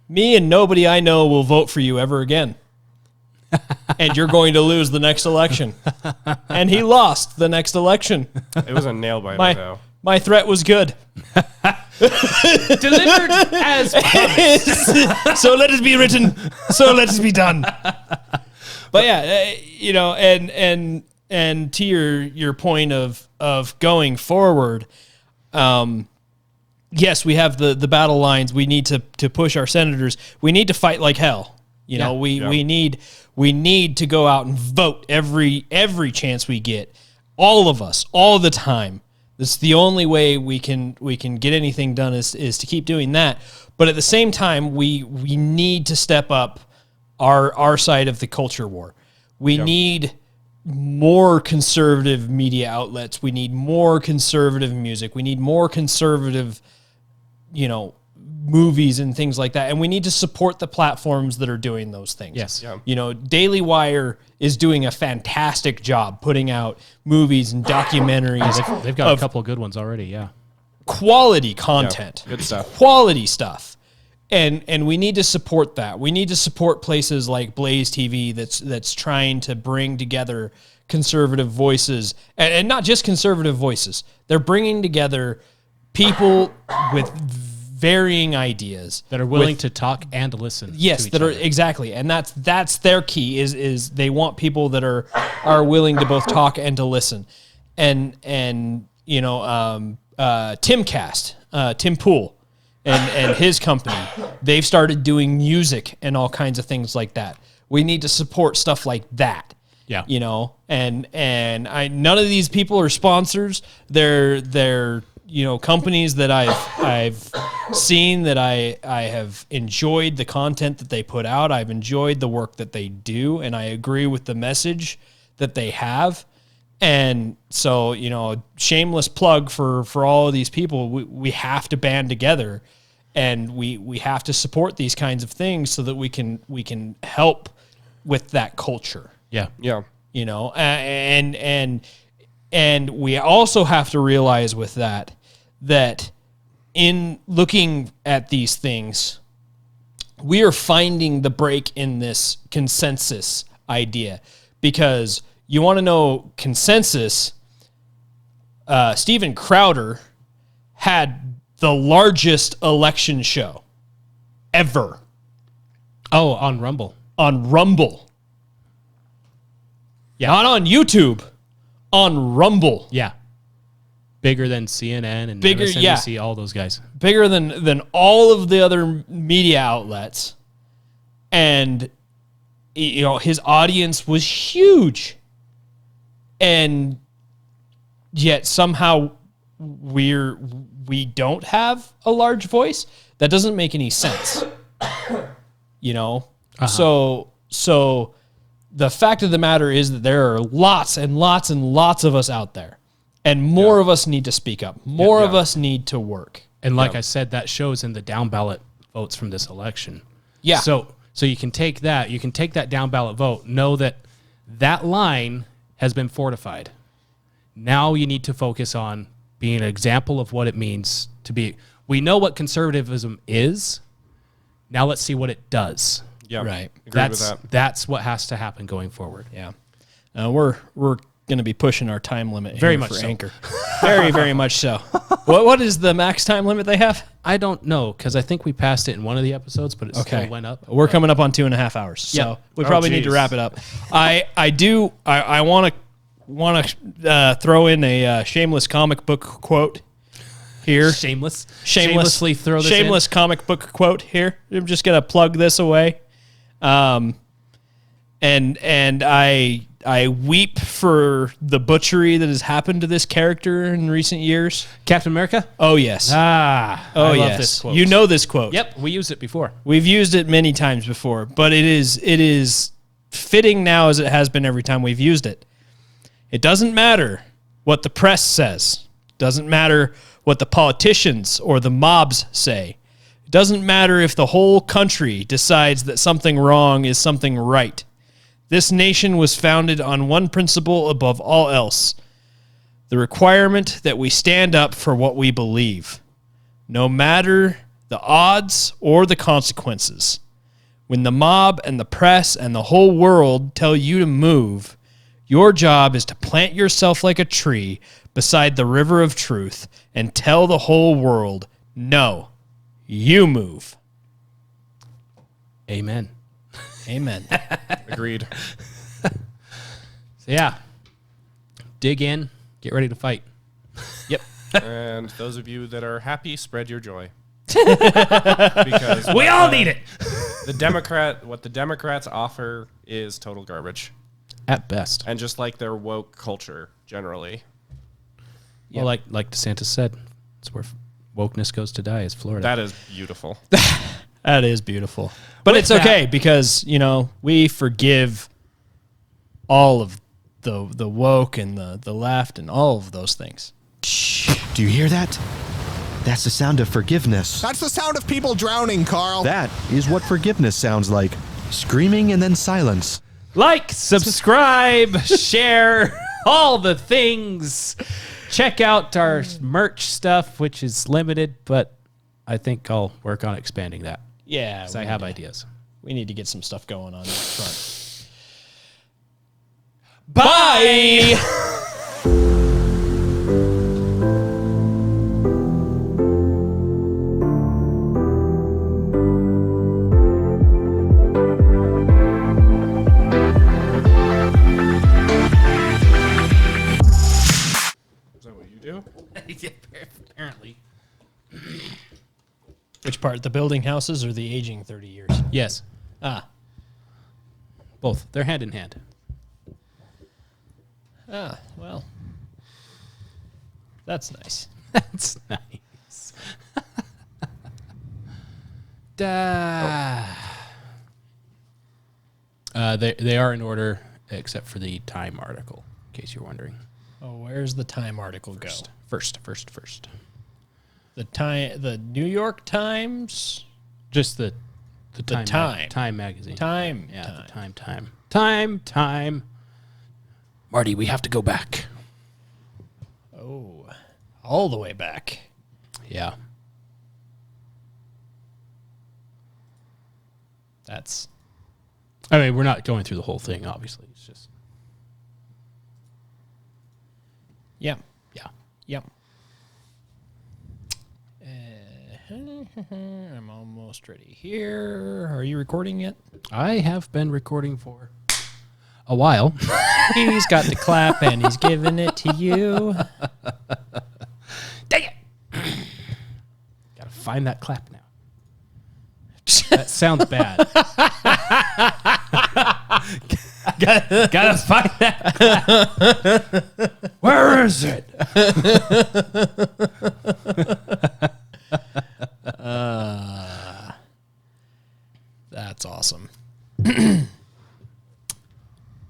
Me and nobody I know will vote for you ever again." and you're going to lose the next election. And he lost the next election. It was a nail biter, though. My threat was good. Delivered as promised. So let it be written. So let it be done. But yeah, you know, and to your point of going forward, yes, we have the battle lines. We need to push our senators. We need to fight like hell. You know, we need to go out and vote every chance we get. All of us, all the time. This is the only way we can get anything done is to keep doing that. But at the same time, we need to step up our side of the culture war. We need more conservative media outlets. We need more conservative music. We need more conservative, you know, movies and things like that. And we need to support the platforms that are doing those things. Yes. Yeah. You know, Daily Wire is doing a fantastic job putting out movies and documentaries. Yeah, they've got a couple of good ones already, yeah. Quality content. Good stuff. Quality stuff. And we need to support that. We need to support places like Blaze TV that's trying to bring together conservative voices, and not just conservative voices. They're bringing together people with varying ideas that are willing to talk and listen. Yes, to each that other. are exactly, and that's their key. Is they want people that are willing to both talk and to listen, and you know, Timcast, Tim Pool, and his company, they've started doing music and all kinds of things like that. We need to support stuff like that. Yeah, you know, and none of these people are sponsors. They're you know, companies that I've seen, that I have enjoyed the content that they put out. I've enjoyed the work that they do, and I agree with the message that they have. And so, you know, shameless plug for all of these people. We have to band together, and we have to support these kinds of things so that we can help with that culture. Yeah. Yeah. You know, and we also have to realize with that in looking at these things, we are finding the break in this consensus idea. Because you want to know consensus, Steven Crowder had the largest election show ever. Oh, on Rumble. On Rumble. Yeah. Not on YouTube. On Rumble. Yeah. Bigger than CNN and MSNBC, all those guys. Bigger than all of the other media outlets. And, you know, his audience was huge. And yet somehow we don't have a large voice. That doesn't make any sense. You know? So the fact of the matter is that there are lots and lots and lots of us out there. And more of us need to speak up. More of us need to work. And like I said, that shows in the down ballot votes from this election. Yeah. So you can take that. You can take that down ballot vote. Know that line has been fortified. Now you need to focus on being an example of what it means to be. We know what conservatism is. Now let's see what it does. Yeah. Right. Agree with that. That's what has to happen going forward. Yeah. We're going to be pushing our time limit very here much for so. Anchor. Very, very much so. What is the max time limit they have? I don't know, because I think we passed it in one of the episodes, but it still went up. We're coming up on 2.5 hours, so we probably need to wrap it up. I want to throw in a shameless comic book quote here. Shamelessly throw this shameless in? comic book quote here. I'm just gonna plug this away, and I weep for the butchery that has happened to this character in recent years. Captain America? Oh, yes. I love this quote. You know this quote. Yep, we used it before. We've used it many times before, but it is fitting now as it has been every time we've used it. It doesn't matter what the press says. It doesn't matter what the politicians or the mobs say. It doesn't matter if the whole country decides that something wrong is something right. This nation was founded on one principle above all else: the requirement that we stand up for what we believe, no matter the odds or the consequences. When the mob and the press and the whole world tell you to move, your job is to plant yourself like a tree beside the river of truth and tell the whole world, no, you move. Amen. Amen. Agreed. So yeah, dig in, get ready to fight. Yep. And those of you that are happy, spread your joy. Because we all need it. What the Democrats offer is total garbage. At best. And just like their woke culture generally. Well, like DeSantis said, it's where wokeness goes to die is Florida. That is beautiful. That is beautiful. But it's okay because, we forgive all of the woke and the left and all of those things. Shh. Do you hear that? That's the sound of forgiveness. That's the sound of people drowning, Carl. That is what forgiveness sounds like. Screaming and then silence. Like, subscribe, share, all the things. Check out our merch stuff, which is limited, but I think I'll work on expanding that. Yeah. Because I have ideas. We need to get some stuff going on that front. Bye! Apparently. Which part? The building houses or the aging 30 years? Yes. Both. They're hand in hand. Well. That's nice. That's nice. They are in order, except for the Time article, in case you're wondering. Oh, where's the Time article go? First. The New York Times? Just the Time. Time. Time magazine. Time. Yeah, Time. Marty, we have to go back. Oh, all the way back. Yeah. I mean, we're not going through the whole thing, obviously. It's just. Yeah. Yeah. Yep. I'm almost ready here. Are you recording yet? I have been recording for a while. He's got the clap and he's giving it to you. Dang it! Gotta find that clap now. That sounds bad. Gotta find that clap. Where is it? That's awesome.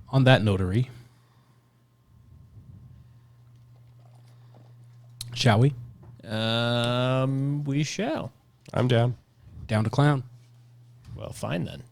On that notary, shall we? We shall. I'm down. Down to clown. Well, fine then.